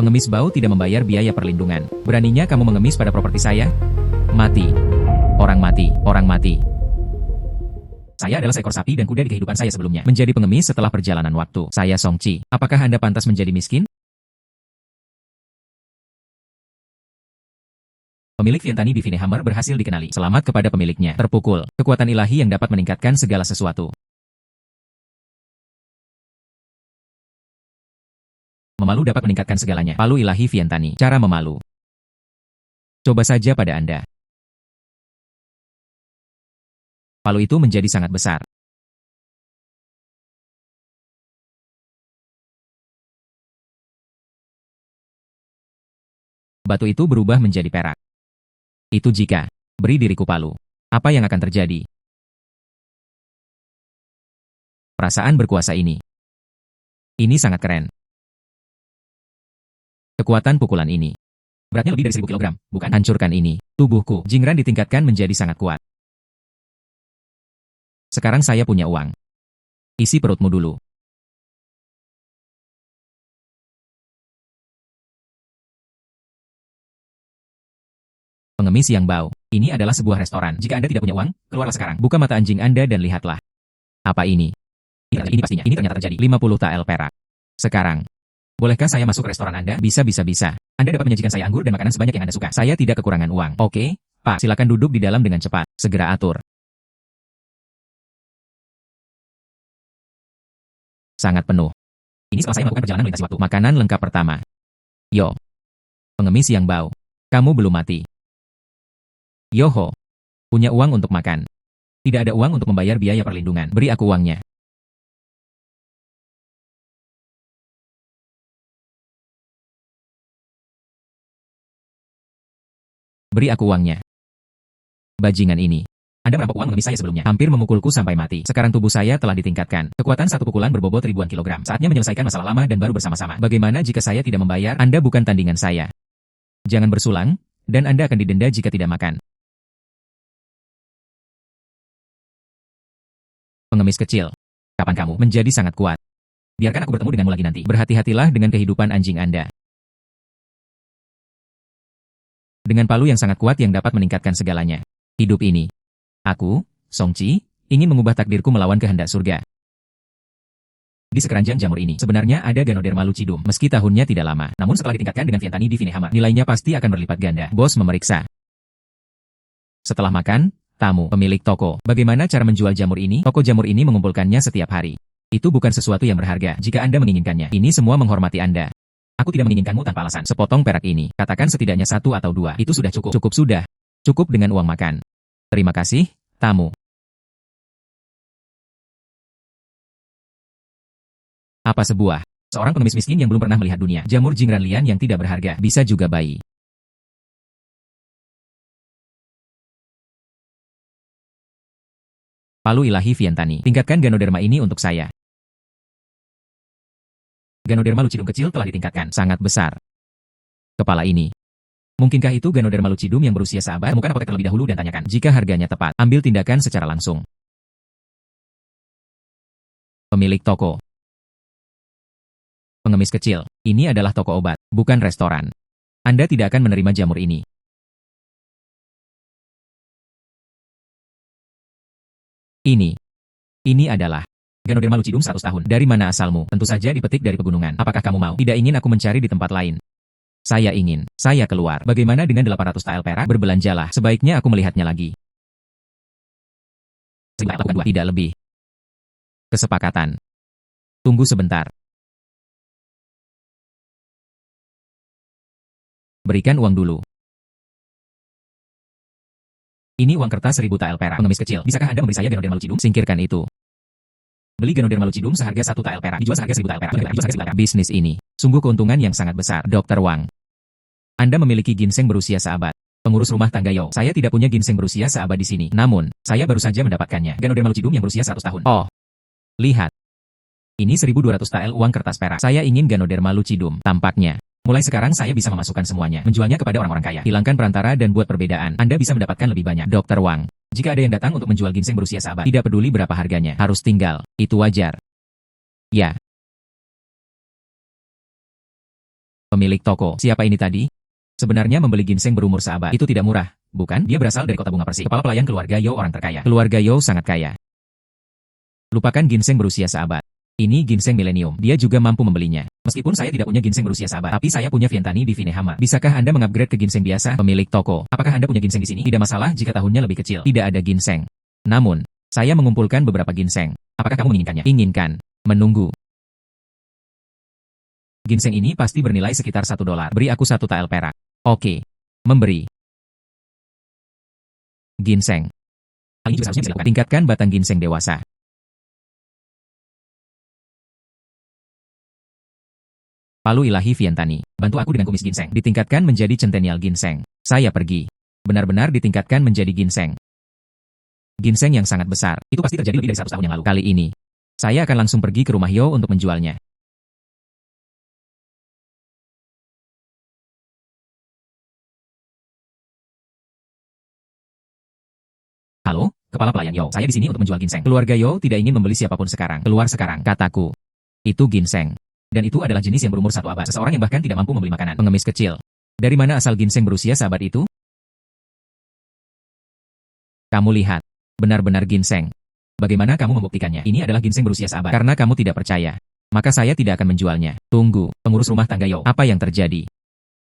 Pengemis bau tidak membayar biaya perlindungan. Beraninya kamu mengemis pada properti saya? Mati. Orang mati. Orang mati. Saya adalah seekor sapi dan kuda di kehidupan saya sebelumnya. Menjadi pengemis setelah perjalanan waktu. Saya Song Chi. Apakah Anda pantas menjadi miskin? Pemilik Vientani Divine Hammer berhasil dikenali. Selamat kepada pemiliknya. Terpukul. Kekuatan ilahi yang dapat meningkatkan segala sesuatu. Memalu dapat meningkatkan segalanya. Palu ilahi Vientani. Cara memalu. Coba saja pada Anda. Palu itu menjadi sangat besar. Batu itu berubah menjadi perak. Itu jika beri diriku palu. Apa yang akan terjadi? Perasaan berkuasa ini. Ini sangat keren. Kekuatan pukulan ini. Beratnya lebih dari 1000 kg, bukan? Hancurkan ini. Tubuhku. Jingran ditingkatkan menjadi sangat kuat. Sekarang saya punya uang. Isi perutmu dulu. Pengemis yang bau. Ini adalah sebuah restoran. Jika Anda tidak punya uang, keluarlah sekarang. Buka mata anjing Anda dan lihatlah. Apa ini? Ini pastinya. Ini ternyata terjadi. 50 tael perak. Sekarang. Bolehkah saya masuk restoran Anda? Bisa. Anda dapat menyajikan saya anggur dan makanan sebanyak yang Anda suka. Saya tidak kekurangan uang. Oke, Pak. Silakan duduk di dalam dengan cepat. Segera atur. Sangat penuh. Ini setelah saya melakukan perjalanan melintasi waktu. Makanan lengkap pertama. Yo. Pengemis yang bau. Kamu belum mati. Yoho. Punya uang untuk makan. Tidak ada uang untuk membayar biaya perlindungan. Beri aku uangnya. Beri aku uangnya. Bajingan ini. Anda merampok uang mengemis saya sebelumnya. Hampir memukulku sampai mati. Sekarang tubuh saya telah ditingkatkan. Kekuatan satu pukulan berbobot ribuan kilogram. Saatnya menyelesaikan masalah lama dan baru bersama-sama. Bagaimana jika saya tidak membayar? Anda bukan tandingan saya. Jangan bersulang, dan Anda akan didenda jika tidak makan. Pengemis kecil. Kapan kamu menjadi sangat kuat? Biarkan aku bertemu denganmu lagi nanti. Berhati-hatilah dengan kehidupan anjing Anda. Dengan palu yang sangat kuat yang dapat meningkatkan segalanya. Hidup ini. Aku, Song Chi, ingin mengubah takdirku melawan kehendak surga. Di sekeranjang jamur ini, sebenarnya ada Ganoderma lucidum, meski tahunnya tidak lama. Namun setelah ditingkatkan dengan Vientani Divine Hammer, nilainya pasti akan berlipat ganda. Bos memeriksa. Setelah makan, tamu, pemilik toko. Bagaimana cara menjual jamur ini? Toko jamur ini mengumpulkannya setiap hari. Itu bukan sesuatu yang berharga, jika Anda menginginkannya. Ini semua menghormati Anda. Aku tidak menginginkanmu tanpa alasan. Sepotong perak ini, katakan setidaknya 1 atau 2. Itu sudah cukup. Cukup sudah. Cukup dengan uang makan. Terima kasih, tamu. Apa sebuah seorang pengemis miskin yang belum pernah melihat dunia? Jamur jingran lian yang tidak berharga. Bisa juga bayi. Palu ilahi Vientani. Tingkatkan Ganoderma ini untuk saya. Ganoderma lucidum kecil telah ditingkatkan. Sangat besar. Kepala ini. Mungkinkah itu Ganoderma lucidum yang berusia seabad? Temukan apotek terlebih dahulu dan tanyakan. Jika harganya tepat, ambil tindakan secara langsung. Pemilik toko. Pengemis kecil. Ini adalah toko obat, bukan restoran. Anda tidak akan menerima jamur ini. Ini adalah Ganoderma lucidum 100 tahun. Dari mana asalmu? Tentu saja dipetik dari pegunungan. Apakah kamu mau? Tidak ingin aku mencari di tempat lain. Saya ingin. Saya keluar. Bagaimana dengan 800 tael perak? Berbelanjalah. Sebaiknya aku melihatnya lagi. Tidak lebih. Kesepakatan. Tunggu sebentar. Berikan uang dulu. Ini uang kertas 1000 tael perak. Pengemis kecil. Bisakah Anda memberi saya Ganoderma lucidum? Singkirkan itu. Beli Ganoderma lucidum seharga 1 tael perak. Dijual seharga 1000 tael perak. Bisnis ini. Sungguh keuntungan yang sangat besar. Dr. Wang. Anda memiliki ginseng berusia seabad. Pengurus rumah tangga Yo. Saya tidak punya ginseng berusia seabad di sini. Namun, saya baru saja mendapatkannya. Ganoderma lucidum yang berusia 100 tahun. Oh. Lihat. Ini 1200 tael uang kertas perak. Saya ingin Ganoderma lucidum. Tampaknya. Mulai sekarang saya bisa memasukkan semuanya. Menjualnya kepada orang-orang kaya. Hilangkan perantara dan buat perbedaan. Anda bisa mendapatkan lebih banyak. Dr. Wang. Jika ada yang datang untuk menjual ginseng berusia seabad, tidak peduli berapa harganya. Harus tinggal. Itu wajar. Ya. Pemilik toko, siapa ini tadi? Sebenarnya membeli ginseng berumur seabad itu tidak murah, bukan? Dia berasal dari kota bunga Persik. Kepala pelayan keluarga Yo orang terkaya. Keluarga Yo sangat kaya. Lupakan ginseng berusia seabad. Ini ginseng milenium. Dia juga mampu membelinya. Meskipun saya tidak punya ginseng berusia seabad, tapi saya punya Vientani di Vinehama. Bisakah Anda mengupgrade ke ginseng biasa? Pemilik toko, apakah Anda punya ginseng di sini? Tidak masalah jika tahunnya lebih kecil. Tidak ada ginseng. Namun, saya mengumpulkan beberapa ginseng. Apakah kamu menginginkannya? Inginkan. Menunggu. Ginseng ini pasti bernilai sekitar $1. Beri aku 1 tael perak. Oke. Memberi. Ginseng. Hal ini juga seharusnya bisa dilakukan. Tingkatkan batang ginseng dewasa. Palu ilahi Vientani. Bantu aku dengan kumis ginseng. Ditingkatkan menjadi centennial ginseng. Saya pergi. Benar-benar ditingkatkan menjadi ginseng. Ginseng yang sangat besar. Itu pasti terjadi lebih dari 100 tahun yang lalu. Kali ini, saya akan langsung pergi ke rumah Yo untuk menjualnya. Halo, kepala pelayan Yo. Saya di sini untuk menjual ginseng. Keluarga Yo tidak ingin membeli siapapun sekarang. Keluar sekarang, kataku. Itu ginseng. Dan itu adalah jenis yang berumur 1 abad. Seseorang yang bahkan tidak mampu membeli makanan. Pengemis kecil. Dari mana asal ginseng berusia seabad itu? Kamu lihat. Benar-benar ginseng. Bagaimana kamu membuktikannya? Ini adalah ginseng berusia seabad. Karena kamu tidak percaya. Maka saya tidak akan menjualnya. Tunggu, pengurus rumah tangga Yo. Apa yang terjadi?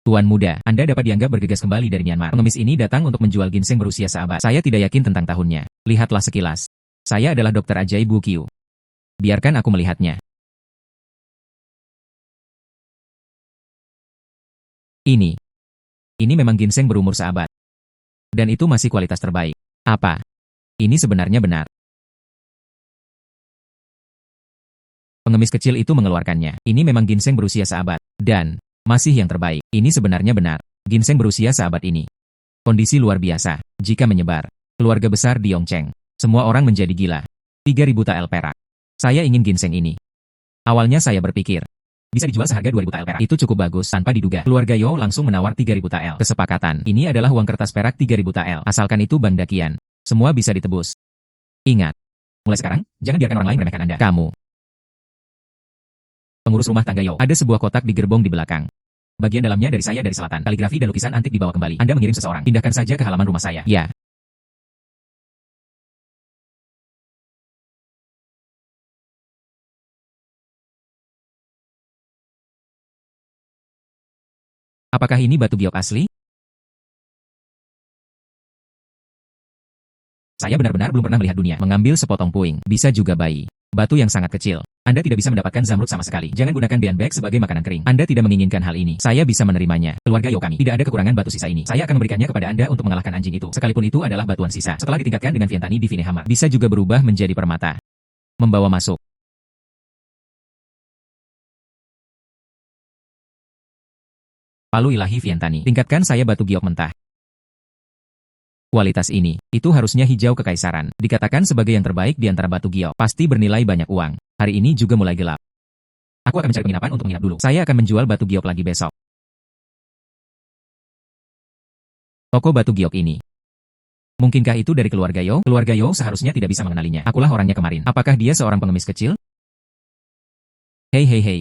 Tuan muda, Anda dapat dianggap bergegas kembali dari Myanmar. Pengemis ini datang untuk menjual ginseng berusia seabad. Saya tidak yakin tentang tahunnya. Lihatlah sekilas. Saya adalah dokter ajaib Wu Qiu. Biarkan aku melihatnya. Ini. Ini memang ginseng berumur seabad. Dan itu masih kualitas terbaik. Apa? Ini sebenarnya benar. Pengemis kecil itu mengeluarkannya. Ini memang ginseng berusia seabad. Dan masih yang terbaik. Ini sebenarnya benar. Ginseng berusia seabad ini. Kondisi luar biasa. Jika menyebar. Keluarga besar di Yongcheng. Semua orang menjadi gila. 3.000 tael perak. Saya ingin ginseng ini. Awalnya saya berpikir. Bisa dijual seharga 2.000 tael perak. Itu cukup bagus. Tanpa diduga. Keluarga Yo langsung menawar 3.000 tael. Kesepakatan. Ini adalah uang kertas perak 3.000 tael. Asalkan itu Bang Dakian. Semua bisa ditebus. Ingat. Mulai sekarang, jangan biarkan orang lain meremehkan Anda. Kamu. Pengurus rumah tangga Yo. Ada sebuah kotak di gerbong di belakang. Bagian dalamnya dari saya dari selatan. Kaligrafi dan lukisan antik dibawa kembali. Anda mengirim seseorang. Pindahkan saja ke halaman rumah saya. Ya. Apakah ini batu giok asli? Saya benar-benar belum pernah melihat dunia. Mengambil sepotong puing. Bisa juga bayi. Batu yang sangat kecil. Anda tidak bisa mendapatkan zamrud sama sekali. Jangan gunakan beanbag sebagai makanan kering. Anda tidak menginginkan hal ini. Saya bisa menerimanya. Keluarga Yo kami. Tidak ada kekurangan batu sisa ini. Saya akan memberikannya kepada Anda untuk mengalahkan anjing itu. Sekalipun itu adalah batuan sisa. Setelah ditingkatkan dengan Vientani di Vinehama. Bisa juga berubah menjadi permata. Membawa masuk. Palu ilahi Vientani. Tingkatkan saya batu giok mentah. Kualitas ini, itu harusnya hijau kekaisaran. Dikatakan sebagai yang terbaik di antara batu giok. Pasti bernilai banyak uang. Hari ini juga mulai gelap. Aku akan mencari penginapan untuk menginap dulu. Saya akan menjual batu giok lagi besok. Toko batu giok ini. Mungkinkah itu dari keluarga Yo? Keluarga Yo seharusnya tidak bisa mengenalinya. Akulah orangnya kemarin. Apakah dia seorang pengemis kecil? Hei hei hei.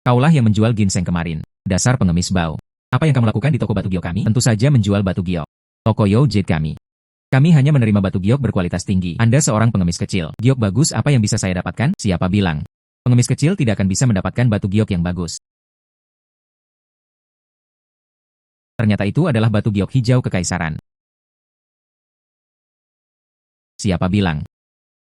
Kaulah yang menjual ginseng kemarin. Dasar pengemis bau. Apa yang kamu lakukan di toko batu giok kami? Tentu saja menjual batu giok. Toko Yo Jade kami. Kami hanya menerima batu giok berkualitas tinggi. Anda seorang pengemis kecil. Giok bagus apa yang bisa saya dapatkan? Siapa bilang? Pengemis kecil tidak akan bisa mendapatkan batu giok yang bagus. Ternyata itu adalah batu giok hijau kekaisaran. Siapa bilang?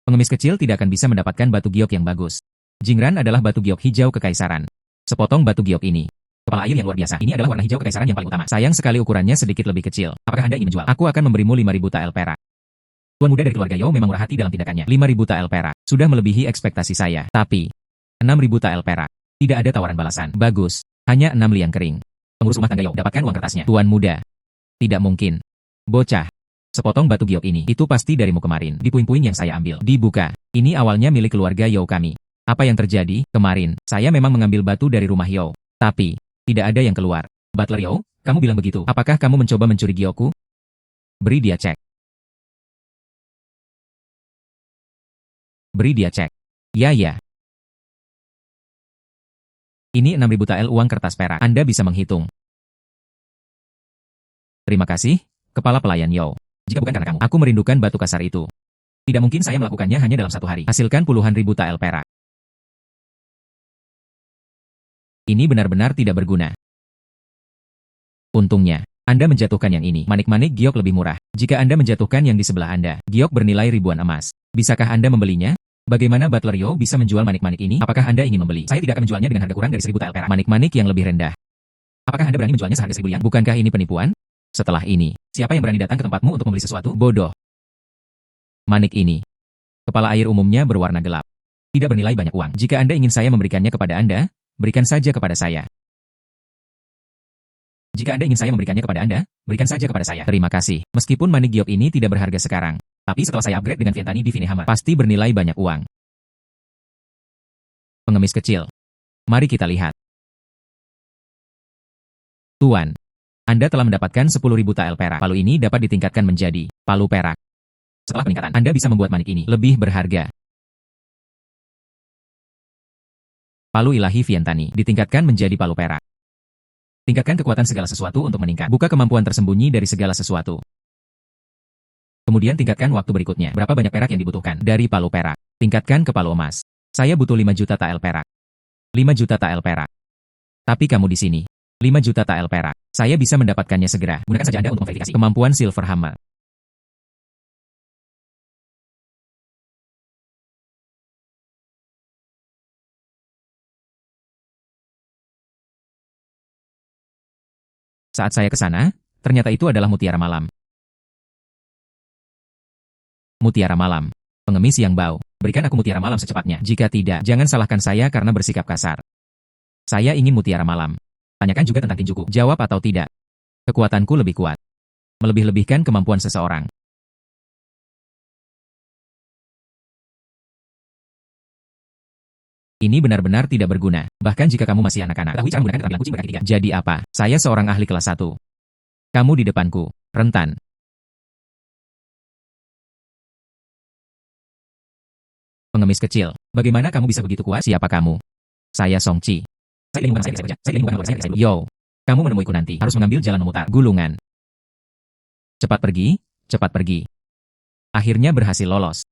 Pengemis kecil tidak akan bisa mendapatkan batu giok yang bagus. Jingran adalah batu giok hijau kekaisaran. Sepotong batu giok ini. Kepala air yang luar biasa. Ini adalah warna hijau kekaisaran yang paling utama. Sayang sekali ukurannya sedikit lebih kecil. Apakah Anda ingin menjual? Aku akan memberimu 5.000 tael perak. Tuan muda dari keluarga Yo memang murah hati dalam tindakannya. 5.000 tael perak. Sudah melebihi ekspektasi saya. Tapi, 6.000 tael perak. Tidak ada tawaran balasan. Bagus. Hanya 6 liang kering. Pengurus rumah tangga Yo, dapatkan uang kertasnya. Tuan muda. Tidak mungkin. Bocah. Sepotong batu giok ini. Itu pasti darimu kemarin. Di puing-puing yang saya ambil. Dibuka. Ini awalnya milik keluarga Yo kami. Apa yang terjadi? Kemarin, saya memang mengambil batu dari rumah Yo. Tapi, tidak ada yang keluar. Butler Yo, kamu bilang begitu. Apakah kamu mencoba mencuri giokku? Beri dia cek. Beri dia cek. Ya ya. Ini 6.000 tael uang kertas perak. Anda bisa menghitung. Terima kasih, Kepala Pelayan Yo. Jika bukan karena kamu, aku merindukan batu kasar itu. Tidak mungkin saya melakukannya hanya dalam 1 hari. Hasilkan puluhan ribu tael perak. Ini benar-benar tidak berguna. Untungnya, Anda menjatuhkan yang ini. Manik-manik giok lebih murah. Jika Anda menjatuhkan yang di sebelah Anda, giok bernilai ribuan emas. Bisakah Anda membelinya? Bagaimana Butler Yo bisa menjual manik-manik ini? Apakah Anda ingin membeli? Saya tidak akan menjualnya dengan harga kurang dari 1.000 tael perak. Manik-manik yang lebih rendah. Apakah Anda berani menjualnya seharga 1.000 yang? Bukankah ini penipuan? Setelah ini, siapa yang berani datang ke tempatmu untuk membeli sesuatu? Bodoh. Manik ini. Kepala air umumnya berwarna gelap. Tidak bernilai banyak uang. Jika Anda ingin saya memberikannya kepada Anda, berikan saja kepada saya. Jika Anda ingin saya memberikannya kepada Anda, berikan saja kepada saya. Terima kasih. Meskipun manik giok ini tidak berharga sekarang, tapi setelah saya upgrade dengan Vientani Divine Hammer, pasti bernilai banyak uang. Pengemis kecil. Mari kita lihat. Tuan, Anda telah mendapatkan 10.000 tael perak. Palu ini dapat ditingkatkan menjadi palu perak. Setelah peningkatan, Anda bisa membuat manik ini lebih berharga. Palu ilahi Vientani ditingkatkan menjadi palu perak. Tingkatkan kekuatan segala sesuatu untuk meningkat. Buka kemampuan tersembunyi dari segala sesuatu. Kemudian tingkatkan waktu berikutnya. Berapa banyak perak yang dibutuhkan dari palu perak? Tingkatkan ke palu emas. Saya butuh 5 juta tael perak. 5 juta tael perak. Tapi kamu di sini. 5 juta tael perak. Saya bisa mendapatkannya segera. Gunakan saja Anda untuk memverifikasi kemampuan Silver Hammer. Saat saya ke sana, ternyata itu adalah mutiara malam. Mutiara malam. Pengemis yang bau. Berikan aku mutiara malam secepatnya. Jika tidak, jangan salahkan saya karena bersikap kasar. Saya ingin mutiara malam. Tanyakan juga tentang tinjuku. Jawab atau tidak. Kekuatanku lebih kuat. Melebih-lebihkan kemampuan seseorang. Ini benar-benar tidak berguna. Bahkan jika kamu masih anak-anak, ketahui cara menggunakan keterampilan kucing berkaki 3. Jadi apa? Saya seorang ahli kelas 1. Kamu di depanku. Rentan. Pengemis kecil. Bagaimana kamu bisa begitu kuat? Siapa kamu? Saya Song Chi. Saya ingin bukan saya bisa bekerja. Saya ingin bukan saya bisa bekerja. Yo. Kamu menemuiku nanti. Harus mengambil jalan memutar. Gulungan. Cepat pergi. Cepat pergi. Akhirnya berhasil lolos.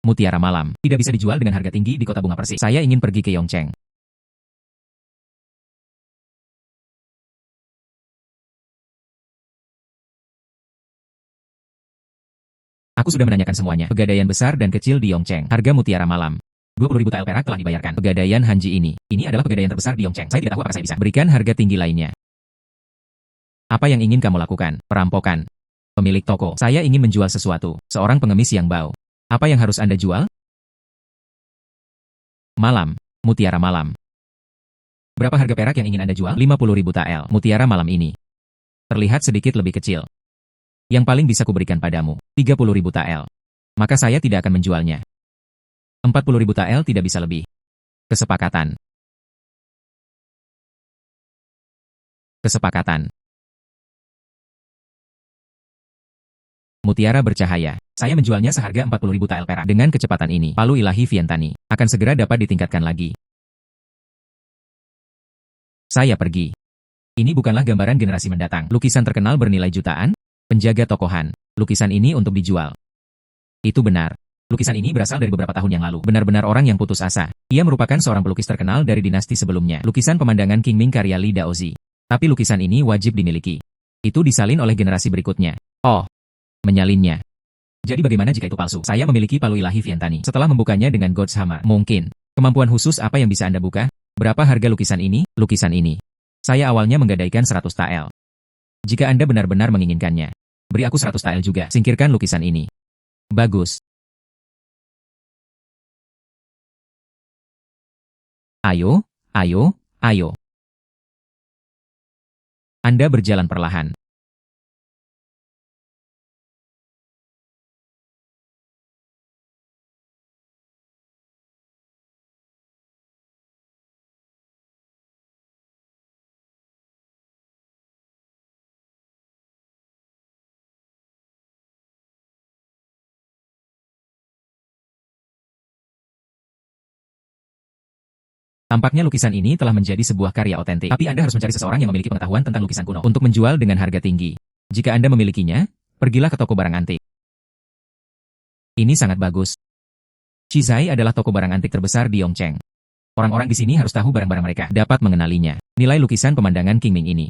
Mutiara malam. Tidak bisa dijual dengan harga tinggi di kota bunga persik. Saya ingin pergi ke Yongcheng. Aku sudah menanyakan semuanya. Pegadaian besar dan kecil di Yongcheng. Harga mutiara malam. 20.000 tael perak telah dibayarkan. Pegadaian Hanji ini. Ini adalah pegadaian terbesar di Yongcheng. Saya tidak tahu apakah saya bisa berikan harga tinggi lainnya. Apa yang ingin kamu lakukan? Perampokan. Pemilik toko. Saya ingin menjual sesuatu. Seorang pengemis yang bau. Apa yang harus Anda jual? Malam. Mutiara malam. Berapa harga perak yang ingin Anda jual? 50.000 tael. Mutiara malam ini. Terlihat sedikit lebih kecil. Yang paling bisa kuberikan padamu, 30.000 tael. Maka saya tidak akan menjualnya. 40.000 tael tidak bisa lebih. Kesepakatan. Kesepakatan. Mutiara bercahaya. Saya menjualnya seharga 40.000 tael perak. Dengan kecepatan ini, palu ilahi Vientani akan segera dapat ditingkatkan lagi. Saya pergi. Ini bukanlah gambaran generasi mendatang. Lukisan terkenal bernilai jutaan. Penjaga tokohan. Lukisan ini untuk dijual. Itu benar. Lukisan ini berasal dari beberapa tahun yang lalu. Benar-benar orang yang putus asa. Ia merupakan seorang pelukis terkenal dari dinasti sebelumnya. Lukisan pemandangan King Ming karya Li Daozi. Tapi lukisan ini wajib dimiliki. Itu disalin oleh generasi berikutnya. Oh, menyalinnya. Jadi bagaimana jika itu palsu? Saya memiliki palu ilahi Vientani. Setelah membukanya dengan God's Hammer. Mungkin. Kemampuan khusus apa yang bisa Anda buka? Berapa harga lukisan ini? Lukisan ini. Saya awalnya menggadaikan 100 tael. Jika Anda benar-benar menginginkannya, beri aku 100 tael juga. Singkirkan lukisan ini. Bagus. Ayo, ayo, ayo. Anda berjalan perlahan. Tampaknya lukisan ini telah menjadi sebuah karya otentik. Tapi Anda harus mencari seseorang yang memiliki pengetahuan tentang lukisan kuno untuk menjual dengan harga tinggi. Jika Anda memilikinya, pergilah ke toko barang antik. Ini sangat bagus. Shizai adalah toko barang antik terbesar di Yongcheng. Orang-orang di sini harus tahu barang-barang mereka, dapat mengenalinya. Nilai lukisan pemandangan Qingming ini.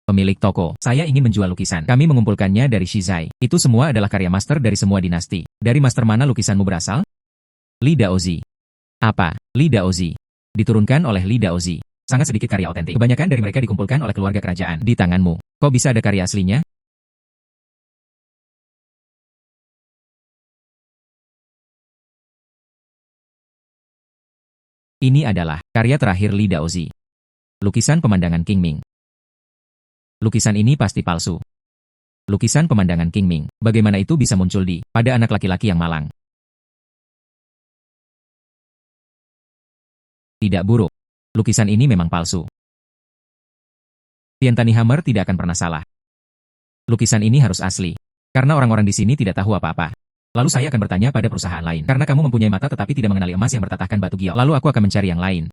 Pemilik toko, saya ingin menjual lukisan. Kami mengumpulkannya dari Shizai. Itu semua adalah karya master dari semua dinasti. Dari master mana lukisanmu berasal? Li Daozi. Apa? Li Daozi. Diturunkan oleh Li Daozi. Sangat sedikit karya otentik. Kebanyakan dari mereka dikumpulkan oleh keluarga kerajaan. Di tanganmu, kok bisa ada karya aslinya? Ini adalah karya terakhir Li Daozi. Lukisan pemandangan Qingming. Lukisan ini pasti palsu. Lukisan pemandangan Qingming. Bagaimana itu bisa muncul pada anak laki-laki yang malang? Tidak buruk. Lukisan ini memang palsu. Tian Hammer tidak akan pernah salah. Lukisan ini harus asli. Karena orang-orang di sini tidak tahu apa-apa. Lalu saya akan bertanya pada perusahaan lain. Karena kamu mempunyai mata tetapi tidak mengenali emas yang bertatahkan batu giok. Lalu aku akan mencari yang lain.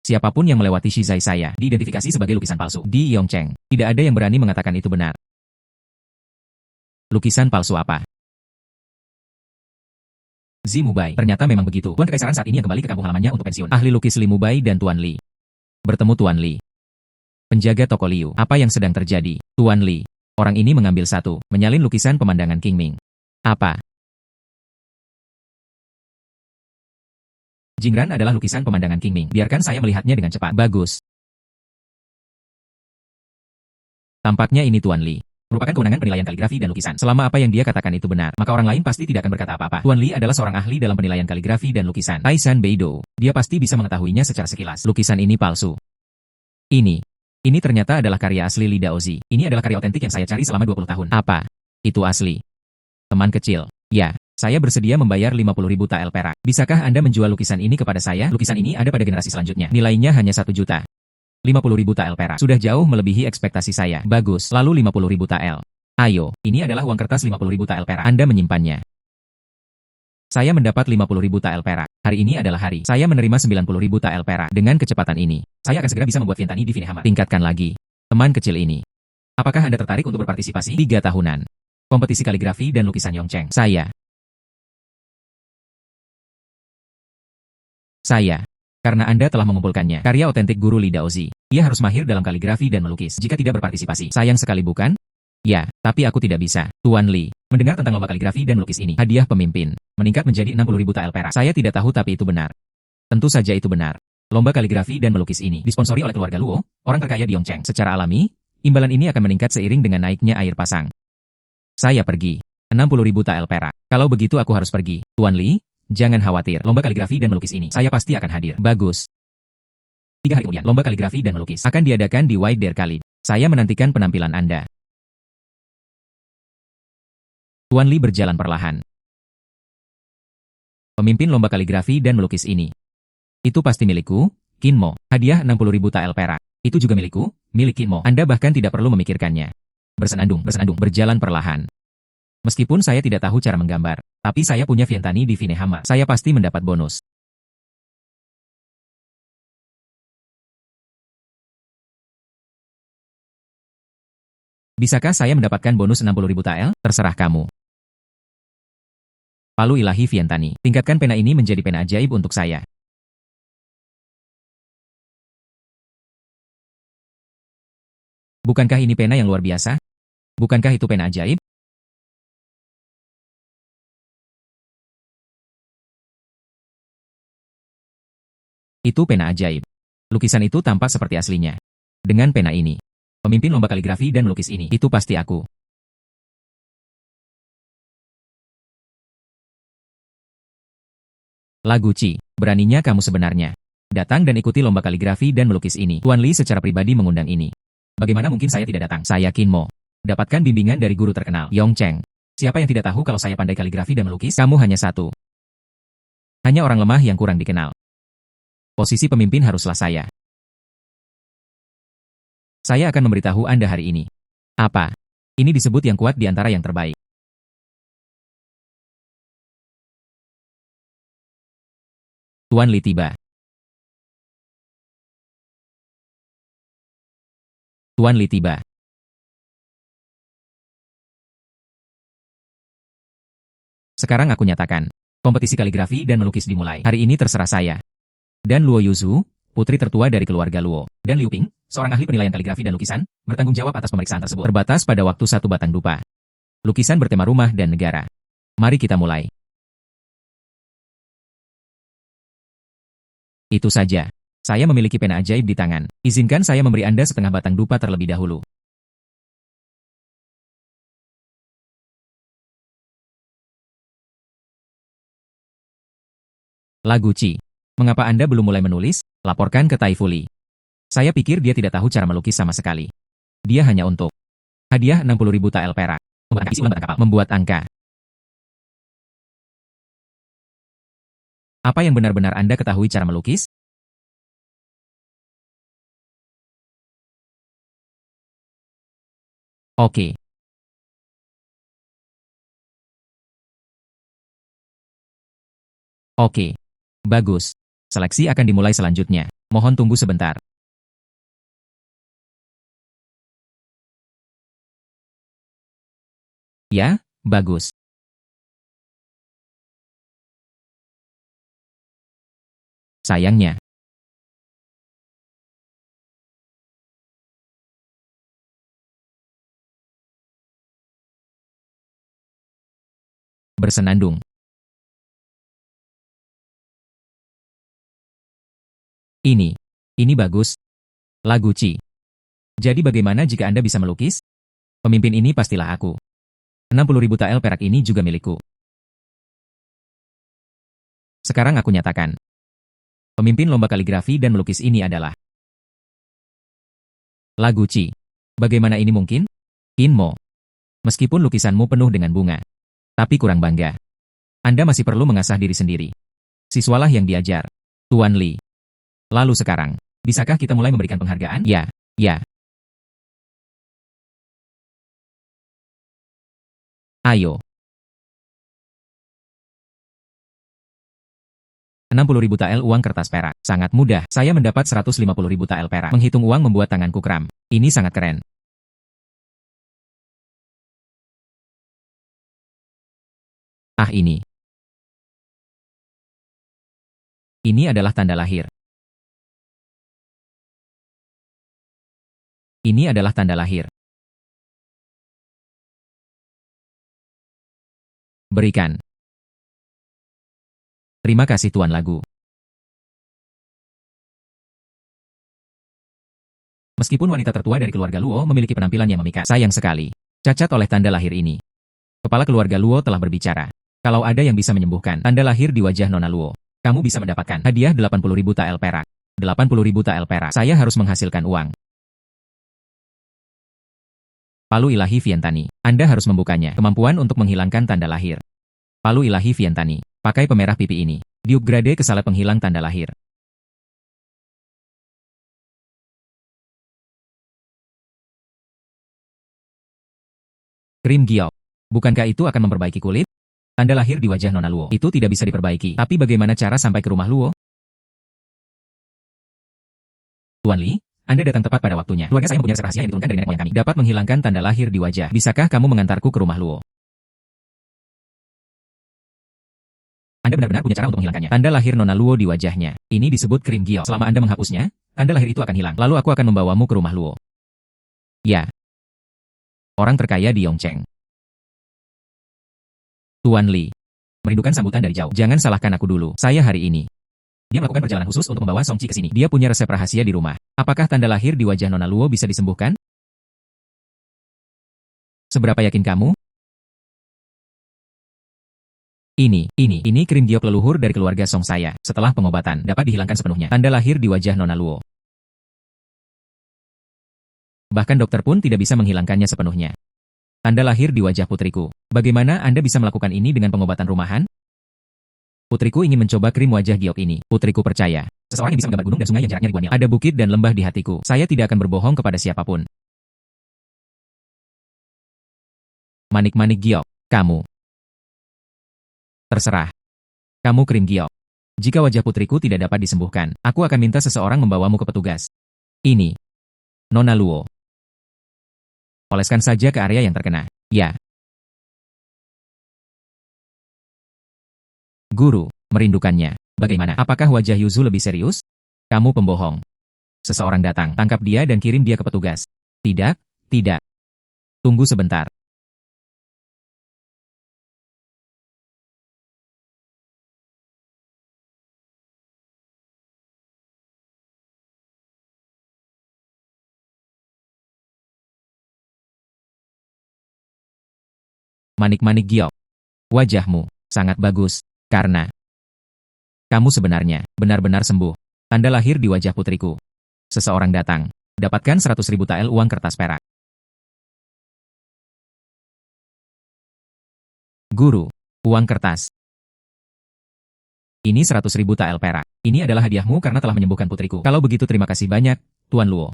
Siapapun yang melewati Shizai saya diidentifikasi sebagai lukisan palsu di Yongcheng. Tidak ada yang berani mengatakan itu benar. Lukisan palsu apa? Zi Mubai. Ternyata memang begitu. Tuan Kekaisaran saat ini yang kembali ke kampung halamannya untuk pensiun. Ahli lukis Li Mubai dan Tuan Li. Bertemu Tuan Li. Penjaga toko Liu. Apa yang sedang terjadi? Tuan Li. Orang ini mengambil satu, menyalin lukisan pemandangan Qingming. Apa? Jingran adalah lukisan pemandangan Qingming. Biarkan saya melihatnya dengan cepat. Bagus. Tampaknya ini Tuan Li. Merupakan kewenangan penilaian kaligrafi dan lukisan. Selama apa yang dia katakan itu benar, maka orang lain pasti tidak akan berkata apa-apa. Tuan Li adalah seorang ahli dalam penilaian kaligrafi dan lukisan. Taisan Beidou. Dia pasti bisa mengetahuinya secara sekilas. Lukisan ini palsu. Ini ternyata adalah karya asli Li Daozi. Ini adalah karya otentik yang saya cari selama 20 tahun. Apa? Itu asli. Teman kecil. Ya, saya bersedia membayar 50.000 tael perak. Bisakah Anda menjual lukisan ini kepada saya? Lukisan ini ada pada generasi selanjutnya. Nilainya hanya 1 juta. 50.000 tael perak. Sudah jauh melebihi ekspektasi saya. Bagus. Lalu 50.000 tael. Ayo, ini adalah uang kertas 50.000 tael perak. Anda menyimpannya. Saya mendapat 50.000 tael perak. Hari ini adalah hari. Saya menerima 90.000 tael perak. Dengan kecepatan ini, saya akan segera bisa membuat Vientani di Vinehama. Tingkatkan lagi. Teman kecil ini. Apakah Anda tertarik untuk berpartisipasi? 3 tahunan. Kompetisi kaligrafi dan lukisan Yongcheng. Saya. Karena Anda telah mengumpulkannya. Karya otentik guru Li Daozi. Ia harus mahir dalam kaligrafi dan melukis. Jika tidak berpartisipasi, sayang sekali bukan? Ya, tapi aku tidak bisa. Tuan Li. Mendengar tentang lomba kaligrafi dan melukis ini, hadiah pemimpin meningkat menjadi 60.000 tael perak. Saya tidak tahu tapi itu benar. Tentu saja itu benar. Lomba kaligrafi dan melukis ini disponsori oleh keluarga Luo, orang terkaya di Yongcheng. Secara alami, imbalan ini akan meningkat seiring dengan naiknya air pasang. Saya pergi. 60.000 tael perak. Kalau begitu aku harus pergi. Tuan Li, jangan khawatir. Lomba kaligrafi dan melukis ini, saya pasti akan hadir. Bagus. 3 hari kemudian, lomba kaligrafi dan melukis akan diadakan di White Deer Khalid. Saya menantikan penampilan Anda. Tuan Li berjalan perlahan. Pemimpin lomba kaligrafi dan melukis ini. Itu pasti milikku, Kinmo. Hadiah 60.000 tael perak. Itu juga milikku, milik Kinmo. Anda bahkan tidak perlu memikirkannya. Bersenandung, berjalan perlahan. Meskipun saya tidak tahu cara menggambar, tapi saya punya Vientani di Vinehama. Saya pasti mendapat bonus. Bisakah saya mendapatkan bonus 60.000 tael? Terserah kamu. Palu ilahi Vientani. Tingkatkan pena ini menjadi pena ajaib untuk saya. Bukankah ini pena yang luar biasa? Bukankah itu pena ajaib? Itu pena ajaib. Lukisan itu tampak seperti aslinya. Dengan pena ini, pemimpin lomba kaligrafi dan melukis ini, itu pasti aku. Lagu Ci, beraninya kamu sebenarnya. Datang dan ikuti lomba kaligrafi dan melukis ini. Tuan Li secara pribadi mengundang ini. Bagaimana mungkin saya tidak datang? Saya Kinmo. Dapatkan bimbingan dari guru terkenal, Yongcheng. Siapa yang tidak tahu kalau saya pandai kaligrafi dan melukis? Kamu hanya satu. Hanya orang lemah yang kurang dikenal. Posisi pemimpin haruslah saya. Saya akan memberitahu Anda hari ini. Apa? Ini disebut yang kuat di antara yang terbaik. Tuan Li tiba. Tuan Li tiba. Sekarang aku nyatakan. Kompetisi kaligrafi dan melukis dimulai. Hari ini terserah saya. Dan Luo Yuzu, putri tertua dari keluarga Luo, dan Liu Ping, seorang ahli penilaian kaligrafi dan lukisan, bertanggung jawab atas pemeriksaan tersebut. Terbatas pada waktu 1 batang dupa. Lukisan bertema rumah dan negara. Mari kita mulai. Itu saja. Saya memiliki pena ajaib di tangan. Izinkan saya memberi Anda setengah batang dupa terlebih dahulu. Lagu Ci. Mengapa Anda belum mulai menulis? Laporkan ke Tai Fuli. Saya pikir dia tidak tahu cara melukis sama sekali. Dia hanya untuk hadiah 60.000 tael perak. Membuat angka, isi ulang batang kapal. Membuat angka. Apa yang benar-benar Anda ketahui cara melukis? Oke. Oke. Bagus. Seleksi akan dimulai selanjutnya. Mohon tunggu sebentar. Ya, bagus. Sayangnya. Bersenandung. Ini bagus. Lagu Ci. Jadi bagaimana jika Anda bisa melukis? Pemimpin ini pastilah aku. 60.000 tael perak ini juga milikku. Sekarang aku nyatakan. Pemimpin lomba kaligrafi dan melukis ini adalah Lagu Ci. Bagaimana ini mungkin? Kinmo. Meskipun lukisanmu penuh dengan bunga, tapi kurang bangga. Anda masih perlu mengasah diri sendiri. Siswalah yang diajar. Tuan Li. Lalu sekarang, bisakah kita mulai memberikan penghargaan? Ya, ya. Ayo. 60.000 tael uang kertas perak. Sangat mudah. Saya mendapat 150.000 tael perak. Menghitung uang membuat tanganku kram. Ini sangat keren. Ah ini. Ini adalah tanda lahir. Ini adalah tanda lahir. Berikan. Terima kasih Tuan Lagu. Meskipun wanita tertua dari keluarga Luo memiliki penampilan yang memikat, sayang sekali. Cacat oleh tanda lahir ini. Kepala keluarga Luo telah berbicara. Kalau ada yang bisa menyembuhkan tanda lahir di wajah Nona Luo, kamu bisa mendapatkan hadiah 80.000 tael perak. 80.000 tael perak. Saya harus menghasilkan uang. Palu ilahi Vientani. Anda harus membukanya. Kemampuan untuk menghilangkan tanda lahir. Palu ilahi Vientani. Pakai pemerah pipi ini. Diupgrade ke salep penghilang tanda lahir. Krim giok. Bukankah itu akan memperbaiki kulit? Tanda lahir di wajah Nona Luo itu tidak bisa diperbaiki. Tapi bagaimana cara sampai ke rumah Luo? Tuan Li, Anda datang tepat pada waktunya. Keluarga saya mempunyai resep rahasia yang diturunkan dari nenek moyang kami. Dapat menghilangkan tanda lahir di wajah. Bisakah kamu mengantarku ke rumah Luo? Anda benar-benar punya cara untuk menghilangkannya. Tanda lahir Nona Luo di wajahnya. Ini disebut krim giok. Selama Anda menghapusnya, tanda lahir itu akan hilang. Lalu aku akan membawamu ke rumah Luo. Ya. Orang terkaya di Yongcheng. Tuan Li. Merindukan sambutan dari jauh. Jangan salahkan aku dulu. Saya hari ini. Dia melakukan perjalanan khusus untuk membawa Song Qi ke sini. Dia punya resep rahasia di rumah. Apakah tanda lahir di wajah Nona Luo bisa disembuhkan? Seberapa yakin kamu? Ini krim giok leluhur dari keluarga Song saya. Setelah pengobatan, dapat dihilangkan sepenuhnya. Tanda lahir di wajah Nona Luo. Bahkan dokter pun tidak bisa menghilangkannya sepenuhnya. Tanda lahir di wajah putriku. Bagaimana Anda bisa melakukan ini dengan pengobatan rumahan? Putriku ingin mencoba krim wajah giok ini. Putriku percaya. Seseorang yang bisa menggambar gunung dan sungai yang jaraknya ribuan mil. Ada bukit dan lembah di hatiku. Saya tidak akan berbohong kepada siapapun. Manik-manik giok. Kamu. Terserah. Kamu krim giok. Jika wajah putriku tidak dapat disembuhkan, aku akan minta seseorang membawamu ke petugas. Ini. Nona Luo. Oleskan saja ke area yang terkena. Ya. Guru, merindukannya. Bagaimana? Apakah wajah Yuzu lebih serius? Kamu pembohong. Seseorang datang, tangkap dia dan kirim dia ke petugas. Tidak, tidak. Tunggu sebentar. Manik-manik giok. Wajahmu sangat bagus, karena kamu sebenarnya benar-benar sembuh. Tanda lahir di wajah putriku. Seseorang datang. Dapatkan 100.000 tael uang kertas perak. Guru, uang kertas. Ini 100.000 tael perak. Ini adalah hadiahmu karena telah menyembuhkan putriku. Kalau begitu terima kasih banyak, Tuan Luo.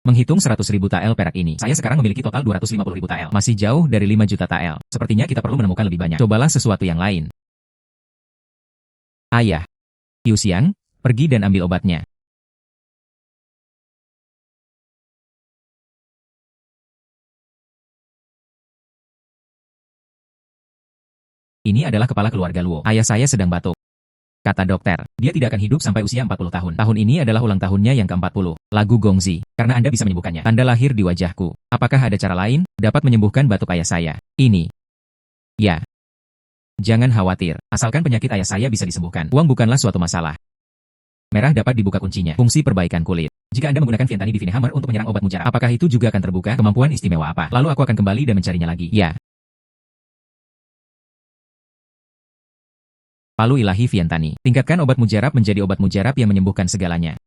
Menghitung 100.000 tael perak ini, saya sekarang memiliki total 250.000 tael. Masih jauh dari 5 juta tael. Sepertinya kita perlu menemukan lebih banyak. Cobalah sesuatu yang lain. Ayah. Qiu Xiang, pergi dan ambil obatnya. Ini adalah kepala keluarga Luo. Ayah saya sedang batuk. Kata dokter, dia tidak akan hidup sampai usia 40 tahun. Tahun ini adalah ulang tahunnya yang ke-40. Lagu Gongzi, karena Anda bisa menyembuhkannya. Tanda lahir di wajahku. Apakah ada cara lain dapat menyembuhkan batuk ayah saya? Ini. Ya. Jangan khawatir, asalkan penyakit ayah saya bisa disembuhkan. Uang bukanlah suatu masalah. Merah dapat dibuka kuncinya. Fungsi perbaikan kulit. Jika Anda menggunakan Vientani Divine Hammer untuk menyerang obat mujarab, apakah itu juga akan terbuka? Kemampuan istimewa apa? Lalu aku akan kembali dan mencarinya lagi. Ya. Palu ilahi Vientani. Tingkatkan obat mujarab menjadi obat mujarab yang menyembuhkan segalanya.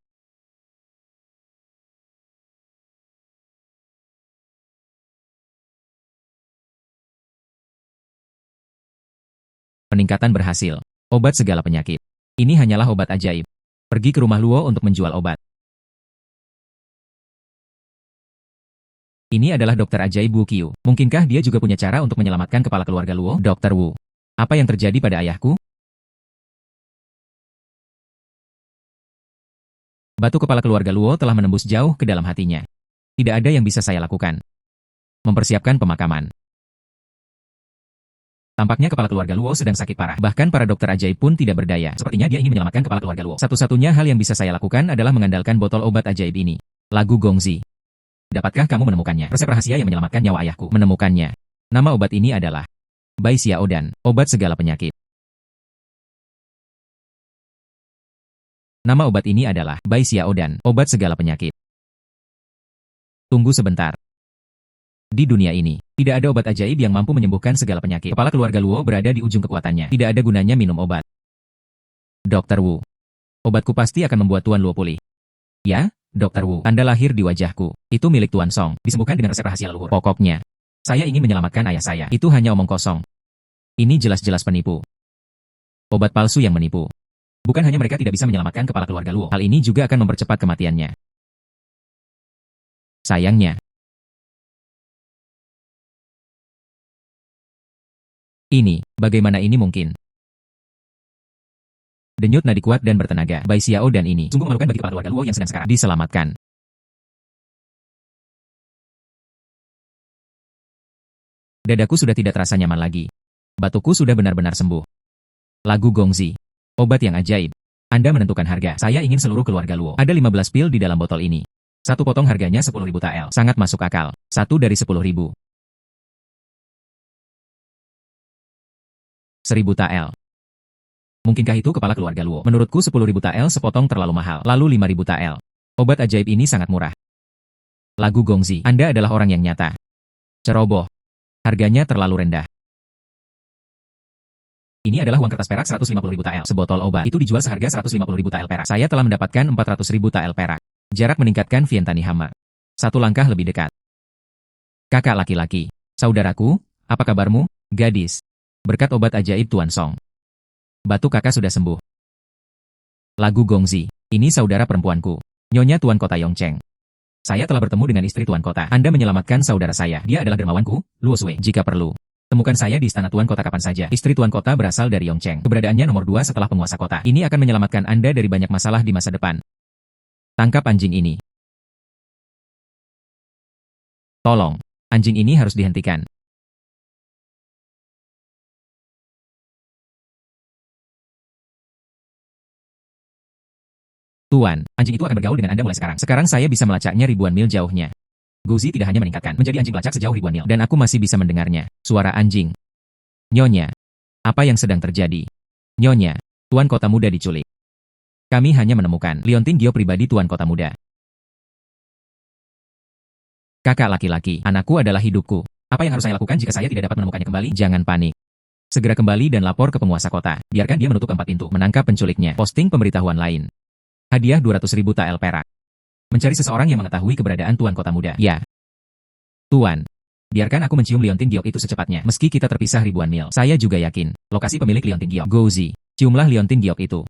Peningkatan berhasil. Obat segala penyakit. Ini hanyalah obat ajaib. Pergi ke rumah Luo untuk menjual obat. Ini adalah dokter ajaib Wu Qiu. Mungkinkah dia juga punya cara untuk menyelamatkan kepala keluarga Luo? Dokter Wu. Apa yang terjadi pada ayahku? Batu kepala keluarga Luo telah menembus jauh ke dalam hatinya. Tidak ada yang bisa saya lakukan. Mempersiapkan pemakaman. Tampaknya kepala keluarga Luo sedang sakit parah. Bahkan para dokter ajaib pun tidak berdaya. Sepertinya dia ingin menyelamatkan kepala keluarga Luo. Satu-satunya hal yang bisa saya lakukan adalah mengandalkan botol obat ajaib ini. Lagu Gongzi. Dapatkah kamu menemukannya? Resep rahasia yang menyelamatkan nyawa ayahku. Menemukannya. Nama obat ini adalah Bai Xiaodan, obat segala penyakit. Nama obat ini adalah Bai Xiaodan, obat segala penyakit. Tunggu sebentar. Di dunia ini, tidak ada obat ajaib yang mampu menyembuhkan segala penyakit. Kepala keluarga Luo berada di ujung kekuatannya. Tidak ada gunanya minum obat. Dokter Wu. Obatku pasti akan membuat Tuan Luo pulih. Ya, Dokter Wu. Tanda lahir di wajahku. Itu milik Tuan Song. Disembuhkan dengan resep rahasia leluhur. Pokoknya, saya ingin menyelamatkan ayah saya. Itu hanya omong kosong. Ini jelas-jelas penipu. Obat palsu yang menipu. Bukan hanya mereka tidak bisa menyelamatkan kepala keluarga Luo, hal ini juga akan mempercepat kematiannya. Sayangnya. Ini, bagaimana ini mungkin? Denyut nadi kuat dan bertenaga. Bai Xiao dan ini sungguh memalukan bagi kepala keluarga Luo yang sedang sekarang diselamatkan. Dadaku sudah tidak terasa nyaman lagi. Batukku sudah benar-benar sembuh. Lagu Gongzi. Obat yang ajaib. Anda menentukan harga. Saya ingin seluruh keluarga Luo. Ada 15 pil di dalam botol ini. Satu potong harganya 10.000 tael. Sangat masuk akal. Satu dari 10.000. 1.000 tael. Mungkinkah itu kepala keluarga Luo? Menurutku 10.000 tael sepotong terlalu mahal. Lalu 5.000 tael. Obat ajaib ini sangat murah. Lagu Gongzi. Anda adalah orang yang nyata. Ceroboh. Harganya terlalu rendah. Ini adalah uang kertas perak 150.000 tael. Sebotol obat itu dijual seharga 150.000 tael perak. Saya telah mendapatkan 400.000 tael perak. Jarak meningkatkan Vientani Hammer. Satu langkah lebih dekat. Kakak laki-laki. Saudaraku, apa kabarmu, gadis? Berkat obat ajaib Tuan Song. Batuk kakak sudah sembuh. Lagu Gongzi. Ini saudara perempuanku. Nyonya Tuan Kota Yongcheng. Saya telah bertemu dengan istri Tuan Kota. Anda menyelamatkan saudara saya. Dia adalah dermawanku, Luo Sui. Jika perlu, Temukan saya di istana Tuan Kota kapan saja. Istri Tuan Kota berasal dari Yongcheng. Keberadaannya nomor 2 setelah penguasa kota. Ini akan menyelamatkan Anda dari banyak masalah di masa depan. Tangkap anjing ini. Tolong. Anjing ini harus dihentikan. Tuan, anjing itu akan bergaul dengan Anda mulai sekarang. Sekarang saya bisa melacaknya ribuan mil jauhnya. Gouzi tidak hanya meningkatkan menjadi anjing pelacak sejauh ribuan mil, dan aku masih bisa mendengarnya. Suara anjing. Nyonya. Apa yang sedang terjadi? Nyonya, Tuan Kota Muda diculik. Kami hanya menemukan liontin Gio pribadi Tuan Kota Muda. Kakak laki-laki, anakku adalah hidupku. Apa yang harus saya lakukan jika saya tidak dapat menemukannya kembali? Jangan panik. Segera kembali dan lapor ke penguasa kota. Biarkan dia menutup 4 pintu, menangkap penculiknya. Posting pemberitahuan lain. Hadiah 200.000 tael perak. Mencari seseorang yang mengetahui keberadaan Tuan Kota Muda. Ya. Tuan. Biarkan aku mencium liontin giok itu secepatnya. Meski kita terpisah ribuan mil, saya juga yakin. Lokasi pemilik liontin giok. Gouzi. Ciumlah liontin giok itu.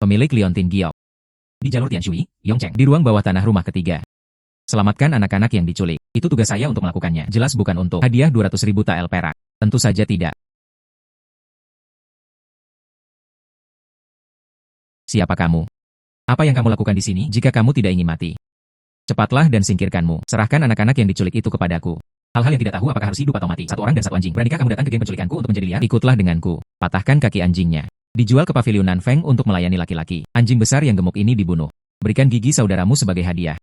Pemilik liontin giok. Di jalur Tianshui, Yongcheng, di ruang bawah tanah rumah ketiga. Selamatkan anak-anak yang diculik. Itu tugas saya untuk melakukannya. Jelas bukan untuk hadiah 200.000 tael perak. Tentu saja tidak. Siapa kamu? Apa yang kamu lakukan di sini jika kamu tidak ingin mati? Cepatlah dan singkirkanmu. Serahkan anak-anak yang diculik itu kepadaku. Hal-hal yang tidak tahu apakah harus hidup atau mati. Satu orang dan satu anjing. Beranikah kamu datang ke geng penculikanku untuk menjadi liar? Ikutlah denganku. Patahkan kaki anjingnya. Dijual ke pavilion Nanfeng untuk melayani laki-laki. Anjing besar yang gemuk ini dibunuh. Berikan gigi saudaramu sebagai hadiah.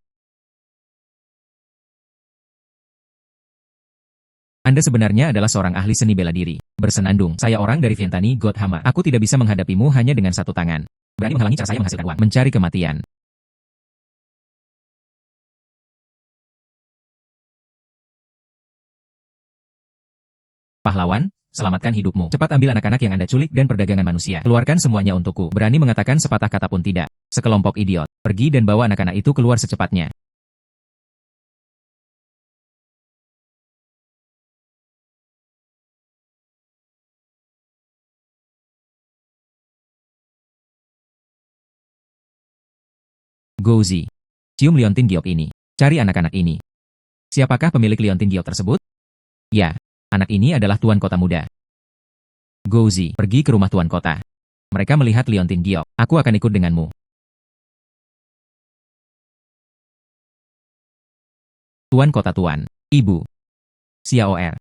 Anda sebenarnya adalah seorang ahli seni bela diri. Bersenandung, saya orang dari Vientani Godhammer. Aku tidak bisa menghadapimu hanya dengan satu tangan. Berani menghalangi cara saya menghasilkan uang. Mencari kematian. Pahlawan, selamatkan hidupmu. Cepat ambil anak-anak yang Anda culik dan perdagangan manusia. Keluarkan semuanya untukku. Berani mengatakan sepatah kata pun tidak. Sekelompok idiot. Pergi dan bawa anak-anak itu keluar secepatnya. Gouzi. Cium liontin giok ini. Cari anak-anak ini. Siapakah pemilik liontin giok tersebut? Ya, anak ini adalah Tuan Kota Muda. Gouzi, pergi ke rumah Tuan Kota. Mereka melihat liontin giok. Aku akan ikut denganmu. Tuan Kota Tuan. Ibu. Xiaoer.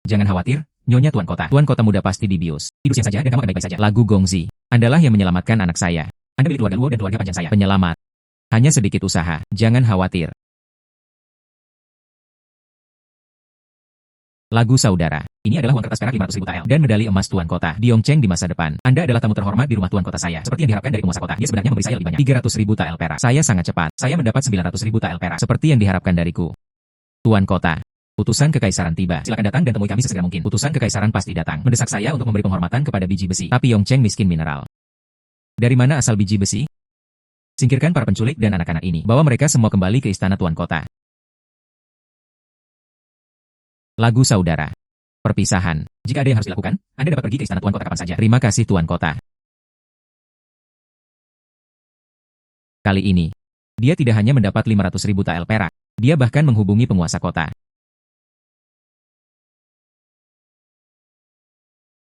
Jangan khawatir, Nyonya Tuan Kota. Tuan Kota Muda pasti dibius. Tidur siang saja dan kamu akan baik-baik saja. Lagu Gongzi. Andalah yang menyelamatkan anak saya. Anda milik keluarga Luo dan keluarga panjang saya. Penyelamat. Hanya sedikit usaha. Jangan khawatir. Lagu saudara. Ini adalah uang kertas perak 500.000 tael dan medali emas Tuan Kota di Yongcheng di masa depan. Anda adalah tamu terhormat di rumah Tuan Kota saya. Seperti yang diharapkan dari penguasa kota. Dia sebenarnya memberi saya lebih banyak. 300.000 tael perak. Saya sangat cepat. Saya mendapat 900.000 tael perak. Seperti yang diharapkan dariku. Tuan Kota. Utusan kekaisaran tiba. Silakan datang dan temui kami sesegera mungkin. Utusan kekaisaran pasti datang. Mendesak saya untuk memberi penghormatan kepada biji besi. Tapi Yongcheng miskin mineral. Dari mana asal biji besi? Singkirkan para penculik dan anak-anak ini. Bawa mereka semua kembali ke istana Tuan Kota. Lagu saudara. Perpisahan. Jika ada yang harus dilakukan, Anda dapat pergi ke istana Tuan Kota kapan saja. Terima kasih Tuan Kota. Kali ini, dia tidak hanya mendapat 500.000 tael perak, dia bahkan menghubungi penguasa kota.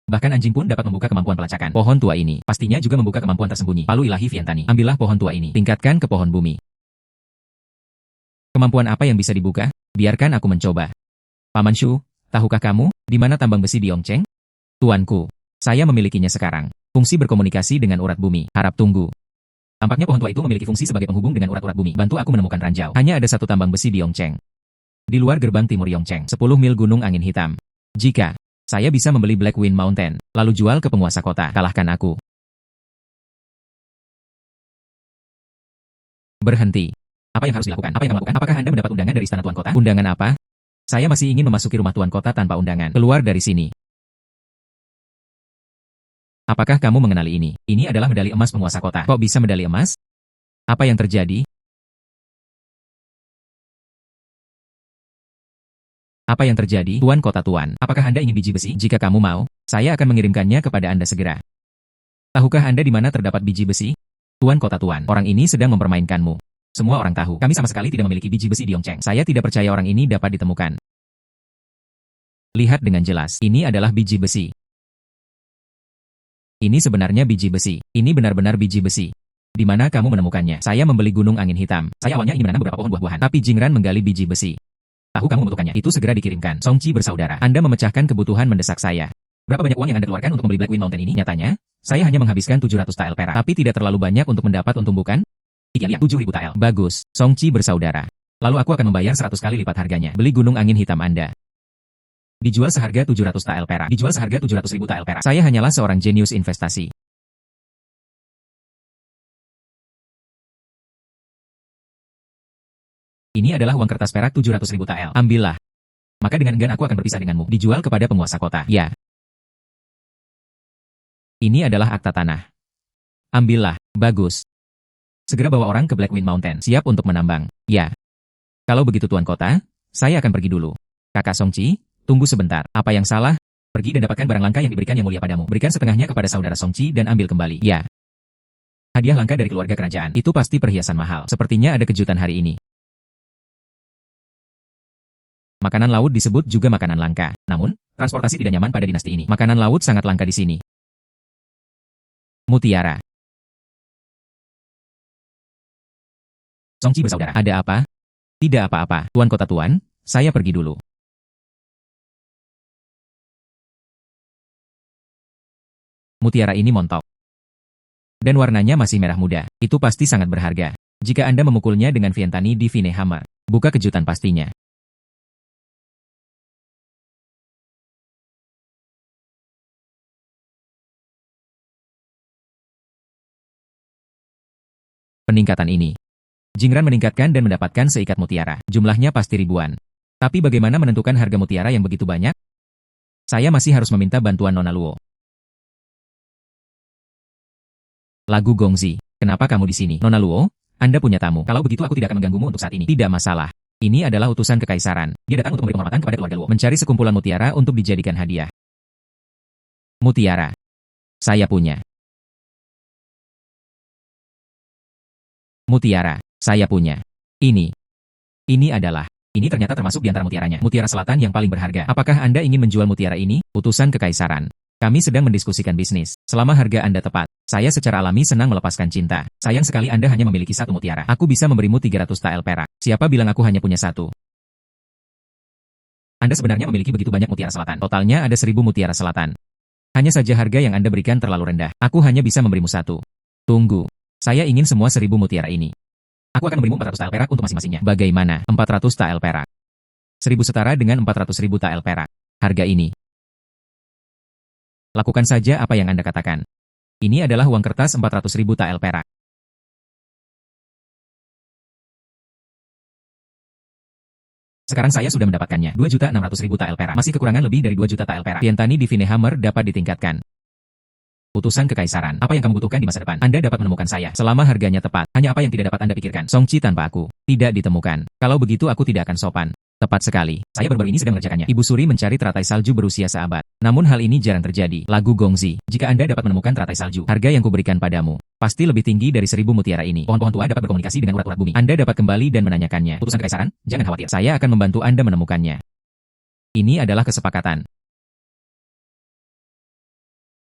Bahkan anjing pun dapat membuka kemampuan pelacakan. Pohon tua ini pastinya juga membuka kemampuan tersembunyi. Palu ilahi Vientani. Ambillah pohon tua ini. Tingkatkan ke pohon bumi. Kemampuan apa yang bisa dibuka? Biarkan aku mencoba. Paman Shu, tahukah kamu, di mana tambang besi di Yongcheng? Tuanku, saya memilikinya sekarang. Fungsi berkomunikasi dengan urat bumi. Harap tunggu. Tampaknya pohon tua itu memiliki fungsi sebagai penghubung dengan urat-urat bumi. Bantu aku menemukan ranjau. Hanya ada satu tambang besi di Yongcheng. Di luar gerbang timur Yongcheng, 10 mil gunung angin hitam. Jika saya bisa membeli Black Wind Mountain, lalu jual ke penguasa kota, kalahkan aku. Berhenti. Apa yang harus dilakukan? Apa yang kamu lakukan? Apakah Anda mendapat undangan dari istana Tuan Kota? Undangan apa? Saya masih ingin memasuki rumah Tuan Kota tanpa undangan. Keluar dari sini. Apakah kamu mengenali ini? Ini adalah medali emas penguasa kota. Kok bisa medali emas? Apa yang terjadi? Apa yang terjadi, Tuan Kota Tuan? Apakah Anda ingin biji besi? Jika kamu mau, saya akan mengirimkannya kepada Anda segera. Tahukah Anda di mana terdapat biji besi? Tuan Kota Tuan, orang ini sedang mempermainkanmu. Semua orang tahu, kami sama sekali tidak memiliki biji besi di Yongcheng. Saya tidak percaya orang ini dapat ditemukan. Lihat dengan jelas, ini adalah biji besi. Ini sebenarnya biji besi. Ini benar-benar biji besi. Di mana kamu menemukannya? Saya membeli gunung angin hitam. Saya awalnya ingin menanam beberapa pohon buah-buahan, tapi Jingran menggali biji besi. Tahu kamu membutuhkannya, itu segera dikirimkan. Songqi bersaudara, Anda memecahkan kebutuhan mendesak saya. Berapa banyak uang yang Anda keluarkan untuk membeli Black Wind Mountain ini? Nyatanya, saya hanya menghabiskan 700 tael perak, tapi tidak terlalu banyak untuk mendapat untung bukan? Iya, 7.000 tael. Bagus, Songqi bersaudara. Lalu aku akan membayar 100 kali lipat harganya. Beli gunung angin hitam Anda. Dijual seharga 700 tael perak. Dijual seharga 700.000 tael perak. Saya hanyalah seorang jenius investasi. Ini adalah uang kertas perak 700.000 tael. Ambillah. Maka dengan enggan aku akan berpisah denganmu. Dijual kepada penguasa kota. Ya. Ini adalah akta tanah. Ambillah. Bagus. Segera bawa orang ke Black Wind Mountain. Siap untuk menambang. Ya. Kalau begitu Tuan Kota, saya akan pergi dulu. Kakak Songqi, tunggu sebentar. Apa yang salah? Pergi dan dapatkan barang langka yang diberikan yang mulia padamu. Berikan setengahnya kepada saudara Songqi dan ambil kembali. Ya. Hadiah langka dari keluarga kerajaan. Itu pasti perhiasan mahal. Sepertinya ada kejutan hari ini. Makanan laut disebut juga makanan langka. Namun, transportasi tidak nyaman pada dinasti ini. Makanan laut sangat langka di sini. Mutiara. Songqi bersaudara. Ada apa? Tidak apa-apa. Tuan Kota Tuan, saya pergi dulu. Mutiara ini montok. Dan warnanya masih merah muda. Itu pasti sangat berharga. Jika Anda memukulnya dengan Vientani Divine Hammer, buka kejutan pastinya. Peningkatan ini. Jingran meningkatkan dan mendapatkan seikat mutiara. Jumlahnya pasti ribuan. Tapi bagaimana menentukan harga mutiara yang begitu banyak? Saya masih harus meminta bantuan Nona Luo. Lagu Gongzi. Kenapa kamu di sini? Nona Luo, Anda punya tamu. Kalau begitu aku tidak akan mengganggumu untuk saat ini. Tidak masalah. Ini adalah utusan kekaisaran. Dia datang untuk memberi penghormatan kepada keluarga Luo. Mencari sekumpulan mutiara untuk dijadikan hadiah. Mutiara. Saya punya. Mutiara. Saya punya. Ini. Ini adalah. Ini ternyata termasuk di antara mutiaranya. Mutiara selatan yang paling berharga. Apakah Anda ingin menjual mutiara ini? Utusan kekaisaran. Kami sedang mendiskusikan bisnis. Selama harga Anda tepat, saya secara alami senang melepaskan cinta. Sayang sekali Anda hanya memiliki satu mutiara. Aku bisa memberimu 300 tael perak. Siapa bilang aku hanya punya satu? Anda sebenarnya memiliki begitu banyak mutiara selatan. Totalnya ada 1000 mutiara selatan. Hanya saja harga yang Anda berikan terlalu rendah. Aku hanya bisa memberimu satu. Tunggu. Saya ingin semua 1000 mutiara ini. Aku akan memberimu 400 tael perak untuk masing-masingnya. Bagaimana? 400 tael perak. 1000 setara dengan 400.000 tael perak. Harga ini. Lakukan saja apa yang Anda katakan. Ini adalah uang kertas 400.000 tael perak. Sekarang saya sudah mendapatkannya. 2.600.000 tael perak. Masih kekurangan lebih dari 2 juta tael perak. Vientani Divine Hammer dapat ditingkatkan. Utusan kekaisaran. Apa yang kamu butuhkan di masa depan? Anda dapat menemukan saya. Selama harganya tepat. Hanya apa yang tidak dapat Anda pikirkan. Songqi tanpa aku. Tidak ditemukan. Kalau begitu aku tidak akan sopan. Tepat sekali. Saya baru-baru ini sedang mengerjakannya. Ibu Suri mencari teratai salju berusia seabad. Namun hal ini jarang terjadi. Lagu Gongzi. Jika Anda dapat menemukan teratai salju, harga yang kuberikan padamu pasti lebih tinggi dari 1000 mutiara ini. Pohon-pohon tua dapat berkomunikasi dengan urat-urat bumi. Anda dapat kembali dan menanyakannya. Utusan kekaisaran? Jangan khawatir. Saya akan membantu Anda menemukannya. Ini adalah kesepakatan.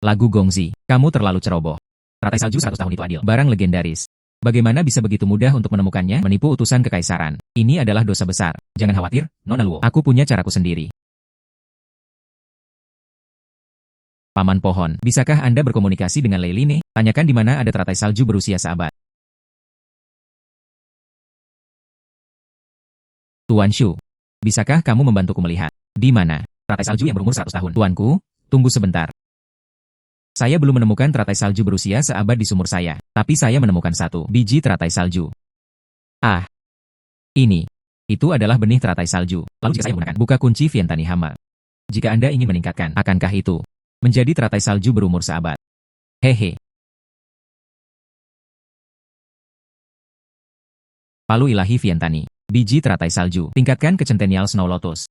Lagu Gongzi. Kamu terlalu ceroboh. Teratai salju 100 tahun itu adil. Barang legendaris. Bagaimana bisa begitu mudah untuk menemukannya? Menipu utusan kekaisaran. Ini adalah dosa besar. Jangan khawatir, Nona Luo. Aku punya caraku sendiri. Paman Pohon, bisakah Anda berkomunikasi dengan Lei Line? Tanyakan di mana ada teratai salju berusia seabad. Tuan Shu, bisakah kamu membantuku melihat? Di mana? Teratai salju yang berumur 100 tahun. Tuanku, tunggu sebentar. Saya belum menemukan teratai salju berusia seabad di sumur saya, tapi saya menemukan satu biji teratai salju. Ah, ini. Itu adalah benih teratai salju. Lalu jika saya menggunakan buka kunci Vientani Hammer. Jika Anda ingin meningkatkan, akankah itu menjadi teratai salju berumur seabad? Hehe. Palu ilahi Vientani. Biji teratai salju. Tingkatkan ke Centennial Snow Lotus.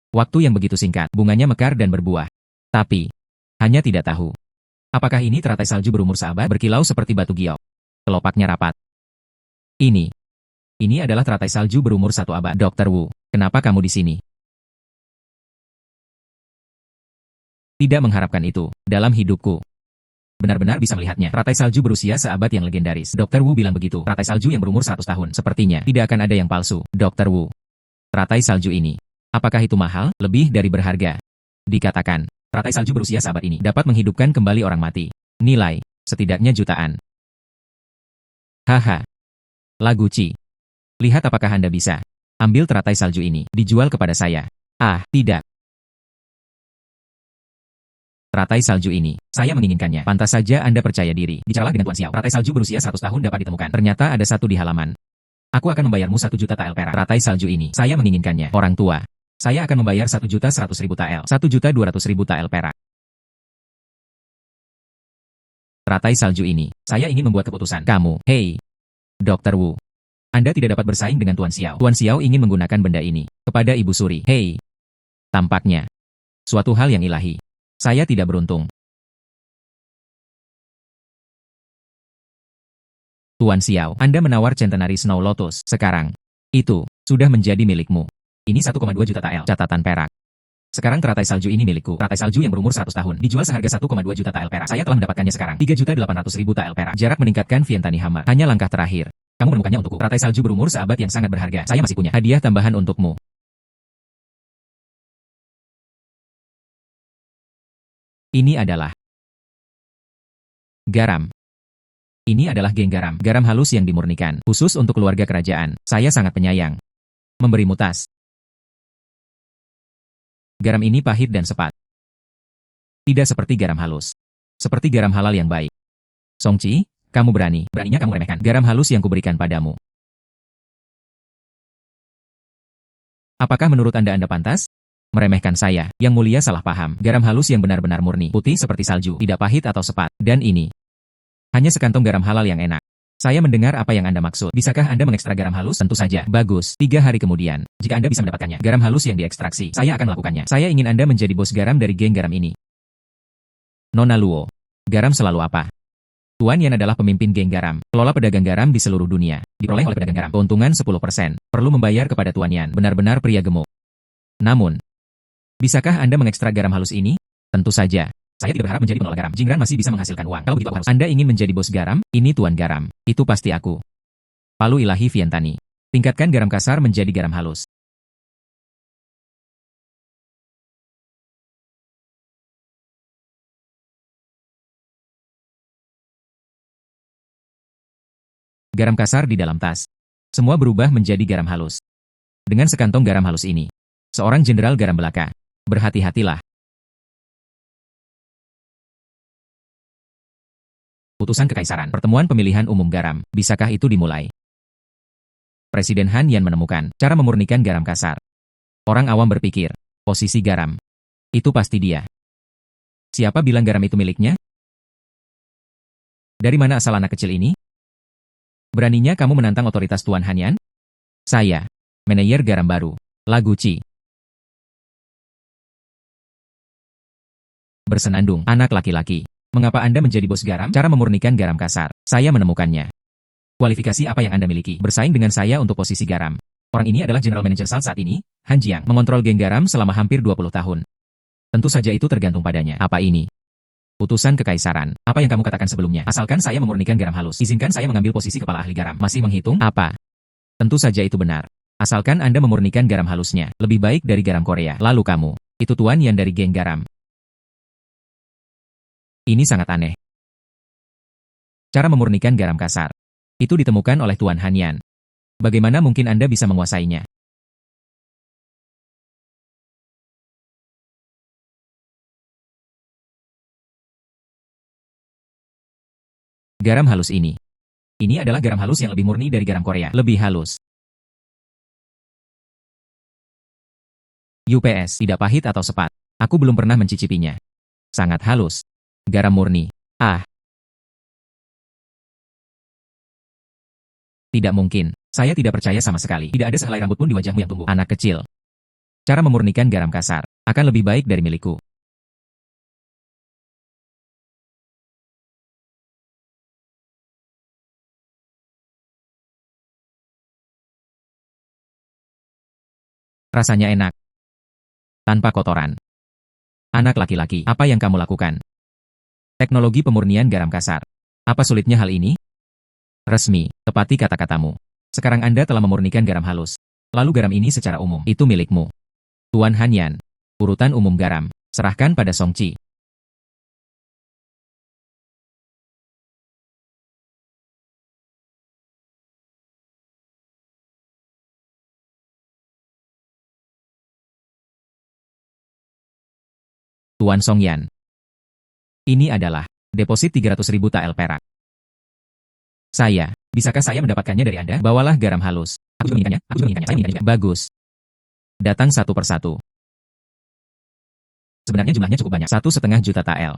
Waktu yang begitu singkat, bunganya mekar dan berbuah. Tapi, hanya tidak tahu. Apakah ini teratai salju berumur seabad berkilau seperti batu giok? Kelopaknya rapat. Ini adalah teratai salju berumur 1 abad. Dr. Wu, kenapa kamu di sini? Tidak mengharapkan itu, dalam hidupku. Benar-benar bisa melihatnya. Teratai salju berusia seabad yang legendaris. Dr. Wu bilang begitu. Teratai salju yang berumur 100 tahun. Sepertinya, tidak akan ada yang palsu. Dr. Wu. Teratai salju ini. Apakah itu mahal? Lebih dari berharga. Dikatakan, teratai salju berusia seabad ini dapat menghidupkan kembali orang mati. Nilai, setidaknya jutaan. Haha. Lagu Ci. Lihat apakah Anda bisa. Ambil teratai salju ini, dijual kepada saya. Ah, tidak. Teratai salju ini, saya menginginkannya. Pantas saja Anda percaya diri. Bicaralah dengan Tuan Xiao. Teratai salju berusia 100 tahun dapat ditemukan. Ternyata ada satu di halaman. Aku akan membayarmu 1 juta tael perak. Teratai salju ini, saya menginginkannya. Orang tua. Saya akan membayar 1.100.000 tael. 1.200.000 tael perak. Teratai salju ini, saya ingin membuat keputusan. Kamu, hei, Dr. Wu. Anda tidak dapat bersaing dengan Tuan Xiao. Tuan Xiao ingin menggunakan benda ini kepada Ibu Suri. Hei, tampaknya suatu hal yang ilahi. Saya tidak beruntung. Tuan Xiao, Anda menawar Centenary Snow Lotus. Sekarang, itu sudah menjadi milikmu. Ini 1,2 juta tael. Catatan perak. Sekarang teratai salju ini milikku. Teratai salju yang berumur 100 tahun. Dijual seharga 1,2 juta tael perak. Saya telah mendapatkannya sekarang. 3.800.000 tael perak. Jarak meningkatkan Vientani Hammer. Hanya langkah terakhir. Kamu menemukannya untukku. Teratai salju berumur seabad yang sangat berharga. Saya masih punya hadiah tambahan untukmu. Ini adalah garam. Ini adalah geng garam. Garam halus yang dimurnikan. Khusus untuk keluarga kerajaan. Saya sangat penyayang. Memberimu tas. Garam ini pahit dan sepat. Tidak seperti garam halus. Seperti garam halal yang baik. Songqi, kamu berani. Beraninya kamu remehkan garam halus yang kuberikan padamu. Apakah menurut Anda pantas? Meremehkan saya. Yang mulia salah paham. Garam halus yang benar-benar murni. Putih seperti salju. Tidak pahit atau sepat. Dan ini. Hanya sekantong garam halal yang enak. Saya mendengar apa yang Anda maksud. Bisakah Anda mengekstrak garam halus? Tentu saja. Bagus. 3 hari kemudian, jika Anda bisa mendapatkannya, garam halus yang diekstraksi, saya akan melakukannya. Saya ingin Anda menjadi bos garam dari geng garam ini. Nona Luo. Garam selalu apa? Tuan Yan adalah pemimpin geng garam, pelola pedagang garam di seluruh dunia. Diperoleh oleh pedagang garam. Keuntungan 10%. Perlu membayar kepada Tuan Yan. Benar-benar pria gemuk. Namun, bisakah Anda mengekstrak garam halus ini? Tentu saja. Saya tidak berharap menjadi pengelola garam. Jingran masih bisa menghasilkan uang. Kalau begitu aku harus. Anda ingin menjadi bos garam? Ini Tuan Garam. Itu pasti aku. Palu ilahi Vientani. Tingkatkan garam kasar menjadi garam halus. Garam kasar di dalam tas. Semua berubah menjadi garam halus. Dengan sekantong garam halus ini, seorang jenderal garam belaka. Berhati-hatilah. Putusan Kekaisaran. Pertemuan pemilihan umum garam. Bisakah itu dimulai? Presiden Han Yan menemukan cara memurnikan garam kasar. Orang awam berpikir, posisi garam. Itu pasti dia. Siapa bilang garam itu miliknya? Dari mana asal anak kecil ini? Beraninya kamu menantang otoritas Tuan Han Yan? Saya, manajer garam baru, Lagu Ci. Bersenandung, anak laki-laki. Mengapa Anda menjadi bos garam? Cara memurnikan garam kasar. Saya menemukannya. Kualifikasi apa yang Anda miliki? Bersaing dengan saya untuk posisi garam. Orang ini adalah General Manager Salt saat ini, Han Jiang, mengontrol geng garam selama hampir 20 tahun. Tentu saja itu tergantung padanya. Apa ini? Putusan Kekaisaran. Apa yang kamu katakan sebelumnya? Asalkan saya memurnikan garam halus, izinkan saya mengambil posisi kepala ahli garam. Masih menghitung? Apa? Tentu saja itu benar. Asalkan Anda memurnikan garam halusnya, lebih baik dari garam Korea. Lalu kamu, itu Tuan Yan dari geng garam. Ini sangat aneh. Cara memurnikan garam kasar. Itu ditemukan oleh Tuan Han Yan. Bagaimana mungkin Anda bisa menguasainya? Garam halus ini. Ini adalah garam halus yang lebih murni dari garam Korea. Lebih halus. UPS, tidak pahit atau sepat. Aku belum pernah mencicipinya. Sangat halus. Garam murni. Ah. Tidak mungkin. Saya tidak percaya sama sekali. Tidak ada sehelai rambut pun di wajahmu yang tumbuh. Anak kecil. Cara memurnikan garam kasar akan lebih baik dari milikku. Rasanya enak, tanpa kotoran. Anak laki-laki, apa yang kamu lakukan? Teknologi pemurnian garam kasar. Apa sulitnya hal ini? Resmi, tepati kata-katamu. Sekarang Anda telah memurnikan garam halus. Lalu garam ini secara umum, itu milikmu. Tuan Hanyan. Urutan umum garam. Serahkan pada Songqi. Tuan Songyan. Ini adalah deposit 300.000 tael perak. Bisakah saya mendapatkannya dari Anda? Bawalah garam halus. Aku juga menginginkannya, saya menginginkannya juga. Bagus. Datang satu persatu. Sebenarnya jumlahnya cukup banyak, 1,5 juta tael.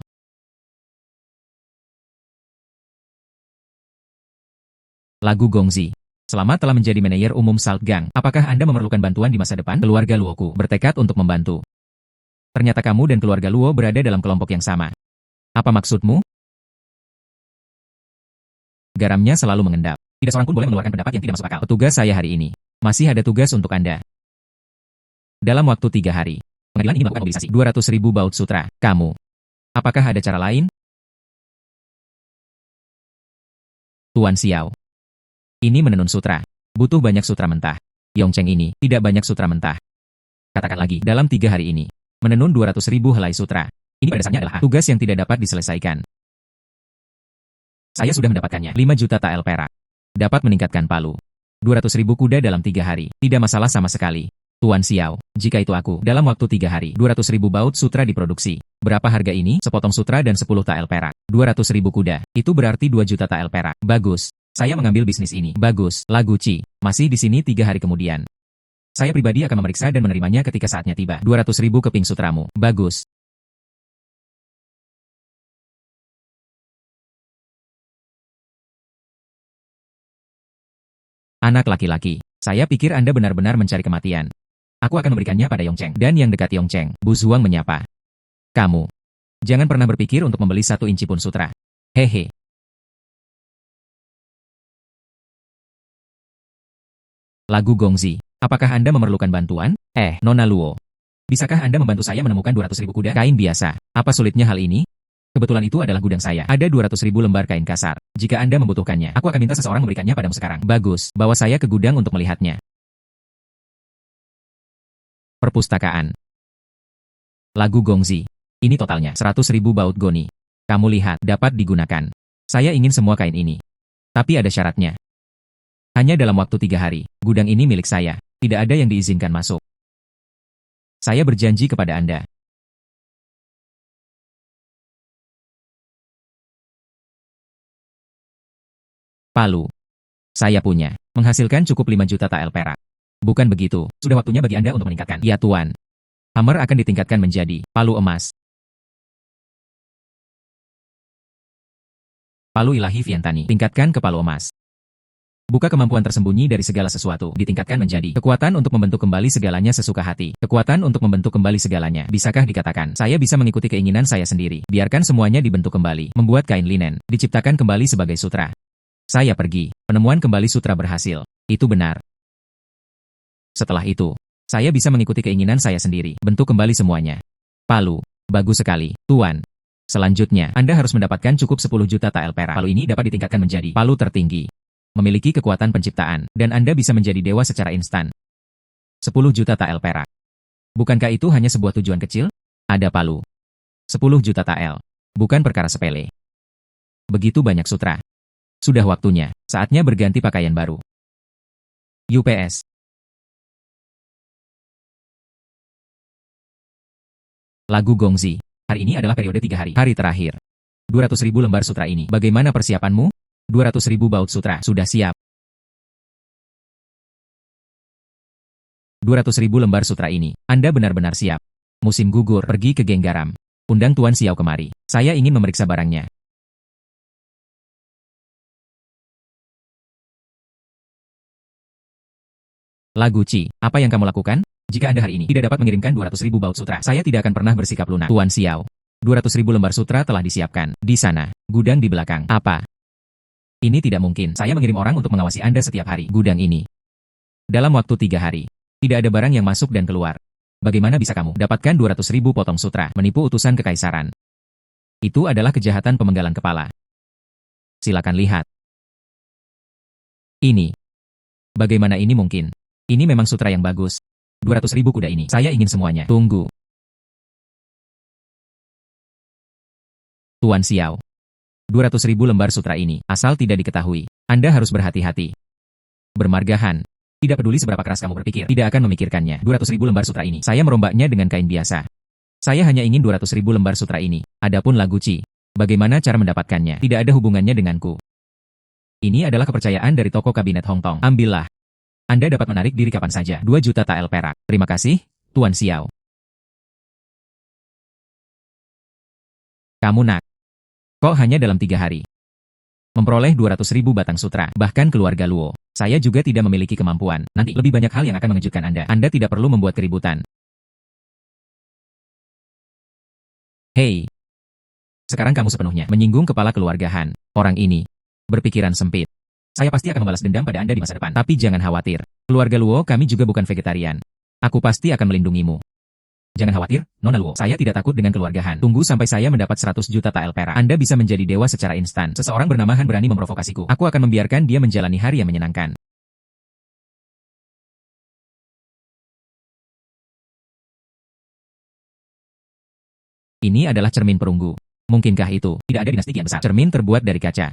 Lagu Gongzi. Selamat telah menjadi manajer umum Salt Gang. Apakah Anda memerlukan bantuan di masa depan? Keluarga Luoku bertekad untuk membantu. Ternyata kamu dan keluarga Luo berada dalam kelompok yang sama. Apa maksudmu? Garamnya selalu mengendap. Tidak seorang pun boleh mengeluarkan pendapat yang tidak masuk akal. Petugas saya hari ini. Masih ada tugas untuk Anda. Dalam waktu 3 hari. Pengadilan ini melakukan mobilisasi 200.000 baut sutra. Kamu. Apakah ada cara lain? Tuan Xiao. Ini menenun sutra. Butuh banyak sutra mentah. Yongcheng ini tidak banyak sutra mentah. Katakan lagi, dalam 3 hari ini. Menenun 200.000 helai sutra. Ini pada dasarnya adalah tugas yang tidak dapat diselesaikan. Saya sudah mendapatkannya. 5 juta tael perak. Dapat meningkatkan palu. 200.000 kuda dalam 3 hari. Tidak masalah sama sekali. Tuan Xiao, jika itu aku, dalam waktu 3 hari, 200.000 baut sutra diproduksi. Berapa harga ini? Sepotong sutra dan 10 tael perak. 200.000 kuda. Itu berarti 2 juta tael perak. Bagus. Saya mengambil bisnis ini. Bagus. Lagu Ci. Masih di sini 3 hari kemudian. Saya pribadi akan memeriksa dan menerimanya ketika saatnya tiba. 200.000 keping sutramu. Bagus. Anak laki-laki. Saya pikir Anda benar-benar mencari kematian. Aku akan memberikannya pada Yongcheng. Dan yang dekat Yongcheng. Bu Zuang menyapa. Kamu. Jangan pernah berpikir untuk membeli 1 inci pun sutra. Hehe. Lagu Gongzi. Apakah Anda memerlukan bantuan? Nona Luo. Bisakah Anda membantu saya menemukan 200.000 kuda kain biasa? Apa sulitnya hal ini? Kebetulan itu adalah gudang saya. Ada 200.000 lembar kain kasar. Jika Anda membutuhkannya, aku akan minta seseorang memberikannya padamu sekarang. Bagus. Bawa saya ke gudang untuk melihatnya. Perpustakaan. Lagu Gongzi. Ini totalnya 100.000 baut goni. Kamu lihat, dapat digunakan. Saya ingin semua kain ini. Tapi ada syaratnya. Hanya dalam waktu 3 hari, gudang ini milik saya. Tidak ada yang diizinkan masuk. Saya berjanji kepada Anda. Palu. Saya punya. Menghasilkan cukup 5 juta tael perak. Bukan begitu. Sudah waktunya bagi Anda untuk meningkatkan. Ya Tuan. Hammer akan ditingkatkan menjadi palu emas. Palu ilahi Vientani. Tingkatkan ke palu emas. Buka kemampuan tersembunyi dari segala sesuatu. Ditingkatkan menjadi kekuatan untuk membentuk kembali segalanya sesuka hati. Kekuatan untuk membentuk kembali segalanya. Bisakah dikatakan, saya bisa mengikuti keinginan saya sendiri. Biarkan semuanya dibentuk kembali. Membuat kain linen. Diciptakan kembali sebagai sutra. Saya pergi. Penemuan kembali sutra berhasil. Itu benar. Setelah itu, saya bisa mengikuti keinginan saya sendiri. Bentuk kembali semuanya. Palu. Bagus sekali, Tuan. Selanjutnya, Anda harus mendapatkan cukup 10 juta tael perak. Palu ini dapat ditingkatkan menjadi palu tertinggi. Memiliki kekuatan penciptaan, dan Anda bisa menjadi dewa secara instan. 10 juta tael perak. Bukankah itu hanya sebuah tujuan kecil? Ada palu. 10 juta tael. Bukan perkara sepele. Begitu banyak sutra. Sudah waktunya, saatnya berganti pakaian baru. UPS. Lagu Gongzi. Hari ini adalah periode 3 hari. Hari terakhir. 200.000 lembar sutra ini. Bagaimana persiapanmu? 200.000 baut sutra sudah siap. 200.000 lembar sutra ini. Anda benar-benar siap. Musim gugur. Pergi ke geng garam. Undang Tuan Xiao kemari. Saya ingin memeriksa barangnya. Lagu Ci, apa yang kamu lakukan? Jika Anda hari ini tidak dapat mengirimkan 200.000 baut sutra, saya tidak akan pernah bersikap lunak. Tuan Xiao, 200.000 lembar sutra telah disiapkan. Di sana, gudang di belakang. Apa? Ini tidak mungkin. Saya mengirim orang untuk mengawasi Anda setiap hari. Gudang ini. Dalam waktu 3 hari. Tidak ada barang yang masuk dan keluar. Bagaimana bisa kamu dapatkan 200.000 potong sutra, menipu utusan kekaisaran? Itu adalah kejahatan pemenggalan kepala. Silakan lihat. Ini. Bagaimana ini mungkin? Ini memang sutra yang bagus. 200.000 kuda ini. Saya ingin semuanya. Tunggu. Tuan Xiao. 200.000 lembar sutra ini. Asal tidak diketahui. Anda harus berhati-hati. Bermargahan. Tidak peduli seberapa keras kamu berpikir. Tidak akan memikirkannya. 200.000 lembar sutra ini. Saya merombaknya dengan kain biasa. Saya hanya ingin 200.000 lembar sutra ini. Adapun Lagu Qi. Bagaimana cara mendapatkannya? Tidak ada hubungannya denganku. Ini adalah kepercayaan dari toko kabinet Hong Tong. Ambillah. Anda dapat menarik diri kapan saja. 2 juta tael perak. Terima kasih, Tuan Xiao. Kamu nak. Kok hanya dalam 3 hari? Memperoleh 200.000 batang sutra. Bahkan keluarga Luo. Saya juga tidak memiliki kemampuan. Nanti lebih banyak hal yang akan mengejutkan Anda. Anda tidak perlu membuat keributan. Hei. Sekarang kamu sepenuhnya menyinggung kepala keluarga Han. Orang ini berpikiran sempit. Saya pasti akan membalas dendam pada Anda di masa depan. Tapi jangan khawatir. Keluarga Luo kami juga bukan vegetarian. Aku pasti akan melindungimu. Jangan khawatir, Nona Luo. Saya tidak takut dengan keluarga Han. Tunggu sampai saya mendapat 100 juta tael perak. Anda bisa menjadi dewa secara instan. Seseorang bernama Han berani memprovokasiku. Aku akan membiarkan dia menjalani hari yang menyenangkan. Ini adalah cermin perunggu. Mungkinkah itu? Tidak ada dinasti kian besar. Cermin terbuat dari kaca.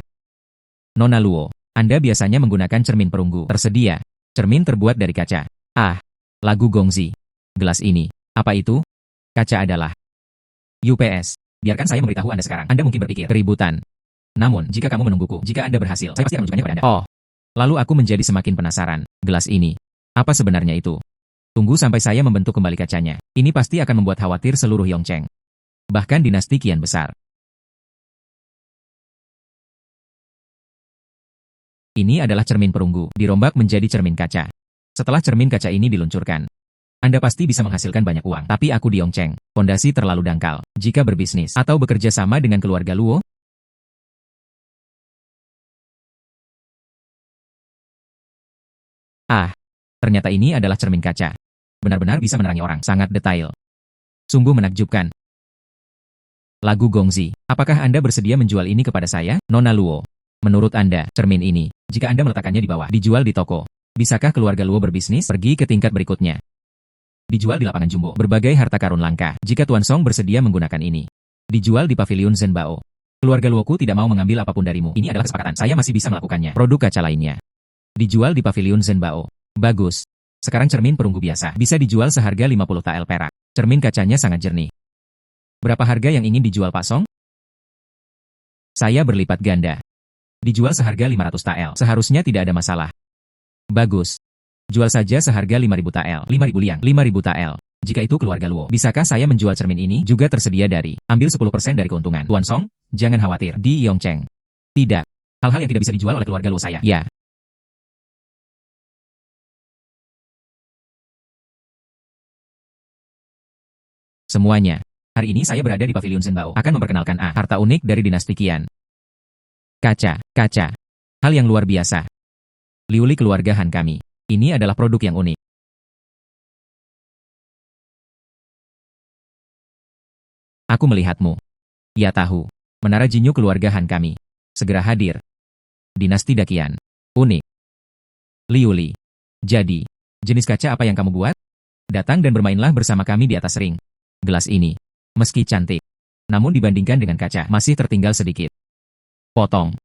Nona Luo. Anda biasanya menggunakan cermin perunggu. Tersedia. Cermin terbuat dari kaca. Ah. Lagu Gongzi. Gelas ini. Apa itu? Kaca adalah. UPS. Biarkan saya memberitahu Anda sekarang. Anda mungkin berpikir keributan. Namun, jika kamu menungguku, jika Anda berhasil, saya pasti akan menunjukkannya pada Anda. Oh. Lalu aku menjadi semakin penasaran. Gelas ini. Apa sebenarnya itu? Tunggu sampai saya membentuk kembali kacanya. Ini pasti akan membuat khawatir seluruh Yongcheng. Bahkan dinasti kian besar. Ini adalah cermin perunggu, dirombak menjadi cermin kaca. Setelah cermin kaca ini diluncurkan, Anda pasti bisa menghasilkan banyak uang. Tapi aku di Yongcheng, fondasi terlalu dangkal. Jika berbisnis atau bekerja sama dengan keluarga Luo, ternyata ini adalah cermin kaca. Benar-benar bisa menerangi orang, sangat detail. Sungguh menakjubkan. Lagu Gongzi, apakah Anda bersedia menjual ini kepada saya, Nona Luo? Menurut Anda, cermin ini, jika Anda meletakkannya di bawah, dijual di toko, bisakah keluarga Luo berbisnis? Pergi ke tingkat berikutnya. Dijual di lapangan jumbo, berbagai harta karun langka, jika Tuan Song bersedia menggunakan ini. Dijual di pavilion Zhenbao. Keluarga Luoku tidak mau mengambil apapun darimu. Ini adalah kesepakatan, saya masih bisa melakukannya. Produk kaca lainnya. Dijual di pavilion Zhenbao. Bagus. Sekarang cermin perunggu biasa, bisa dijual seharga 50 tael perak. Cermin kacanya sangat jernih. Berapa harga yang ingin dijual Pak Song? Saya berlipat ganda. Dijual seharga 500 tael. Seharusnya tidak ada masalah. Bagus. Jual saja seharga 5.000 tael. 5.000 liang. 5.000 tael. Jika itu keluarga Luo, bisakah saya menjual cermin ini? Juga tersedia dari. Ambil 10% dari keuntungan. Tuan Song, jangan khawatir. Di Yongcheng. Tidak. Hal-hal yang tidak bisa dijual oleh keluarga Luo saya. Ya. Semuanya. Hari ini saya berada di pavilion Zhenbao. Akan memperkenalkan harta unik dari dinasti Qian. Kaca. Hal yang luar biasa. Liuli keluarga Han kami. Ini adalah produk yang unik. Aku melihatmu. Ya tahu. Menara Jinyu keluarga Han kami. Segera hadir. Dinasti Dakian. Unik. Liuli. Jadi, jenis kaca apa yang kamu buat? Datang dan bermainlah bersama kami di atas ring. Gelas ini, meski cantik, namun dibandingkan dengan kaca, masih tertinggal sedikit. Potong.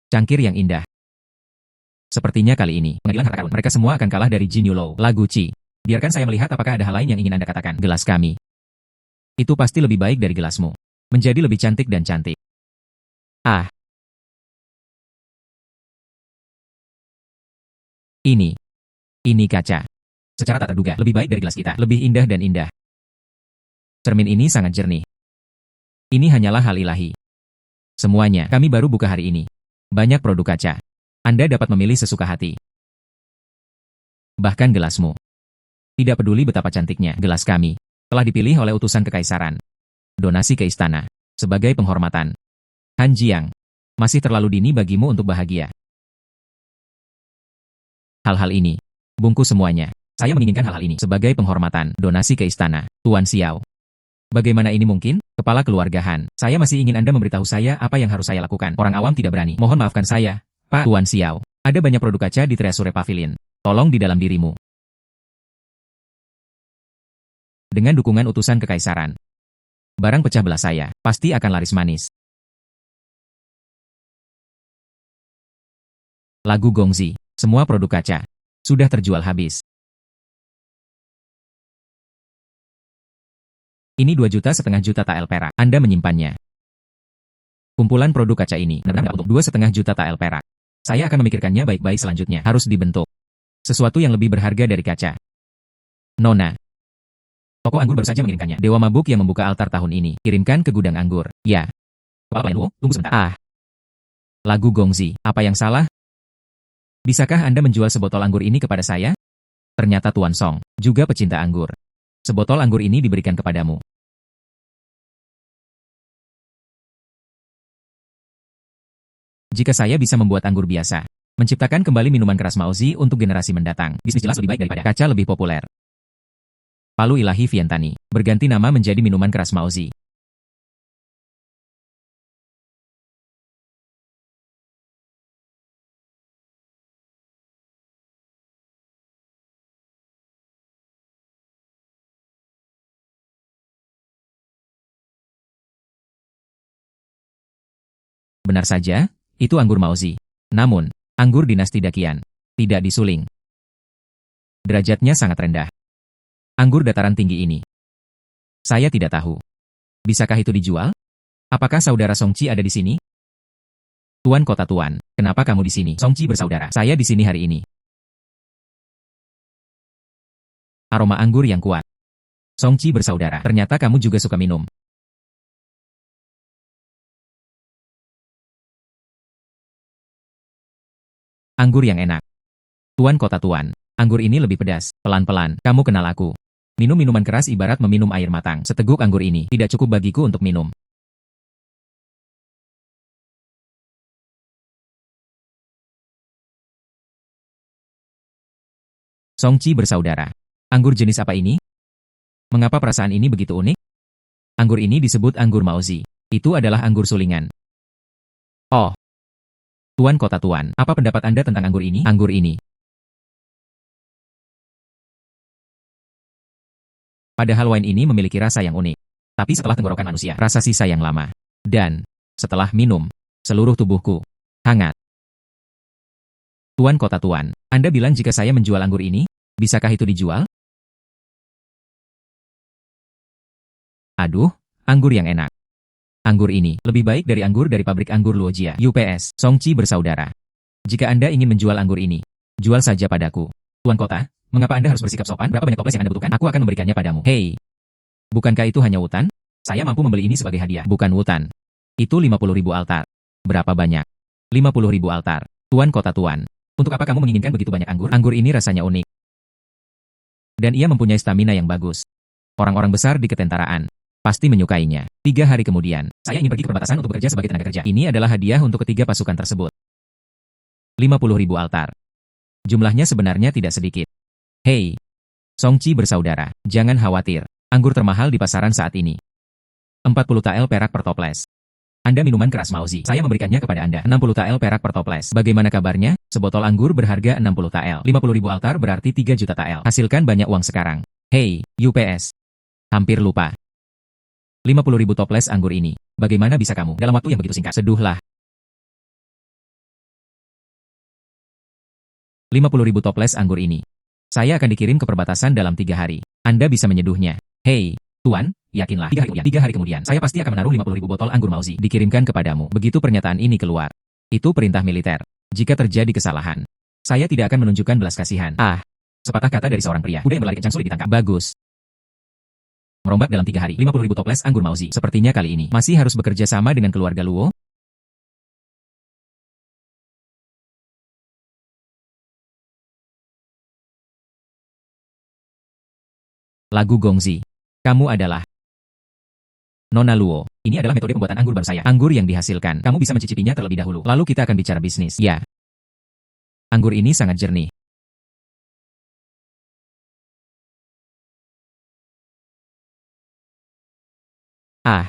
Cangkir yang indah. Sepertinya kali ini, pengadilan harta karun, mereka semua akan kalah dari Jin Yulo. Lagu Qi. Biarkan saya melihat apakah ada hal lain yang ingin Anda katakan. Gelas kami. Itu pasti lebih baik dari gelasmu. Menjadi lebih cantik dan cantik. Ini kaca. Secara tak terduga, lebih baik dari gelas kita. Lebih indah dan indah. Cermin ini sangat jernih. Ini hanyalah hal ilahi. Semuanya, kami baru buka hari ini. Banyak produk kaca. Anda dapat memilih sesuka hati. Bahkan gelasmu. Tidak peduli betapa cantiknya gelas kami, telah dipilih oleh utusan kekaisaran. Donasi ke istana. Sebagai penghormatan. Han Jiang. Masih terlalu dini bagimu untuk bahagia. Hal-hal ini. Bungkus semuanya. Saya menginginkan hal-hal ini sebagai penghormatan. Donasi ke istana. Tuan Xiao. Bagaimana ini mungkin? Kepala keluarga Han. Saya masih ingin Anda memberitahu saya apa yang harus saya lakukan. Orang awam tidak berani. Mohon maafkan saya, Pak Tuan Xiao. Ada banyak produk kaca di Treasure Pavilion. Tolong di dalam dirimu. Dengan dukungan utusan kekaisaran. Barang pecah belah saya, pasti akan laris manis. Lagu Gongzi. Semua produk kaca. Sudah terjual habis. Ini 2,5 juta tael perak. Anda menyimpannya. Kumpulan produk kaca ini, 2,5 juta tael perak. Saya akan memikirkannya baik-baik selanjutnya. Harus dibentuk. Sesuatu yang lebih berharga dari kaca. Nona. Toko anggur baru saja mengirimkannya. Dewa mabuk yang membuka altar tahun ini. Kirimkan ke gudang anggur. Ya. Kepala pelayan tunggu sebentar. Lagu Gongzi. Apa yang salah? Bisakah Anda menjual sebotol anggur ini kepada saya? Ternyata Tuan Song, juga pecinta anggur. Sebotol anggur ini diberikan kepadamu. Jika saya bisa membuat anggur biasa, menciptakan kembali minuman keras Maozi untuk generasi mendatang, bisnis jelas lebih baik daripada kaca lebih populer. Palu Ilahi Vientani, berganti nama menjadi minuman keras Maozi. Benar saja, itu anggur Maozi. Namun, anggur dinasti Dakian. Tidak disuling. Derajatnya sangat rendah. Anggur dataran tinggi ini. Saya tidak tahu. Bisakah itu dijual? Apakah saudara Songqi ada di sini? Tuan Kota Tuan, kenapa kamu di sini? Songqi bersaudara. Saya di sini hari ini. Aroma anggur yang kuat. Songqi bersaudara. Ternyata kamu juga suka minum. Anggur yang enak. Tuan Kota Tuan, anggur ini lebih pedas. Pelan-pelan, kamu kenal aku. Minum minuman keras ibarat meminum air matang. Seteguk anggur ini tidak cukup bagiku untuk minum. Songqi bersaudara. Anggur jenis apa ini? Mengapa perasaan ini begitu unik? Anggur ini disebut anggur Maozi. Itu adalah anggur sulingan. Oh. Tuan Kota Tuan, apa pendapat Anda tentang anggur ini? Anggur ini. Padahal wine ini memiliki rasa yang unik. Tapi setelah tenggorokan manusia, rasa sisa yang lama. Dan, setelah minum, seluruh tubuhku hangat. Tuan Kota Tuan, Anda bilang jika saya menjual anggur ini, bisakah itu dijual? Aduh, anggur yang enak. Anggur ini lebih baik dari anggur dari pabrik anggur Luojia. UPS, Songqi bersaudara. Jika Anda ingin menjual anggur ini, jual saja padaku. Tuan Kota, mengapa Anda harus bersikap sopan? Berapa banyak toples yang Anda butuhkan? Aku akan memberikannya padamu. Hei, bukankah itu hanya hutan? Saya mampu membeli ini sebagai hadiah. Bukan hutan. Itu 50.000 altar. Berapa banyak? 50.000 altar. Tuan Kota Tuan, untuk apa kamu menginginkan begitu banyak anggur? Anggur ini rasanya unik. Dan ia mempunyai stamina yang bagus. Orang-orang besar di ketentaraan pasti menyukainya. 3 hari kemudian, saya ingin pergi ke perbatasan untuk bekerja sebagai tenaga kerja. Ini adalah hadiah untuk ketiga pasukan tersebut. 50.000 altar. Jumlahnya sebenarnya tidak sedikit. Hei, Songqi bersaudara, jangan khawatir. Anggur termahal di pasaran saat ini. 40 tael perak per toples. Anda minuman keras Maozi. Saya memberikannya kepada Anda. 60 tael perak per toples. Bagaimana kabarnya? Sebotol anggur berharga 60 tael. 50.000 altar berarti 3 juta tael. Hasilkan banyak uang sekarang. Hei, UPS. Hampir lupa. 50.000 toples anggur ini. Bagaimana bisa kamu? Dalam waktu yang begitu singkat. Seduhlah. 50.000 toples anggur ini. Saya akan dikirim ke perbatasan dalam 3 hari. Anda bisa menyeduhnya. Hei, Tuan, yakinlah. 3 hari kemudian, saya pasti akan menaruh 50.000 botol anggur Maozi. Dikirimkan kepadamu. Begitu pernyataan ini keluar. Itu perintah militer. Jika terjadi kesalahan, saya tidak akan menunjukkan belas kasihan. Sepatah kata dari seorang pria. Kuda yang berlari kencang sulit ditangkap. Bagus. Merombak dalam 3 hari. 50.000 toples anggur Maozi. Sepertinya kali ini masih harus bekerja sama dengan keluarga Luo. Lagu Gongzi. Kamu adalah Nona Luo. Ini adalah metode pembuatan anggur baru saya. Anggur yang dihasilkan. Kamu bisa mencicipinya terlebih dahulu. Lalu kita akan bicara bisnis. Ya. Anggur ini sangat jernih. Ah.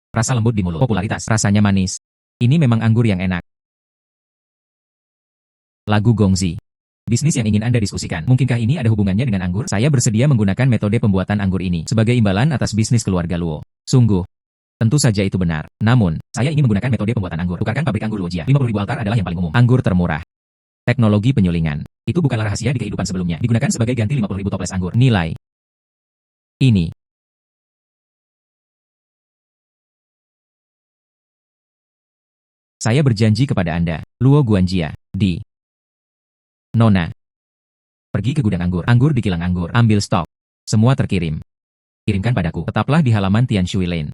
Rasa lembut di mulut. Popularitas. Rasanya manis. Ini memang anggur yang enak. Lagu Gongzi. Bisnis yang ingin Anda diskusikan. Mungkinkah ini ada hubungannya dengan anggur? Saya bersedia menggunakan metode pembuatan anggur ini sebagai imbalan atas bisnis keluarga Luo. Sungguh. Tentu saja itu benar. Namun, saya ingin menggunakan metode pembuatan anggur. Tukarkan pabrik anggur Luo Jia. 50.000 altar adalah yang paling umum. Anggur termurah. Teknologi penyulingan. Itu bukanlah rahasia di kehidupan sebelumnya. Digunakan sebagai ganti 50.000 toples anggur. Nilai. Ini. Saya berjanji kepada Anda, Luo Guanjia, di Nona. Pergi ke gudang anggur. Anggur di kilang anggur. Ambil stok. Semua terkirim. Kirimkan padaku. Tetaplah di halaman Tian Shui Lane.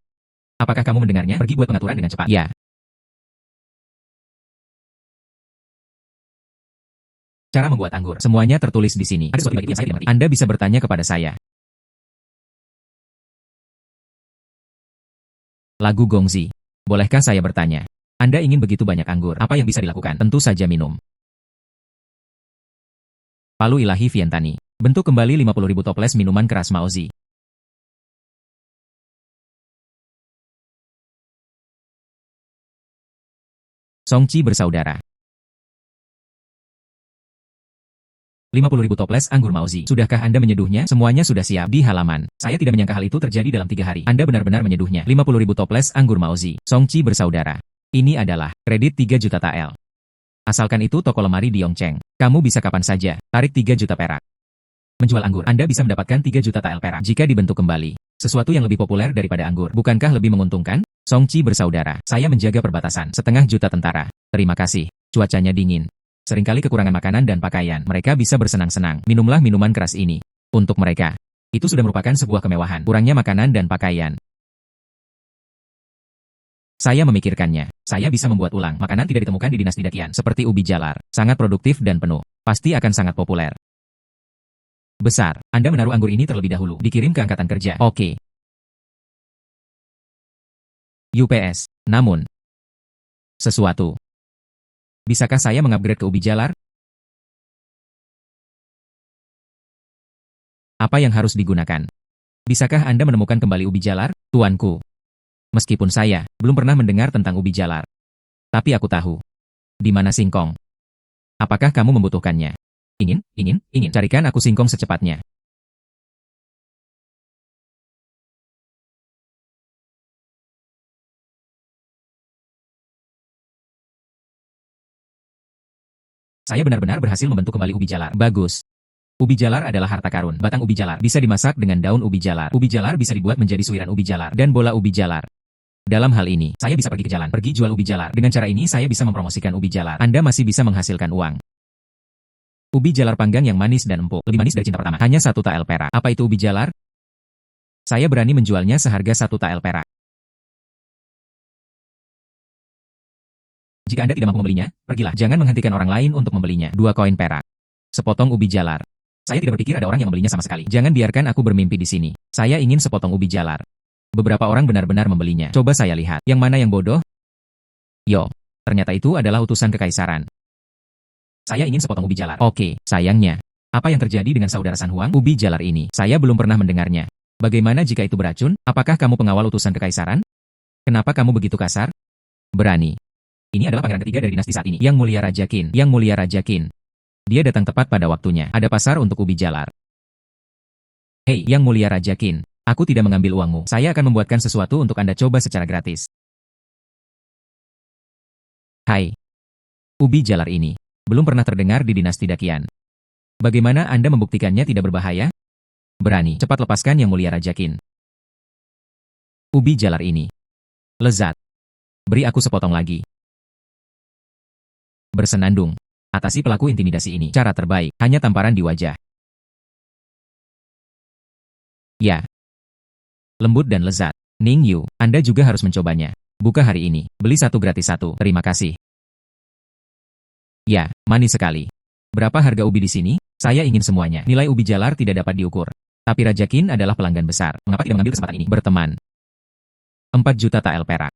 Apakah kamu mendengarnya? Pergi buat pengaturan dengan cepat. Ya. Cara membuat anggur. Semuanya tertulis di sini. Ada sesuatu bagi yang saya tidak mengerti. Anda bisa bertanya kepada saya. Lagu Gongzi. Bolehkah saya bertanya? Anda ingin begitu banyak anggur. Apa yang bisa dilakukan? Tentu saja minum. Palu ilahi Vientani. Bentuk kembali 50.000 toples minuman keras Maozi. Songchi bersaudara. 50.000 toples anggur Maozi. Sudahkah Anda menyeduhnya? Semuanya sudah siap di halaman. Saya tidak menyangka hal itu terjadi dalam 3 hari. Anda benar-benar menyeduhnya. 50.000 toples anggur Maozi. Songchi bersaudara. Ini adalah kredit 3 juta tael. Asalkan itu toko lemari di Yongcheng. Kamu bisa kapan saja, tarik 3 juta perak. Menjual anggur, Anda bisa mendapatkan 3 juta tael perak jika dibentuk kembali. Sesuatu yang lebih populer daripada anggur. Bukankah lebih menguntungkan? Songchi bersaudara. Saya menjaga perbatasan. 500.000 tentara. Terima kasih. Cuacanya dingin. Seringkali kekurangan makanan dan pakaian. Mereka bisa bersenang-senang. Minumlah minuman keras ini. Untuk mereka, itu sudah merupakan sebuah kemewahan. Kurangnya makanan dan pakaian. Saya memikirkannya. Saya bisa membuat ulang. Makanan tidak ditemukan di dinasti Daqian, seperti ubi jalar. Sangat produktif dan penuh. Pasti akan sangat populer. Besar. Anda menaruh anggur ini terlebih dahulu. Dikirim ke angkatan kerja. Oke. UPS. Namun. Sesuatu. Bisakah saya mengupgrade ke ubi jalar? Apa yang harus digunakan? Bisakah Anda menemukan kembali ubi jalar, tuanku? Meskipun saya belum pernah mendengar tentang ubi jalar. Tapi aku tahu. Di mana singkong? Apakah kamu membutuhkannya? Ingin. Carikan aku singkong secepatnya. Saya benar-benar berhasil membentuk kembali ubi jalar. Bagus. Ubi jalar adalah harta karun. Batang ubi jalar bisa dimasak dengan daun ubi jalar. Ubi jalar bisa dibuat menjadi suiran ubi jalar dan bola ubi jalar. Dalam hal ini, saya bisa pergi ke jalan, pergi jual ubi jalar. Dengan cara ini saya bisa mempromosikan ubi jalar. Anda masih bisa menghasilkan uang. Ubi jalar panggang yang manis dan empuk, lebih manis dari cinta pertama. Hanya 1 tael perak. Apa itu ubi jalar? Saya berani menjualnya seharga 1 tael perak. Jika Anda tidak mampu membelinya, pergilah. Jangan menghentikan orang lain untuk membelinya. 2 koin perak. Sepotong ubi jalar. Saya tidak berpikir ada orang yang membelinya sama sekali. Jangan biarkan aku bermimpi di sini. Saya ingin sepotong ubi jalar. Beberapa orang benar-benar membelinya. Coba saya lihat. Yang mana yang bodoh? Yo. Ternyata itu adalah utusan kekaisaran. Saya ingin sepotong ubi jalar. Oke, sayangnya. Apa yang terjadi dengan saudara San Huang? Ubi jalar ini. Saya belum pernah mendengarnya. Bagaimana jika itu beracun? Apakah kamu pengawal utusan kekaisaran? Kenapa kamu begitu kasar? Berani. Ini adalah pangeran ketiga dari dinasti saat ini. Yang Mulia Raja Qin. Yang Mulia Raja Qin. Dia datang tepat pada waktunya. Ada pasar untuk ubi jalar. Hei, Yang Mulia Raja Qin. Aku tidak mengambil uangmu. Saya akan membuatkan sesuatu untuk Anda coba secara gratis. Hai. Ubi jalar ini belum pernah terdengar di dinasti Daqian. Bagaimana Anda membuktikannya tidak berbahaya? Berani. Cepat lepaskan Yang Mulia Raja Qin. Ubi jalar ini lezat. Beri aku sepotong lagi. Bersenandung. Atasi pelaku intimidasi ini. Cara terbaik, hanya tamparan di wajah. Ya. Lembut dan lezat. Ning Yu, Anda juga harus mencobanya. Buka hari ini. Beli 1 gratis 1. Terima kasih. Ya, manis sekali. Berapa harga ubi di sini? Saya ingin semuanya. Nilai ubi jalar tidak dapat diukur. Tapi Raja Qin adalah pelanggan besar. Mengapa tidak mengambil kesempatan ini? Berteman. 4 juta tael perak.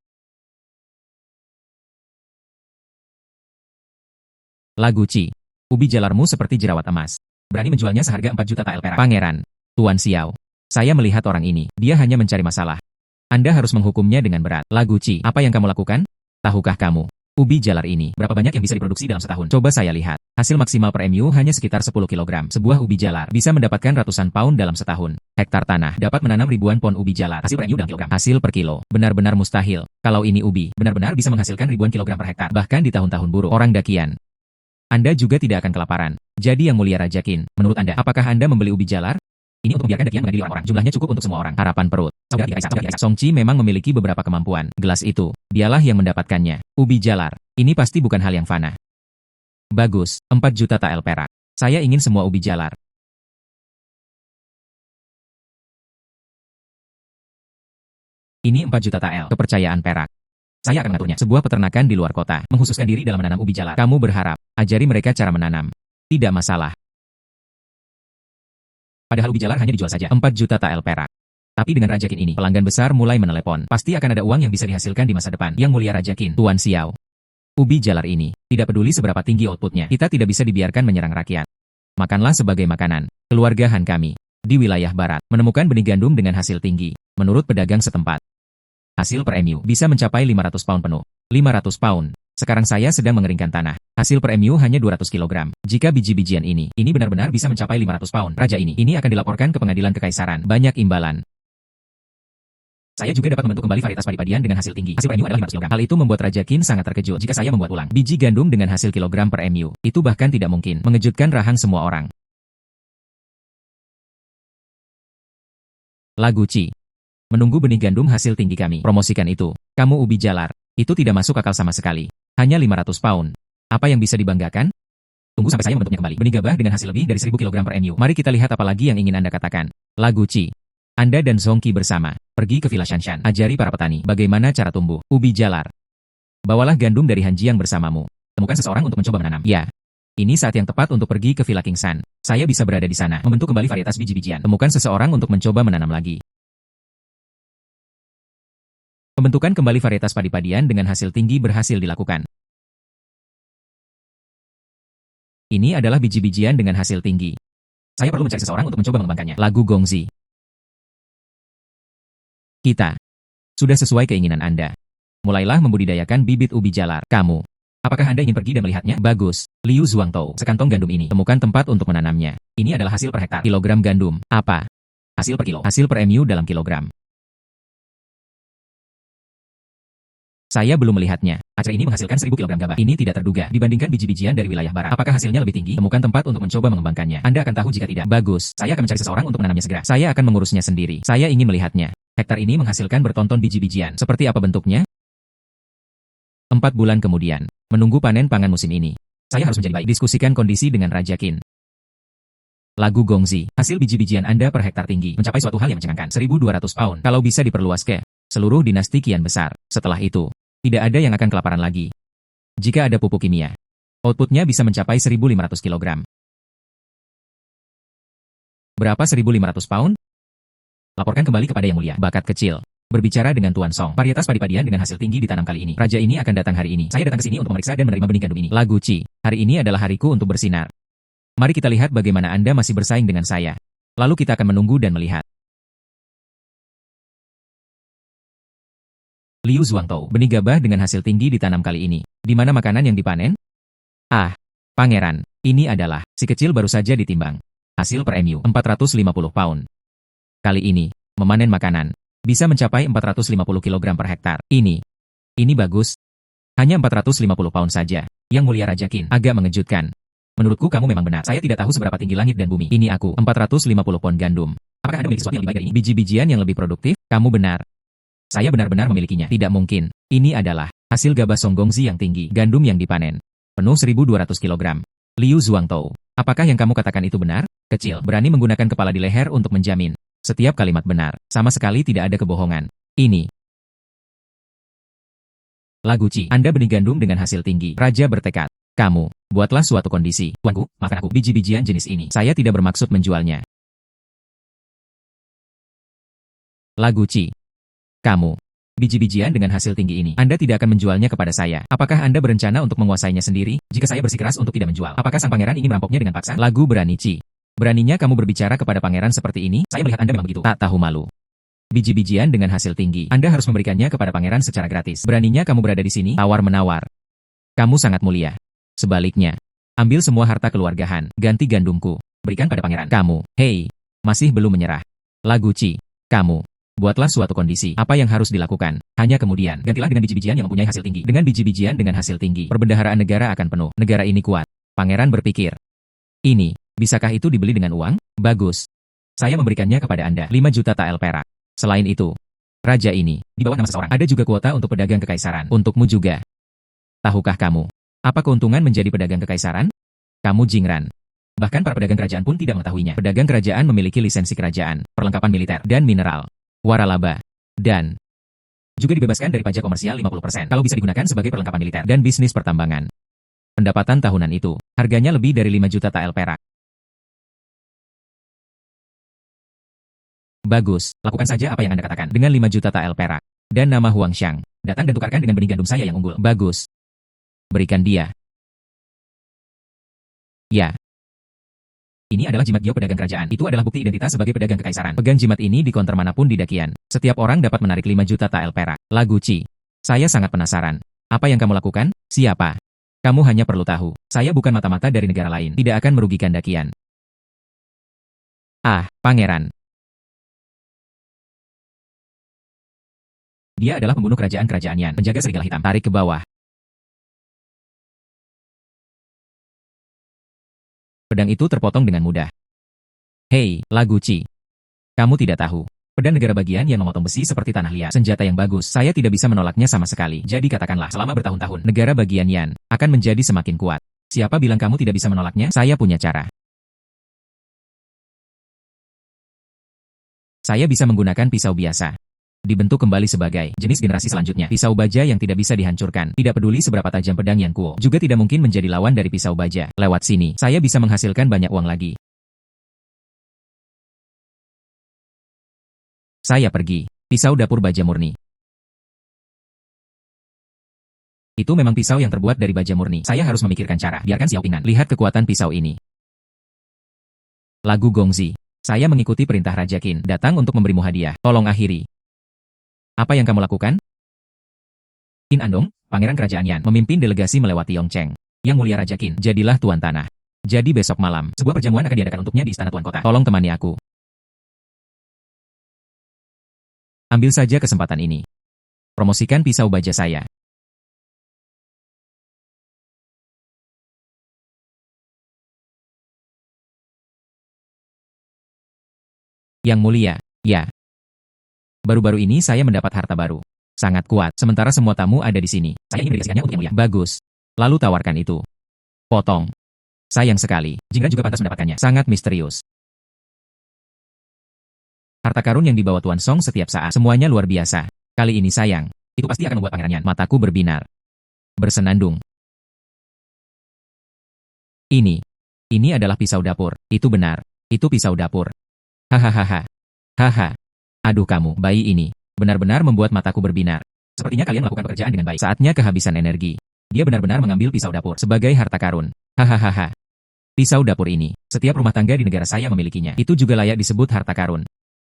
Lagu Ci. Ubi jalarmu seperti jerawat emas. Berani menjualnya seharga 4 juta tael perak. Pangeran. Tuan Xiao. Saya melihat orang ini. Dia hanya mencari masalah. Anda harus menghukumnya dengan berat. Lagu Ci. Apa yang kamu lakukan? Tahukah kamu? Ubi jalar ini, berapa banyak yang bisa diproduksi dalam setahun? Coba saya lihat. Hasil maksimal per MU hanya sekitar 10 kg. Sebuah ubi jalar bisa mendapatkan ratusan pound dalam setahun. Hektar tanah dapat menanam ribuan pon ubi jalar. Hasil per MU dalam kilogram. Hasil per kilo. Benar-benar mustahil. Kalau ini ubi, benar-benar bisa menghasilkan ribuan kilogram per hektar. Bahkan di tahun-tahun buruk. Orang dakian. Anda juga tidak akan kelaparan. Jadi yang mulia Raja Qin, menurut Anda, apakah Anda membeli ubi jalar? Ini untuk membiarkan dakian mengadili orang-orang. Jumlahnya cukup untuk semua orang. Harapan perut. Saudara kita Song Qi memang memiliki beberapa kemampuan. Gelas itu, dialah yang mendapatkannya. Ubi jalar. Ini pasti bukan hal yang fana. Bagus, 4 juta tael perak. Saya ingin semua ubi jalar. Ini 4 juta tael. Kepercayaan perak. Saya akan mengaturnya. Sebuah peternakan di luar kota, menghususkan diri dalam menanam ubi jalar. Kamu berharap, ajari mereka cara menanam. Tidak masalah. Padahal ubi jalar hanya dijual saja 4 juta tael perak. Tapi dengan Raja Qin ini, pelanggan besar mulai menelepon. Pasti akan ada uang yang bisa dihasilkan di masa depan. Yang mulia Raja Qin, Tuan Xiao. Ubi jalar ini, tidak peduli seberapa tinggi outputnya, kita tidak bisa dibiarkan menyerang rakyat. Makanlah sebagai makanan. Keluarga Han kami, di wilayah barat, menemukan benih gandum dengan hasil tinggi. Menurut pedagang setempat, hasil per MU bisa mencapai 500 pound penuh. 500 pound. Sekarang saya sedang mengeringkan tanah. Hasil per MU hanya 200 kg. Jika biji-bijian ini benar-benar bisa mencapai 500 pound. Raja ini akan dilaporkan ke pengadilan kekaisaran. Banyak imbalan. Saya juga dapat membentuk kembali varietas padi-padian dengan hasil tinggi. Hasil per MU adalah 500 kg. Hal itu membuat Raja Qin sangat terkejut jika saya membuat ulang biji gandum dengan hasil kilogram per MU. Itu bahkan tidak mungkin. Mengejutkan rahang semua orang. Lagu Ci. Menunggu benih gandum hasil tinggi kami. Promosikan itu. Kamu ubi jalar. Itu tidak masuk akal sama sekali. Hanya 500 pound. Apa yang bisa dibanggakan? Tunggu sampai saya membentuknya kembali. Benih gabah dengan hasil lebih dari 1000 kg per MU. Mari kita lihat apa lagi yang ingin Anda katakan. Lagu Ci. Anda dan Song Qi bersama, pergi ke Villa Shanshan. Ajari para petani bagaimana cara tumbuh ubi jalar. Bawalah gandum dari Han Jiang bersamamu. Temukan seseorang untuk mencoba menanam. Ya. Ini saat yang tepat untuk pergi ke Villa King San. Saya bisa berada di sana, membentuk kembali varietas biji-bijian. Temukan seseorang untuk mencoba menanam lagi. Pembentukan kembali varietas padi-padian dengan hasil tinggi berhasil dilakukan. Ini adalah biji-bijian dengan hasil tinggi. Saya perlu mencari seseorang untuk mencoba mengembangkannya. Lagu Gongzi. Kita. Sudah sesuai keinginan Anda. Mulailah membudidayakan bibit ubi jalar. Kamu. Apakah Anda ingin pergi dan melihatnya? Bagus. Liu Zhuangtou. Sekantong gandum ini. Temukan tempat untuk menanamnya. Ini adalah hasil per hektar. Kilogram gandum. Apa? Hasil per kilo. Hasil per MU dalam kilogram. Saya belum melihatnya. Acar ini menghasilkan 1000 kg gabah. Ini tidak terduga dibandingkan biji-bijian dari wilayah barat. Apakah hasilnya lebih tinggi? Temukan tempat untuk mencoba mengembangkannya. Anda akan tahu jika tidak. Bagus. Saya akan mencari seseorang untuk menanamnya segera. Saya akan mengurusnya sendiri. Saya ingin melihatnya. Hektar ini menghasilkan bertonton biji-bijian. Seperti apa bentuknya? 4 bulan kemudian. Menunggu panen pangan musim ini. Saya harus menjadi baik. Diskusikan kondisi dengan Raja Qin. Lagu Gongzi. Hasil biji-bijian Anda per hektar tinggi. Mencapai suatu hal yang mencengangkan. 1200 pound. Kalau bisa diperluas ke seluruh dinasti kian besar. Setelah itu, tidak ada yang akan kelaparan lagi. Jika ada pupuk kimia, outputnya bisa mencapai 1500 kg. Berapa 1500 pound? Laporkan kembali kepada Yang Mulia. Bakat kecil. Berbicara dengan Tuan Song. Varietas padi-padian dengan hasil tinggi ditanam kali ini. Raja ini akan datang hari ini. Saya datang ke sini untuk memeriksa dan menerima benih gandum ini. Lagu Ci. Hari ini adalah hariku untuk bersinar. Mari kita lihat bagaimana Anda masih bersaing dengan saya. Lalu kita akan menunggu dan melihat. Liu Zhuangtou. Benih gabah dengan hasil tinggi ditanam kali ini. Di mana makanan yang dipanen? Ah, pangeran. Ini adalah, si kecil baru saja ditimbang. Hasil per MU, 450 pound. Kali ini, memanen makanan, bisa mencapai 450 kg per hektar. Ini bagus. Hanya 450 pound saja. Yang Mulia Raja Qin, agak mengejutkan. Menurutku kamu memang benar. Saya tidak tahu seberapa tinggi langit dan bumi. Ini aku, 450 pound gandum. Apakah Anda memiliki sesuatu yang lebih baik dari ini? Biji-bijian yang lebih produktif? Kamu benar. Saya benar-benar memilikinya. Tidak mungkin. Ini adalah hasil gabah Song Gongzi yang tinggi. Gandum yang dipanen. Penuh 1200 kg. Liu Zhuangtou. Apakah yang kamu katakan itu benar? Kecil, berani menggunakan kepala di leher untuk menjamin. Setiap kalimat benar. Sama sekali tidak ada kebohongan. Ini. Lagu Ci. Anda benih gandum dengan hasil tinggi. Raja bertekad. Kamu, buatlah suatu kondisi. Tuanku, maafkan aku. Biji-bijian jenis ini. Saya tidak bermaksud menjualnya. Lagu Ci. Kamu. Biji-bijian dengan hasil tinggi ini. Anda tidak akan menjualnya kepada saya. Apakah Anda berencana untuk menguasainya sendiri? Jika saya bersikeras untuk tidak menjual, apakah sang pangeran ingin merampoknya dengan paksa? Lagu berani Ci. Beraninya kamu berbicara kepada pangeran seperti ini? Saya melihat Anda memang begitu. Tak tahu malu. Biji-bijian dengan hasil tinggi. Anda harus memberikannya kepada pangeran secara gratis. Beraninya kamu berada di sini, tawar-menawar. Kamu sangat mulia. Sebaliknya, ambil semua harta keluargahan, ganti gandumku, berikan pada pangeran. Kamu, hei, masih belum menyerah. Lagu Ci. Kamu. Buatlah suatu kondisi. Apa yang harus dilakukan? Hanya kemudian, gantilah dengan biji-bijian yang mempunyai hasil tinggi. Dengan biji-bijian dengan hasil tinggi, perbendaharaan negara akan penuh. Negara ini kuat. Pangeran berpikir. Ini, bisakah itu dibeli dengan uang? Bagus. Saya memberikannya kepada Anda, 5 juta tael perak. Selain itu, raja ini, di bawah nama seseorang, ada juga kuota untuk pedagang kekaisaran. Untukmu juga. Tahukah kamu, apa keuntungan menjadi pedagang kekaisaran? Kamu jingran. Bahkan para pedagang kerajaan pun tidak mengetahuinya. Pedagang kerajaan memiliki lisensi kerajaan, perlengkapan militer, dan mineral. Waralaba, dan juga dibebaskan dari pajak komersial 50% kalau bisa digunakan sebagai perlengkapan militer dan bisnis pertambangan. Pendapatan tahunan itu, harganya lebih dari 5 juta tael perak. Bagus, lakukan saja apa yang Anda katakan dengan 5 juta tael perak. Dan nama Huang Xiang, datang dan tukarkan dengan benih gandum saya yang unggul. Bagus. Berikan dia. Ya. Ini adalah jimat giok pedagang kerajaan. Itu adalah bukti identitas sebagai pedagang kekaisaran. Pegang jimat ini di konter manapun di Dakian. Setiap orang dapat menarik 5 juta tael perak. Lagu Ci. Saya sangat penasaran. Apa yang kamu lakukan? Siapa? Kamu hanya perlu tahu. Saya bukan mata-mata dari negara lain. Tidak akan merugikan Dakian. Ah, pangeran. Dia adalah pembunuh kerajaan-kerajaan Yan. Penjaga serigala hitam. Tarik ke bawah. Pedang itu terpotong dengan mudah. Hei, Lagu Ci. Kamu tidak tahu. Pedang negara bagian yang memotong besi seperti tanah liat. Senjata yang bagus, saya tidak bisa menolaknya sama sekali. Jadi katakanlah, selama bertahun-tahun, negara bagian Yan akan menjadi semakin kuat. Siapa bilang kamu tidak bisa menolaknya? Saya punya cara. Saya bisa menggunakan pisau biasa. Dibentuk kembali sebagai jenis generasi selanjutnya. Pisau baja yang tidak bisa dihancurkan. Tidak peduli seberapa tajam pedang Yan Kuo. Juga tidak mungkin menjadi lawan dari pisau baja. Lewat sini, saya bisa menghasilkan banyak uang lagi. Saya pergi. Pisau dapur baja murni. Itu memang pisau yang terbuat dari baja murni. Saya harus memikirkan cara. Biarkan Xiao Pingnan lihat kekuatan pisau ini. Lagu Gongzi. Saya mengikuti perintah Raja Qin. Datang untuk memberimu hadiah. Tolong akhiri. Apa yang kamu lakukan? Qin Andong, pangeran kerajaan Yan, memimpin delegasi melewati Yongcheng. Yang mulia Raja Qin, jadilah tuan tanah. Jadi besok malam, sebuah perjamuan akan diadakan untuknya di istana tuan kota. Tolong temani aku. Ambil saja kesempatan ini. Promosikan pisau baja saya. Yang mulia, ya. Baru-baru ini saya mendapat harta baru. Sangat kuat, sementara semua tamu ada di sini. Saya ingin mendedikasikannya untuk yang mulia. Bagus. Lalu tawarkan itu. Potong. Sayang sekali, Jingran juga pantas mendapatkannya. Sangat misterius. Harta karun yang dibawa Tuan Song setiap saat. Semuanya luar biasa. Kali ini sayang. Itu pasti akan membuat pangeran Yan. Mataku berbinar. Bersenandung. Ini adalah pisau dapur. Itu benar. Itu pisau dapur. Hahaha. Haha. Aduh kamu, bayi ini, benar-benar membuat mataku berbinar. Sepertinya kalian melakukan pekerjaan dengan baik. Saatnya kehabisan energi. Dia benar-benar mengambil pisau dapur sebagai harta karun. Hahaha. Pisau dapur ini, setiap rumah tangga di negara saya memilikinya. Itu juga layak disebut harta karun.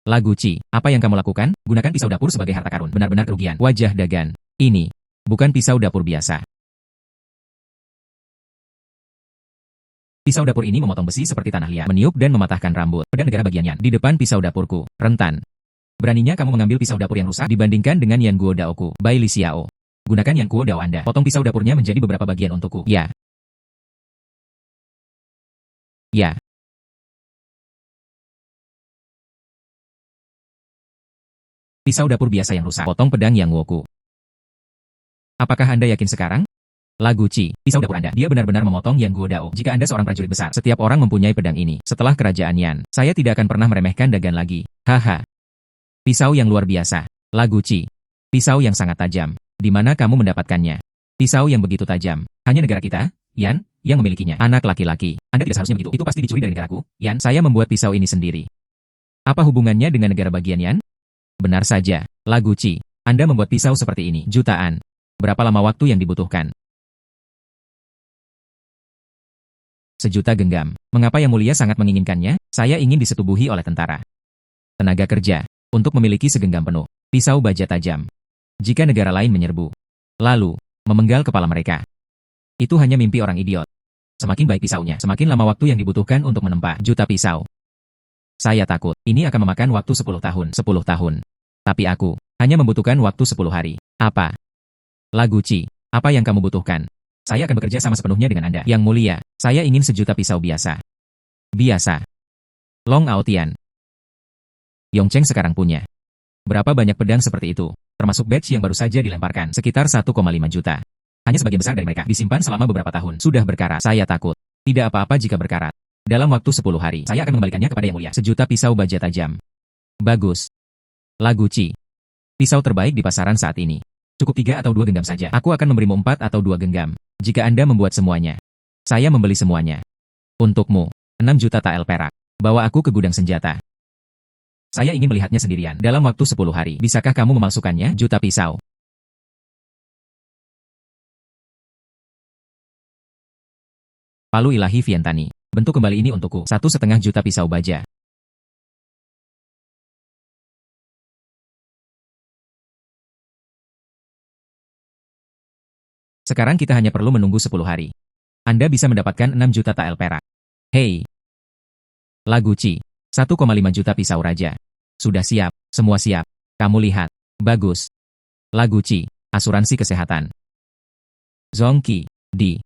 Lagu Ci, apa yang kamu lakukan? Gunakan pisau dapur sebagai harta karun. Benar-benar kerugian. Wajah Dagan. Ini, bukan pisau dapur biasa. Pisau dapur ini memotong besi seperti tanah liat, meniup dan mematahkan rambut. Pedang negara bagian Yan di depan pisau dapurku, rentan. Beraninya kamu mengambil pisau dapur yang rusak dibandingkan dengan Yan Guo Daoku, Bai Li Xiao. Gunakan Yan Guo Dao Anda. Potong pisau dapurnya menjadi beberapa bagian untukku. Ya. Ya. Pisau dapur biasa yang rusak. Potong pedang Yang Guoku. Apakah Anda yakin sekarang? Lagu Ci, pisau dapur Anda. Dia benar-benar memotong Yang Guo Dao. Jika Anda seorang prajurit besar, setiap orang mempunyai pedang ini. Setelah kerajaan Yan, saya tidak akan pernah meremehkan Dagan lagi. Haha. Pisau yang luar biasa. Lagu Ci. Pisau yang sangat tajam. Di mana kamu mendapatkannya? Pisau yang begitu tajam. Hanya negara kita, Yan, yang memilikinya. Anak laki-laki. Anda tidak seharusnya begitu. Itu pasti dicuri dari negaraku. Yan, saya membuat pisau ini sendiri. Apa hubungannya dengan negara bagian Yan? Benar saja, Lagu Qi. Anda membuat pisau seperti ini. Jutaan. Berapa lama waktu yang dibutuhkan? Sejuta genggam. Mengapa Yang Mulia sangat menginginkannya? Saya ingin disetubuhi oleh tentara. Tenaga kerja. Untuk memiliki segenggam penuh. Pisau baja tajam. Jika negara lain menyerbu. Lalu, memenggal kepala mereka. Itu hanya mimpi orang idiot. Semakin baik pisaunya, semakin lama waktu yang dibutuhkan untuk menempa juta pisau. Saya takut, ini akan memakan waktu 10 tahun. 10 tahun. Tapi aku, hanya membutuhkan waktu 10 hari. Apa? Lagu Qi, apa yang kamu butuhkan? Saya akan bekerja sama sepenuhnya dengan Anda. Yang Mulia, saya ingin sejuta pisau biasa. Biasa. Long Aotian. Yongcheng sekarang punya. Berapa banyak pedang seperti itu? Termasuk batch yang baru saja dilemparkan. Sekitar 1,5 juta. Hanya sebagian besar dari mereka disimpan selama beberapa tahun. Sudah berkarat. Saya takut. Tidak apa-apa jika berkarat. Dalam waktu 10 hari, saya akan mengembalikannya kepada Yang Mulia. Sejuta pisau baja tajam. Bagus. Lagu Qi. Pisau terbaik di pasaran saat ini. Cukup 3 atau 2 genggam saja. Aku akan memberimu 4 atau 2 genggam. Jika Anda membuat semuanya. Saya membeli semuanya. Untukmu, 6 juta tael perak. Bawa aku ke gudang senjata. Saya ingin melihatnya sendirian. Dalam waktu 10 hari, bisakah kamu memalsukannya? Juta pisau. Palu ilahi Vientani. Bentuk kembali ini untukku. 1,5 juta pisau baja. Sekarang kita hanya perlu menunggu 10 hari. Anda bisa mendapatkan 6 juta tael perak. Hei! Lagu Qi. 1,5 juta pisau raja. Sudah siap, semua siap. Kamu lihat. Bagus. Lagu Qi. Asuransi kesehatan. Zongqi. Di.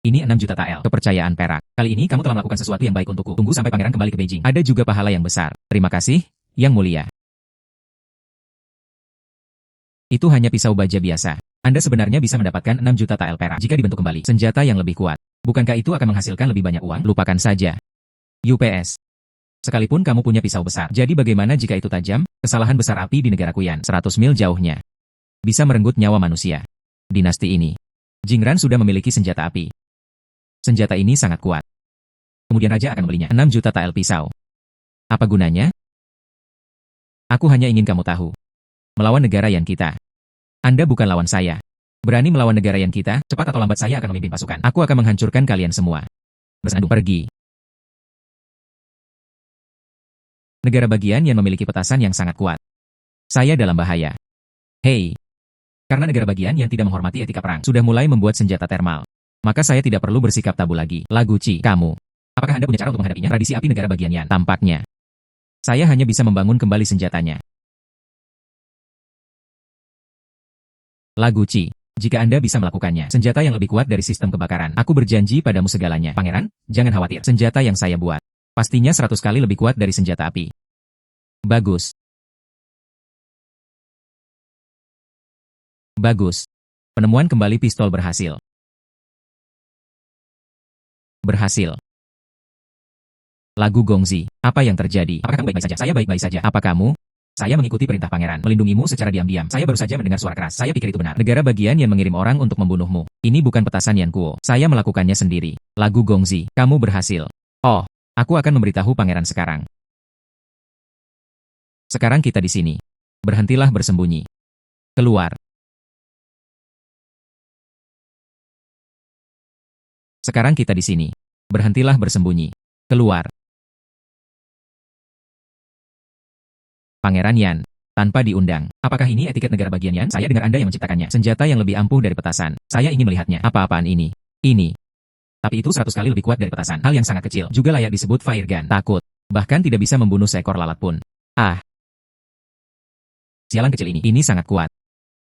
Ini 6 juta tael. Kepercayaan perak. Kali ini kamu telah melakukan sesuatu yang baik untukku. Tunggu sampai pangeran kembali ke Beijing. Ada juga pahala yang besar. Terima kasih, Yang Mulia. Itu hanya pisau baja biasa. Anda sebenarnya bisa mendapatkan 6 juta tael perak jika dibentuk kembali. Senjata yang lebih kuat. Bukankah itu akan menghasilkan lebih banyak uang? Lupakan saja. UPS. Sekalipun kamu punya pisau besar. Jadi bagaimana jika itu tajam? Kesalahan besar api di negara Kuyan. 100 mil jauhnya. Bisa merenggut nyawa manusia. Dinasti ini. Jingran sudah memiliki senjata api. Senjata ini sangat kuat. Kemudian Raja akan membelinya. 6 juta tael pisau. Apa gunanya? Aku hanya ingin kamu tahu. Melawan negara yang kita. Anda bukan lawan saya. Berani melawan negara yang kita, cepat atau lambat saya akan memimpin pasukan. Aku akan menghancurkan kalian semua. Bersandung pergi. Negara bagian yang memiliki petasan yang sangat kuat. Saya dalam bahaya. Hei. Karena negara bagian yang tidak menghormati etika perang sudah mulai membuat senjata termal. Maka saya tidak perlu bersikap tabu lagi. Lagu Qi, kamu. Apakah Anda punya cara untuk menghadapinya? Tradisi api negara bagian Yan. Tampaknya. Saya hanya bisa membangun kembali senjatanya. Lagu Qi, jika Anda bisa melakukannya, senjata yang lebih kuat dari sistem kebakaran. Aku berjanji padamu segalanya. Pangeran, jangan khawatir. Senjata yang saya buat. Pastinya 100 kali lebih kuat dari senjata api. Bagus. Bagus. Penemuan kembali pistol berhasil. Berhasil. Lagu Gongzi, apa yang terjadi? Apakah kamu baik-baik saja? Saya baik-baik saja. Apa kamu? Saya mengikuti perintah pangeran, melindungimu secara diam-diam. Saya baru saja mendengar suara keras. Saya pikir itu benar. Negara bagian yang mengirim orang untuk membunuhmu. Ini bukan petasan Yan Kuo. Saya melakukannya sendiri. Lagu Gongzi, kamu berhasil. Oh, aku akan memberitahu pangeran sekarang. Sekarang kita di sini. Berhentilah bersembunyi. Keluar. Sekarang kita di sini. Berhentilah bersembunyi. Keluar. Pangeran Yan, tanpa diundang. Apakah ini etiket negara bagian Yan? Saya dengar Anda yang menciptakannya. Senjata yang lebih ampuh dari petasan. Saya ingin melihatnya. Apa-apaan ini? Ini. Tapi itu 100 kali lebih kuat dari petasan. Hal yang sangat kecil. Juga layak disebut fire gun. Takut. Bahkan tidak bisa membunuh seekor lalat pun. Ah. Sialan kecil ini. Ini sangat kuat.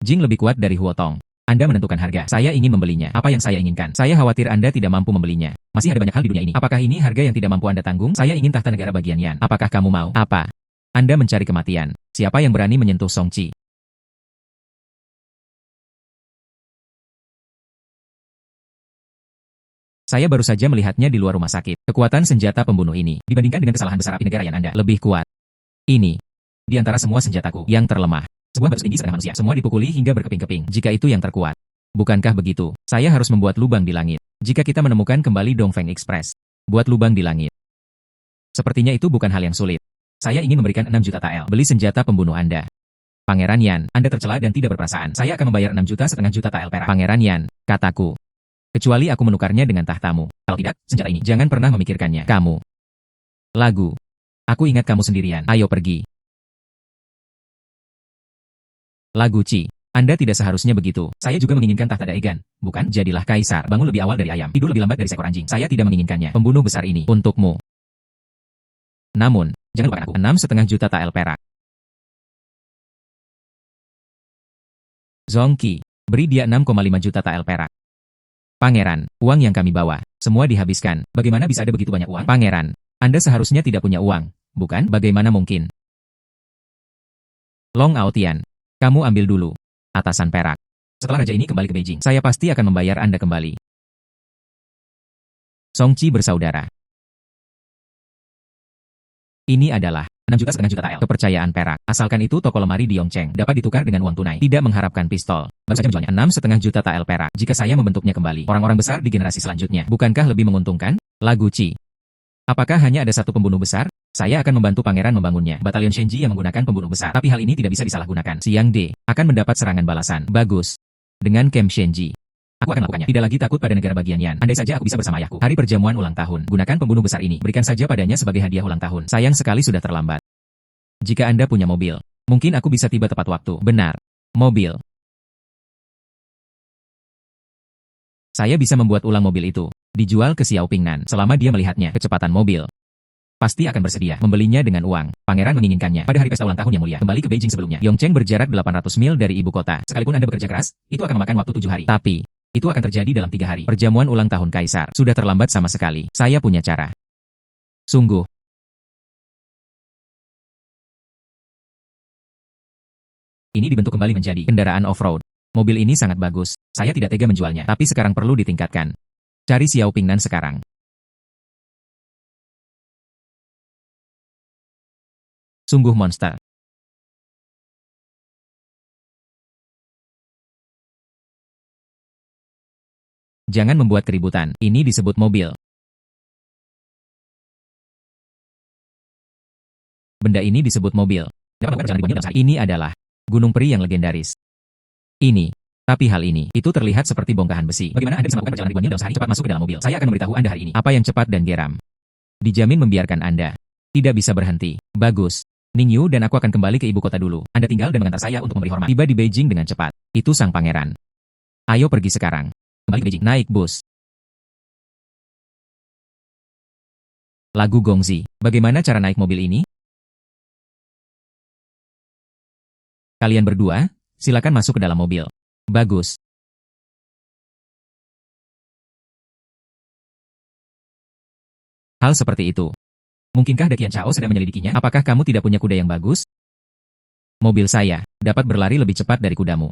Jing lebih kuat dari Huotong. Anda menentukan harga. Saya ingin membelinya. Apa yang saya inginkan? Saya khawatir Anda tidak mampu membelinya. Masih ada banyak hal di dunia ini. Apakah ini harga yang tidak mampu Anda tanggung? Saya ingin tahta negara bagian Yan. Apakah kamu mau? Apa? Anda mencari kematian. Siapa yang berani menyentuh Song Qi? Saya baru saja melihatnya di luar rumah sakit. Kekuatan senjata pembunuh ini, dibandingkan dengan kesalahan besar api negara yang Anda, lebih kuat. Ini. Di antara semua senjataku, yang terlemah. Sebuah batu setinggi setengah manusia, semua dipukuli hingga berkeping-keping. Jika itu yang terkuat. Bukankah begitu? Saya harus membuat lubang di langit. Jika kita menemukan kembali Dongfeng Express. Buat lubang di langit. Sepertinya itu bukan hal yang sulit. Saya ingin memberikan 6 juta tael. Beli senjata pembunuh Anda. Pangeran Yan, Anda tercela dan tidak berperasaan. Saya akan membayar 6,5 juta tael perak. Pangeran Yan, kataku. Kecuali aku menukarnya dengan tahtamu. Kalau tidak, senjata ini. Jangan pernah memikirkannya. Kamu. Lagu. Aku ingat kamu sendirian. Ayo pergi. Lagu Ci. Anda tidak seharusnya begitu. Saya juga menginginkan tahta Daegan. Bukan, jadilah kaisar. Bangun lebih awal dari ayam. Tidur lebih lambat dari seekor anjing. Saya tidak menginginkannya. Pembunuh besar ini. Untukmu. Namun, jangan lupakan aku. 6,5 juta tael perak. Zongqi. Beri dia 6,5 juta tael perak. Pangeran, uang yang kami bawa. Semua dihabiskan. Bagaimana bisa ada begitu banyak uang? Pangeran, Anda seharusnya tidak punya uang. Bukan? Bagaimana mungkin? Long Aotian. Kamu ambil dulu. Atasan perak. Setelah raja ini kembali ke Beijing, saya pasti akan membayar Anda kembali. Songqi bersaudara. Ini adalah 6,5 juta tael. Kepercayaan perak. Asalkan itu toko lemari di Yongcheng dapat ditukar dengan uang tunai. Tidak mengharapkan pistol. Baru saja menjualnya 6,5 juta tael perak. Jika saya membentuknya kembali, orang-orang besar di generasi selanjutnya. Bukankah lebih menguntungkan? Lagu Ci. Apakah hanya ada satu pembunuh besar? Saya akan membantu pangeran membangunnya. Batalion Shenji yang menggunakan pembunuh besar. Tapi hal ini tidak bisa disalahgunakan. Siang D akan mendapat serangan balasan. Bagus. Dengan camp Shenji. Aku akan melakukannya. Tidak lagi takut pada negara bagian Yan. Andai saja aku bisa bersama ayahku. Hari perjamuan ulang tahun. Gunakan pembunuh besar ini. Berikan saja padanya sebagai hadiah ulang tahun. Sayang sekali sudah terlambat. Jika Anda punya mobil, mungkin aku bisa tiba tepat waktu. Benar. Mobil. Saya bisa membuat ulang mobil itu. Dijual ke Xiao Pingnan. Selama dia melihatnya, kecepatan mobil. Pasti akan bersedia membelinya dengan uang. Pangeran menginginkannya pada hari pesta ulang tahun yang mulia. Kembali ke Beijing sebelumnya. Yongcheng berjarak 800 mil dari ibu kota. Sekalipun Anda bekerja keras, itu akan memakan waktu 7 hari. Tapi, itu akan terjadi dalam 3 hari. Perjamuan ulang tahun Kaisar. Sudah terlambat sama sekali. Saya punya cara. Sungguh. Ini dibentuk kembali menjadi kendaraan off-road. Mobil ini sangat bagus. Saya tidak tega menjualnya. Tapi sekarang perlu ditingkatkan. Cari Xiao Pingnan sekarang. Sungguh monster. Jangan membuat keributan. Ini disebut mobil. Benda ini disebut mobil. Ini adalah gunung peri yang legendaris. Ini. Tapi hal ini, itu terlihat seperti bongkahan besi. Bagaimana Anda bisa melakukan perjalanan ribuan mil dalam sehari? Cepat masuk ke dalam mobil. Saya akan memberitahu Anda hari ini. Apa yang cepat dan geram. Dijamin membiarkan Anda. Tidak bisa berhenti. Bagus. Ningyu dan aku akan kembali ke ibu kota dulu. Anda tinggal dan mengantar saya untuk memberi hormat. Tiba di Beijing dengan cepat. Itu sang pangeran. Ayo pergi sekarang. Kembali ke Beijing. Naik bus. Lagu Gongzi. Bagaimana cara naik mobil ini? Kalian berdua, silakan masuk ke dalam mobil. Bagus. Hal seperti itu. Mungkinkah Dekian Chao sedang menyelidikinya? Apakah kamu tidak punya kuda yang bagus? Mobil saya dapat berlari lebih cepat dari kudamu.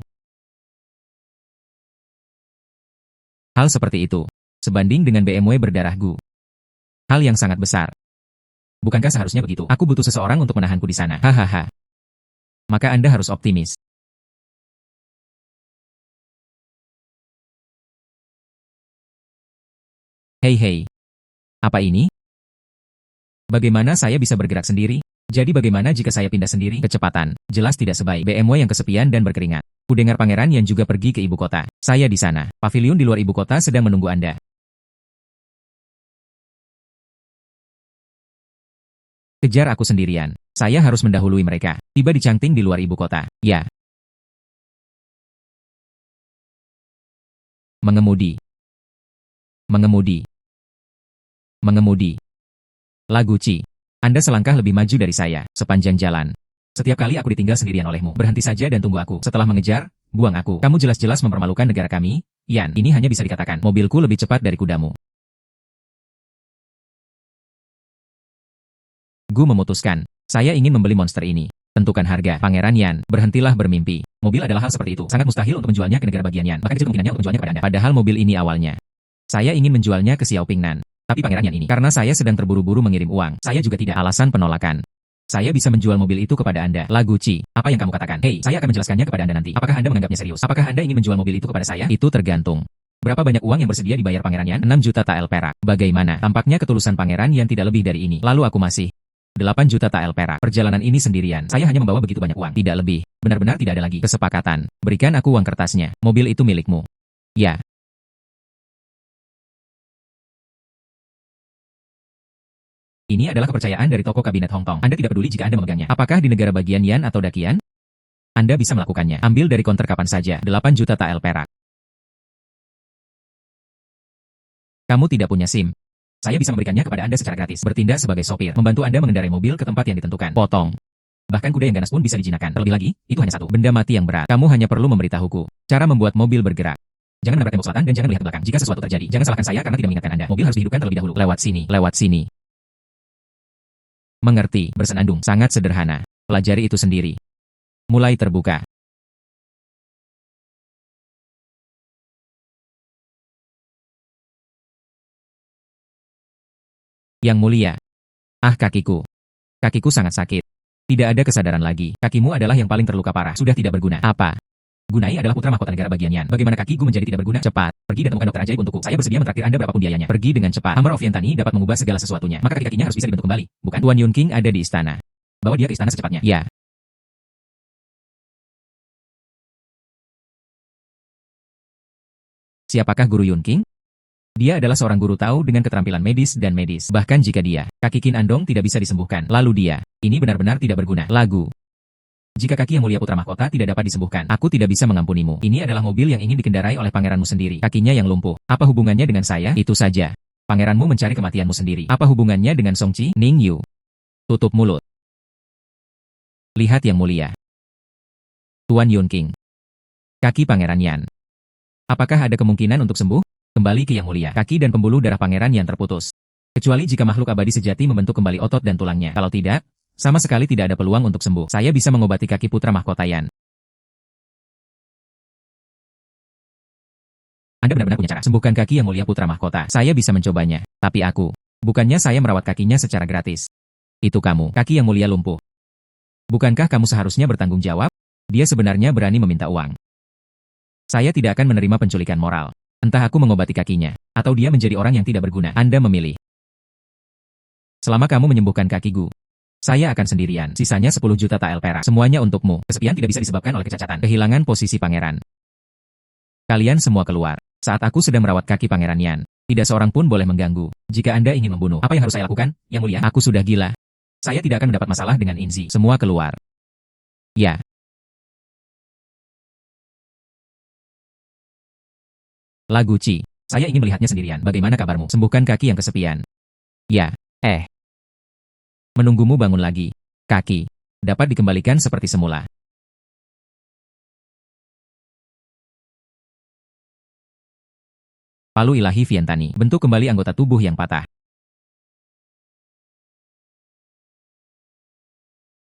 Hal seperti itu. Sebanding dengan BMW berdarah Gu. Hal yang sangat besar. Bukankah seharusnya begitu? Aku butuh seseorang untuk menahanku di sana. Hahaha. Maka Anda harus optimis. Hei hei. Apa ini? Bagaimana saya bisa bergerak sendiri? Jadi bagaimana jika saya pindah sendiri? Kecepatan. Jelas tidak sebaik BMW yang kesepian dan berkeringat. Kudengar pangeran yang juga pergi ke ibu kota. Saya di sana. Pavilion di luar ibu kota sedang menunggu Anda. Kejar aku sendirian. Saya harus mendahului mereka. Tiba di Changting di luar ibu kota. Ya. Mengemudi. Mengemudi. Mengemudi. Lagu Ci. Anda selangkah lebih maju dari saya, sepanjang jalan. Setiap kali aku ditinggal sendirian olehmu, berhenti saja dan tunggu aku. Setelah mengejar, buang aku. Kamu jelas-jelas mempermalukan negara kami. Yan, ini hanya bisa dikatakan, mobilku lebih cepat dari kudamu. Gu memutuskan, saya ingin membeli monster ini. Tentukan harga. Pangeran Yan, berhentilah bermimpi. Mobil adalah hal seperti itu. Sangat mustahil untuk menjualnya ke negara bagian Yan. Maka kecil kemungkinannya untuk menjualnya kepada Anda. Padahal mobil ini awalnya. Saya ingin menjualnya ke Xiao Pingnan. Tapi pangeran Yan ini, karena saya sedang terburu-buru mengirim uang, saya juga tidak alasan penolakan. Saya bisa menjual mobil itu kepada Anda. Lagu Ci, apa yang kamu katakan? Hei, saya akan menjelaskannya kepada Anda nanti. Apakah Anda menganggapnya serius? Apakah Anda ingin menjual mobil itu kepada saya? Itu tergantung. Berapa banyak uang yang bersedia dibayar pangeran Yan? 6 juta tael perak. Bagaimana? Tampaknya ketulusan pangeran Yan tidak lebih dari ini. Lalu aku masih 8 juta tael perak. Perjalanan ini sendirian. Saya hanya membawa begitu banyak uang. Tidak lebih. Benar-benar tidak ada lagi. Kesepakatan. Berikan aku uang kertasnya. Mobil itu milikmu. Ya. Ini adalah kepercayaan dari toko kabinet Hong Kong. Anda tidak peduli jika Anda memegangnya. Apakah di negara bagian Yan atau Dakian? Anda bisa melakukannya. Ambil dari konter kapan saja. 8 juta tael perak. Kamu tidak punya SIM. Saya bisa memberikannya kepada Anda secara gratis. Bertindak sebagai sopir. Membantu Anda mengendarai mobil ke tempat yang ditentukan. Potong. Bahkan kuda yang ganas pun bisa dijinakkan. Terlebih lagi, itu hanya satu benda mati yang berat. Kamu hanya perlu memberitahuku cara membuat mobil bergerak. Jangan menabrak tembok selatan dan jangan melihat ke belakang. Jika sesuatu terjadi, jangan salahkan saya karena tidak mengingatkan Anda. Mobil harus dihidupkan terlebih dahulu. Lewat sini. Lewat sini. Mengerti. Bersenandung. Sangat sederhana. Pelajari itu sendiri. Mulai terbuka. Yang mulia. Ah, kakiku. Kakiku sangat sakit. Tidak ada kesadaran lagi. Kakimu adalah yang paling terluka parah. Sudah tidak berguna. Apa? Gunai adalah putra mahkota negara bagian Yan. Bagaimana kakiku menjadi tidak berguna? Cepat. Pergi dan temukan dokter ajaib untukku. Saya bersedia mentraktir Anda berapapun biayanya. Pergi dengan cepat. Hammer of Yantani dapat mengubah segala sesuatunya. Maka kaki-kakinya harus bisa dibentuk kembali. Bukan? Tuan Yun King ada di istana. Bawa dia ke istana secepatnya. Ya. Siapakah guru Yun King? Dia adalah seorang guru tahu dengan keterampilan medis dan medis. Bahkan jika dia, kaki Qin Andong tidak bisa disembuhkan. Lalu dia, ini benar-benar tidak berguna. Lagu. Jika kaki yang mulia putra mahkota tidak dapat disembuhkan, aku tidak bisa mengampunimu. Ini adalah mobil yang ingin dikendarai oleh pangeranmu sendiri. Kakinya yang lumpuh. Apa hubungannya dengan saya? Itu saja. Pangeranmu mencari kematianmu sendiri. Apa hubungannya dengan Song Qi? Ning Yu. Tutup mulut. Lihat yang mulia. Tuan Yun King. Kaki Pangeran Yan. Apakah ada kemungkinan untuk sembuh? Kembali ke yang mulia. Kaki dan pembuluh darah pangeran yang terputus. Kecuali jika makhluk abadi sejati membentuk kembali otot dan tulangnya. Kalau tidak, sama sekali tidak ada peluang untuk sembuh. Saya bisa mengobati kaki putra mahkota Yan. Anda benar-benar punya cara. Sembuhkan kaki yang mulia putra mahkota. Saya bisa mencobanya. Tapi aku. Bukannya saya merawat kakinya secara gratis. Itu kamu. Kaki yang mulia lumpuh. Bukankah kamu seharusnya bertanggung jawab? Dia sebenarnya berani meminta uang. Saya tidak akan menerima penculikan moral. Entah aku mengobati kakinya, atau dia menjadi orang yang tidak berguna. Anda memilih. Selama kamu menyembuhkan kakiku, saya akan sendirian. Sisanya 10 juta tael perak. Semuanya untukmu. Kesepian tidak bisa disebabkan oleh kecacatan. Kehilangan posisi pangeran. Kalian semua keluar. Saat aku sedang merawat kaki pangeran Yan, tidak seorang pun boleh mengganggu. Jika Anda ingin membunuh, apa yang harus saya lakukan? Yang mulia, aku sudah gila. Saya tidak akan mendapat masalah dengan Inzi. Semua keluar. Ya. Lagu Ci. Saya ingin melihatnya sendirian. Bagaimana kabarmu? Sembuhkan kaki yang kesepian. Ya. Menunggumu bangun lagi. Kaki. Dapat dikembalikan seperti semula. Palu ilahi Vientani. Bentuk kembali anggota tubuh yang patah.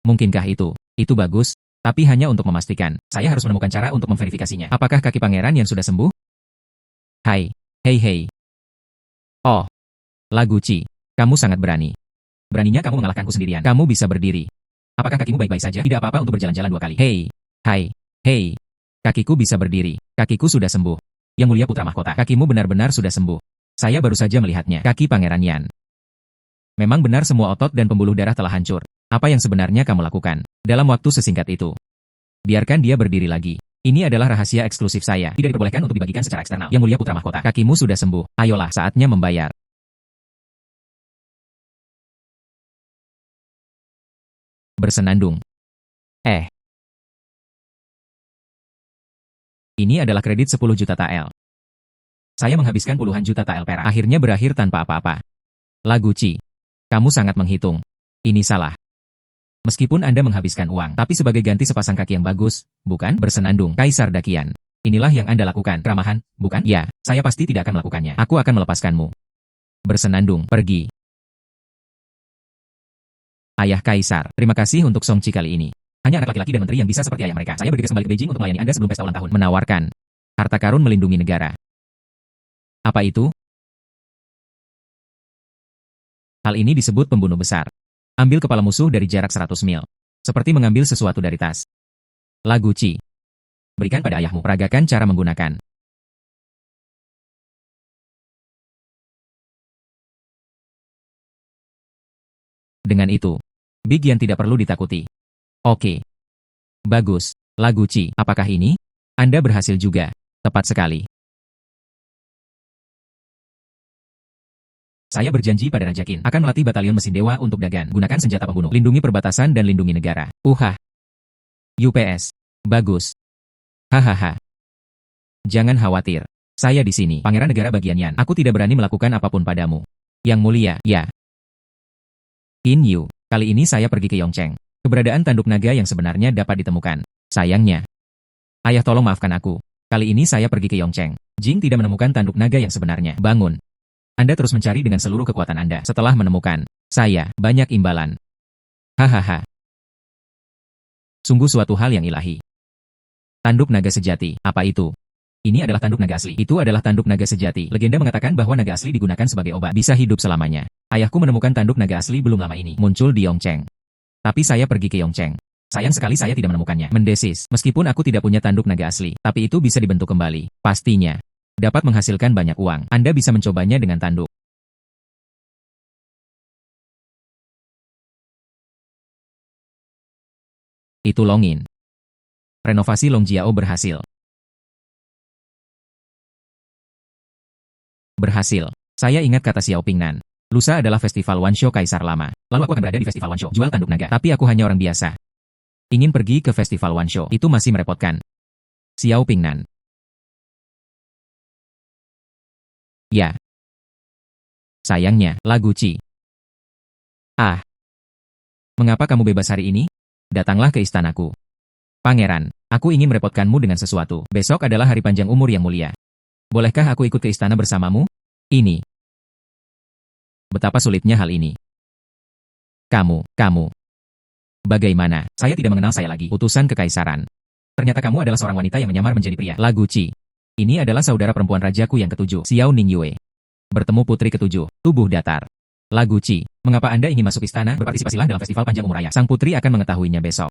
Mungkinkah itu? Itu bagus. Tapi hanya untuk memastikan. Saya harus menemukan cara untuk memverifikasinya. Apakah kaki pangeran yang sudah sembuh? Hai. Hei. Oh. Lagu Ci. Kamu sangat berani. Beraninya kamu mengalahkanku sendirian. Kamu bisa berdiri. Apakah kakimu baik-baik saja? Tidak apa-apa untuk berjalan-jalan 2 kali. Hei. Kakiku bisa berdiri. Kakiku sudah sembuh. Yang mulia putra mahkota. Kakimu benar-benar sudah sembuh. Saya baru saja melihatnya. Kaki Pangeran Yan. Memang benar semua otot dan pembuluh darah telah hancur. Apa yang sebenarnya kamu lakukan dalam waktu sesingkat itu? Biarkan dia berdiri lagi. Ini adalah rahasia eksklusif saya. Tidak diperbolehkan untuk dibagikan secara eksternal. Yang mulia putra mahkota. Kakimu sudah sembuh. Ayolah, saatnya membayar. Bersenandung. Ini adalah kredit 10 juta tael. Saya menghabiskan puluhan juta tael perak. Akhirnya berakhir tanpa apa-apa. Lagu Ci. Kamu sangat menghitung. Ini salah. Meskipun Anda menghabiskan uang, tapi sebagai ganti sepasang kaki yang bagus, bukan? Bersenandung. Kaisar Dakian. Inilah yang Anda lakukan. Keramahan, bukan? Ya, saya pasti tidak akan melakukannya. Aku akan melepaskanmu. Bersenandung. Pergi. Ayah Kaisar, terima kasih untuk Song Qi kali ini. Hanya anak laki-laki dan menteri yang bisa seperti ayah mereka. Saya bergegas kembali ke Beijing untuk melayani Anda sebelum pesta ulang tahun. Menawarkan. Harta karun melindungi negara. Apa itu? Hal ini disebut pembunuh besar. Ambil kepala musuh dari jarak 100 mil. Seperti mengambil sesuatu dari tas. Lagu Ci. Berikan pada ayahmu. Peragakan cara menggunakan. Dengan itu, Big Yan tidak perlu ditakuti. Oke. Bagus. Lagu Qi, apakah ini? Anda berhasil juga. Tepat sekali. Saya berjanji pada Raja Qin akan melatih batalion mesin dewa untuk dagan. Gunakan senjata pembunuh. Lindungi perbatasan dan lindungi negara. UPS. Bagus. Hahaha. Jangan khawatir. Saya di sini, Pangeran Negara Bagian Yan. Aku tidak berani melakukan apapun padamu. Yang mulia, ya. Qin Yu, kali ini saya pergi ke Yongcheng. Keberadaan tanduk naga yang sebenarnya dapat ditemukan. Sayangnya. Ayah tolong maafkan aku. Kali ini saya pergi ke Yongcheng. Jing tidak menemukan tanduk naga yang sebenarnya. Bangun. Anda terus mencari dengan seluruh kekuatan Anda. Setelah menemukan, saya banyak imbalan. Hahaha. Sungguh suatu hal yang ilahi. Tanduk naga sejati, apa itu? Ini adalah tanduk naga asli. Itu adalah tanduk naga sejati. Legenda mengatakan bahwa naga asli digunakan sebagai obat. Bisa hidup selamanya. Ayahku menemukan tanduk naga asli belum lama ini. Muncul di Yongcheng. Tapi saya pergi ke Yongcheng. Sayang sekali saya tidak menemukannya. Mendesis. Meskipun aku tidak punya tanduk naga asli, tapi itu bisa dibentuk kembali. Pastinya. Dapat menghasilkan banyak uang. Anda bisa mencobanya dengan tanduk. Itu Longin. Renovasi Longjiao berhasil. Berhasil. Saya ingat kata Xiao Pingnan. Lusa adalah festival Wansho Kaisar Lama. Lalu aku akan berada di festival Wansho. Jual tanduk naga. Tapi aku hanya orang biasa. Ingin pergi ke festival Wansho. Itu masih merepotkan. Xiao Pingnan. Ya. Sayangnya, lagu Qi. Ah. Mengapa kamu bebas hari ini? Datanglah ke istanaku. Pangeran, aku ingin merepotkanmu dengan sesuatu. Besok adalah hari panjang umur yang mulia. Bolehkah aku ikut ke istana bersamamu? Ini. Betapa sulitnya hal ini. Kamu. Bagaimana? Saya tidak mengenal saya lagi. Utusan kekaisaran. Ternyata kamu adalah seorang wanita yang menyamar menjadi pria. Lagu Qi. Ini adalah saudara perempuan rajaku yang ketujuh, Xiao Ningyue. Bertemu putri ketujuh, tubuh datar. Lagu Qi. Mengapa Anda ingin masuk istana? Berpartisipasilah dalam festival panjang umur raya. Sang putri akan mengetahuinya besok.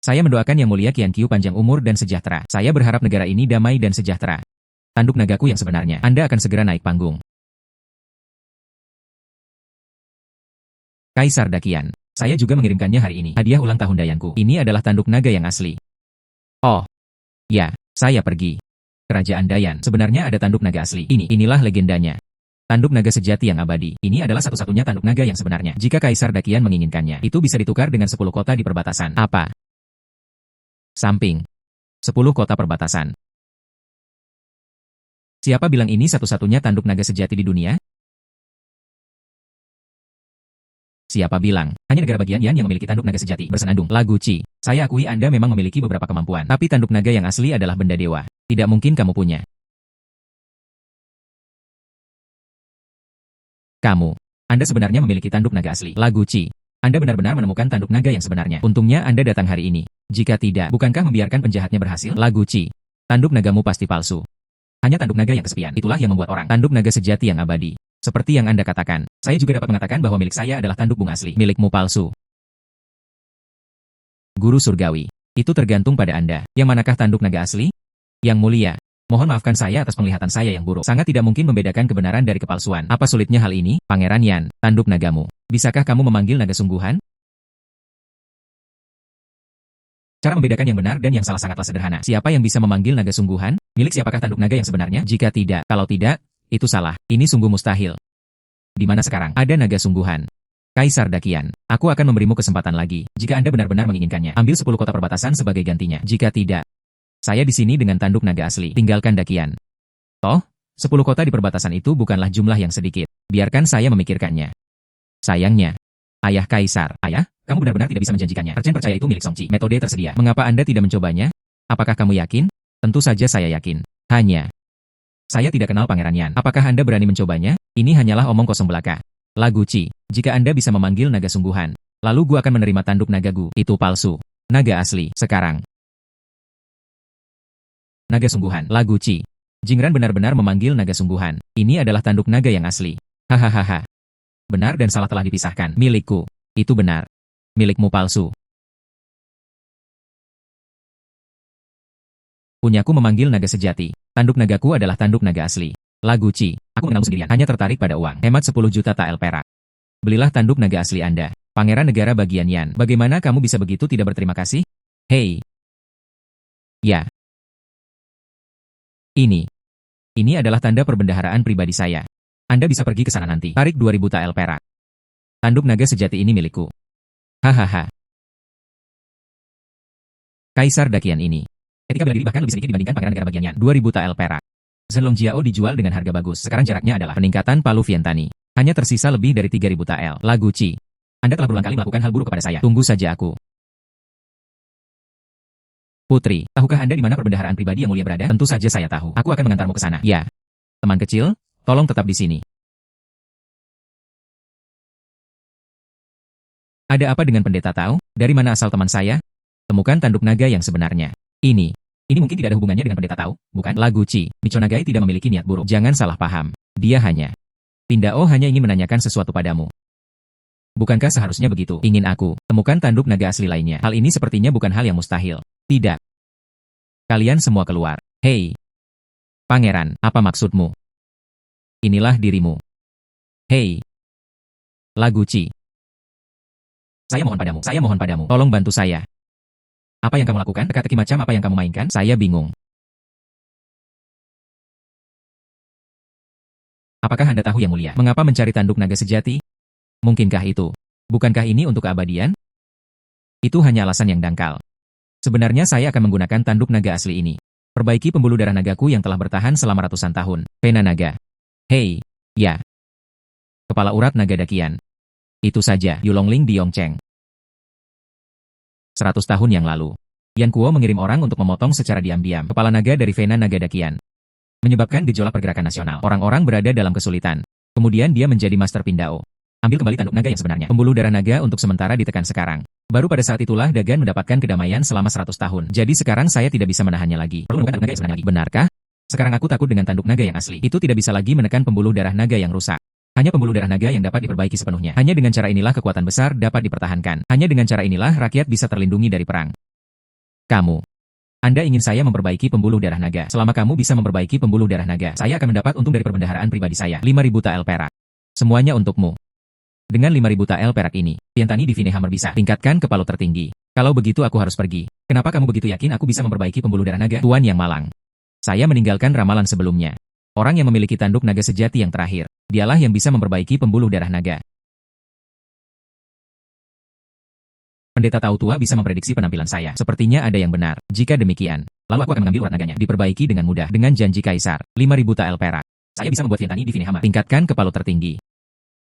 Saya mendoakan Yang Mulia Qian Qiu panjang umur dan sejahtera. Saya berharap negara ini damai dan sejahtera. Tanduk nagaku yang sebenarnya. Anda akan segera naik panggung. Kaisar Dakian. Saya juga mengirimkannya hari ini. Hadiah ulang tahun Dayanku. Ini adalah tanduk naga yang asli. Oh. Ya, saya pergi. Kerajaan Dayan. Sebenarnya ada tanduk naga asli. Inilah legendanya. Tanduk naga sejati yang abadi. Ini adalah satu-satunya tanduk naga yang sebenarnya. Jika Kaisar Dakian menginginkannya, itu bisa ditukar dengan 10 kota di perbatasan. Apa? Samping. 10 kota perbatasan. Siapa bilang ini satu-satunya tanduk naga sejati di dunia? Siapa bilang? Hanya negara bagian Yan yang memiliki tanduk naga sejati. Bersenandung. Lagu Qi. Saya akui Anda memang memiliki beberapa kemampuan. Tapi tanduk naga yang asli adalah benda dewa. Tidak mungkin kamu punya. Anda sebenarnya memiliki tanduk naga asli. Lagu Qi. Anda benar-benar menemukan tanduk naga yang sebenarnya. Untungnya Anda datang hari ini. Jika tidak, bukankah membiarkan penjahatnya berhasil? Lagu Qi. Tanduk nagamu pasti palsu. Hanya tanduk naga yang kesepian. Itulah yang membuat orang. Tanduk naga sejati yang abadi. Seperti yang Anda katakan, saya juga dapat mengatakan bahwa milik saya adalah tanduk bunga asli. Milikmu palsu. Guru surgawi. Itu tergantung pada Anda. Yang manakah tanduk naga asli? Yang mulia. Mohon maafkan saya atas penglihatan saya yang buruk. Sangat tidak mungkin membedakan kebenaran dari kepalsuan. Apa sulitnya hal ini? Pangeran Yan, tanduk nagamu. Bisakah kamu memanggil naga sungguhan? Cara membedakan yang benar dan yang salah sangatlah sederhana. Siapa yang bisa memanggil naga sungguhan? Milik siapakah tanduk naga yang sebenarnya? Jika tidak, kalau tidak, itu salah. Ini sungguh mustahil. Di mana sekarang ada naga sungguhan? Kaisar Dakian, aku akan memberimu kesempatan lagi. Jika Anda benar-benar menginginkannya, ambil 10 kota perbatasan sebagai gantinya. Jika tidak, saya di sini dengan tanduk naga asli. Tinggalkan Dakian. Toh, 10 kota di perbatasan itu bukanlah jumlah yang sedikit. Biarkan saya memikirkannya. Sayangnya, Ayah Kaisar. Ayah, kamu benar-benar tidak bisa menjanjikannya. Percen percaya itu milik Songqi. Metode tersedia. Mengapa Anda tidak mencobanya? Apakah kamu yakin? Tentu saja saya yakin. Hanya, saya tidak kenal Pangeran Yan. Apakah Anda berani mencobanya? Ini hanyalah omong kosong belaka. Lagu Qi. Jika Anda bisa memanggil naga sungguhan, lalu gua akan menerima tanduk nagaku. Itu palsu. Naga asli. Sekarang. Naga sungguhan. Lagu Qi. Jingran benar-benar memanggil naga sungguhan. Ini adalah tanduk naga yang asli. Hahaha. Benar dan salah telah dipisahkan. Milikku. Itu benar. Milikmu palsu. Punyaku memanggil naga sejati. Tanduk nagaku adalah tanduk naga asli. Lagu Ci, aku mengenalmu sendirian, hanya tertarik pada uang. Hemat 10 juta tael perak. Belilah tanduk naga asli Anda. Pangeran negara bagian Yan. Bagaimana kamu bisa begitu tidak berterima kasih? Hei. Ya. Ini. Ini adalah tanda perbendaharaan pribadi saya. Anda bisa pergi ke sana nanti. Tarik 2000 tael perak. Tanduk naga sejati ini milikku. Hahaha. Kaisar Dakian ini. Etika bela diri bahkan lebih sedikit dibandingkan pangeran negara bagian Yan. 2000 tael perak. Zhenlong Jiao dijual dengan harga bagus. Sekarang jaraknya adalah peningkatan Palu Vientani. Hanya tersisa lebih dari 3000 tael. Lagu Ci. Anda telah berulang kali melakukan hal buruk kepada saya. Tunggu saja aku. Putri, tahukah Anda di mana perbendaharaan pribadi yang mulia berada? Tentu saja saya tahu. Aku akan mengantarmu ke sana. Ya. Teman kecil, tolong tetap di sini. Ada apa dengan pendeta Tao? Dari mana asal teman saya? Temukan tanduk naga yang sebenarnya. Ini. Ini mungkin tidak ada hubungannya dengan pendeta Tao, bukan? Lagu Ci. Michonagai tidak memiliki niat buruk. Jangan salah paham. Dia hanya. Pindao hanya ingin menanyakan sesuatu padamu. Bukankah seharusnya begitu? Ingin aku temukan tanduk naga asli lainnya. Hal ini sepertinya bukan hal yang mustahil. Tidak. Kalian semua keluar. Hei. Pangeran, apa maksudmu? Inilah dirimu. Hei. Lagu Ci. Saya mohon padamu. Tolong bantu saya. Apa yang kamu lakukan? Teka-teki macam apa yang kamu mainkan? Saya bingung. Apakah Anda tahu yang mulia? Mengapa mencari tanduk naga sejati? Mungkinkah itu? Bukankah ini untuk keabadian? Itu hanya alasan yang dangkal. Sebenarnya saya akan menggunakan tanduk naga asli ini. Perbaiki pembuluh darah nagaku yang telah bertahan selama ratusan tahun. Pena naga. Hei. Ya. Kepala urat naga Dakian. Itu saja. Yulongling di Yongcheng. 100 tahun yang lalu. Yan Kuo mengirim orang untuk memotong secara diam-diam kepala naga dari Vena naga Dakian. Menyebabkan gejolak pergerakan nasional. Orang-orang berada dalam kesulitan. Kemudian dia menjadi Master Pindao. Ambil kembali tanduk naga yang sebenarnya. Pembuluh darah naga untuk sementara ditekan sekarang. Baru pada saat itulah Dagan mendapatkan kedamaian selama 100 tahun. Jadi sekarang saya tidak bisa menahannya lagi. Perlu menemukan tanduk naga yang sebenarnya lagi. Benarkah? Sekarang aku takut dengan tanduk naga yang asli. Itu tidak bisa lagi menekan pembuluh darah naga yang rusak. Hanya pembuluh darah naga yang dapat diperbaiki sepenuhnya. Hanya dengan cara inilah kekuatan besar dapat dipertahankan. Hanya dengan cara inilah rakyat bisa terlindungi dari perang. Kamu. Anda ingin saya memperbaiki pembuluh darah naga. Selama kamu bisa memperbaiki pembuluh darah naga, saya akan mendapat untung dari perbendaharaan pribadi saya. 5.000 tael perak. Semuanya untukmu. Dengan 5.000 tael perak ini, Vientani Divine Hammer bisa tingkatkan ke palu tertinggi. Kalau begitu aku harus pergi. Kenapa kamu begitu yakin aku bisa memperbaiki pembuluh darah naga? Tuan yang malang. Saya meninggalkan ramalan sebelumnya. Orang yang memiliki tanduk naga sejati yang terakhir, dialah yang bisa memperbaiki pembuluh darah naga. Pendeta Tao tua bisa memprediksi penampilan saya. Sepertinya ada yang benar. Jika demikian, lalu aku akan mengambil urat naganya. Diperbaiki dengan mudah. Dengan janji kaisar, 5.000 tael perak. Saya bisa membuat Vientani Divine Hammer tingkatkan ke palu tertinggi.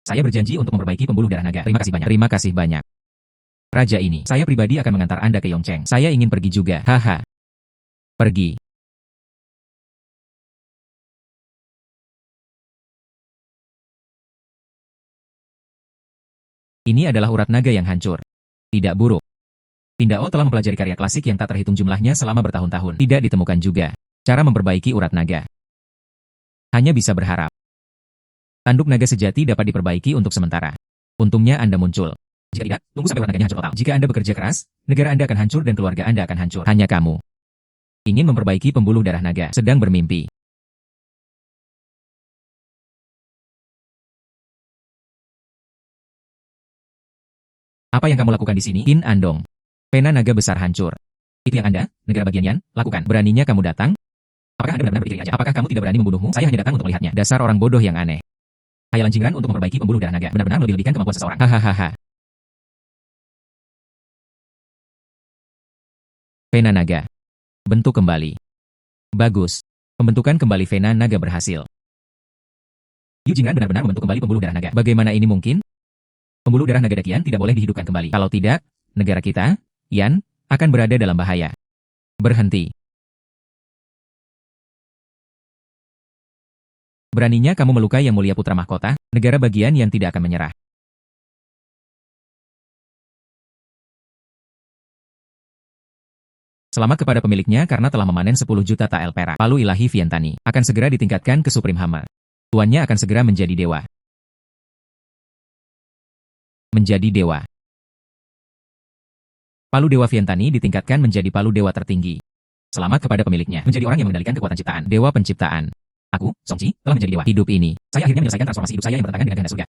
Saya berjanji untuk memperbaiki pembuluh darah naga. Terima kasih banyak. Terima kasih banyak. Raja ini, saya pribadi akan mengantar Anda ke Yongcheng. Saya ingin pergi juga. Haha. Pergi. Ini adalah urat naga yang hancur. Tidak buruk. Pindao telah mempelajari karya klasik yang tak terhitung jumlahnya selama bertahun-tahun. Tidak ditemukan juga cara memperbaiki urat naga. Hanya bisa berharap. Tanduk naga sejati dapat diperbaiki untuk sementara. Untungnya Anda muncul. Jika tidak, tunggu sampai urat naganya hancur total. Jika Anda bekerja keras, negara Anda akan hancur dan keluarga Anda akan hancur. Hanya kamu ingin memperbaiki pembuluh darah naga, sedang bermimpi. Apa yang kamu lakukan di sini? In Andong. Pena naga besar hancur. Itu yang Anda, negara bagian Yan, lakukan. Beraninya kamu datang? Apakah Anda benar-benar berpikir aja? Apakah kamu tidak berani membunuhmu? Saya hanya datang untuk melihatnya. Dasar orang bodoh yang aneh. Hayalan Jingran untuk memperbaiki pembuluh darah naga. Benar-benar melebih-lebihkan kemampuan seseorang. Hahaha. Pena naga. Bentuk kembali. Bagus. Pembentukan kembali Vena naga berhasil. Yu Jingran benar-benar membentuk kembali pembuluh darah naga. Bagaimana ini mungkin? Pembuluh darah naga Dakian tidak boleh dihidupkan kembali. Kalau tidak, negara kita, Yan, akan berada dalam bahaya. Berhenti. Beraninya kamu melukai yang mulia putra mahkota, negara bagian yang tidak akan menyerah. Selamat kepada pemiliknya karena telah memanen 10 juta tael perak. Palu ilahi Vientani akan segera ditingkatkan ke Supreme Hammer. Tuannya akan segera menjadi dewa. Menjadi dewa. Palu Dewa Vientani ditingkatkan menjadi palu dewa tertinggi. Selamat kepada pemiliknya, menjadi orang yang mengendalikan kekuatan ciptaan, dewa penciptaan. Aku, Songji, telah menjadi dewa hidup ini. Saya akhirnya menyelesaikan transformasi hidup saya yang bertentangan dengan kehendak surga.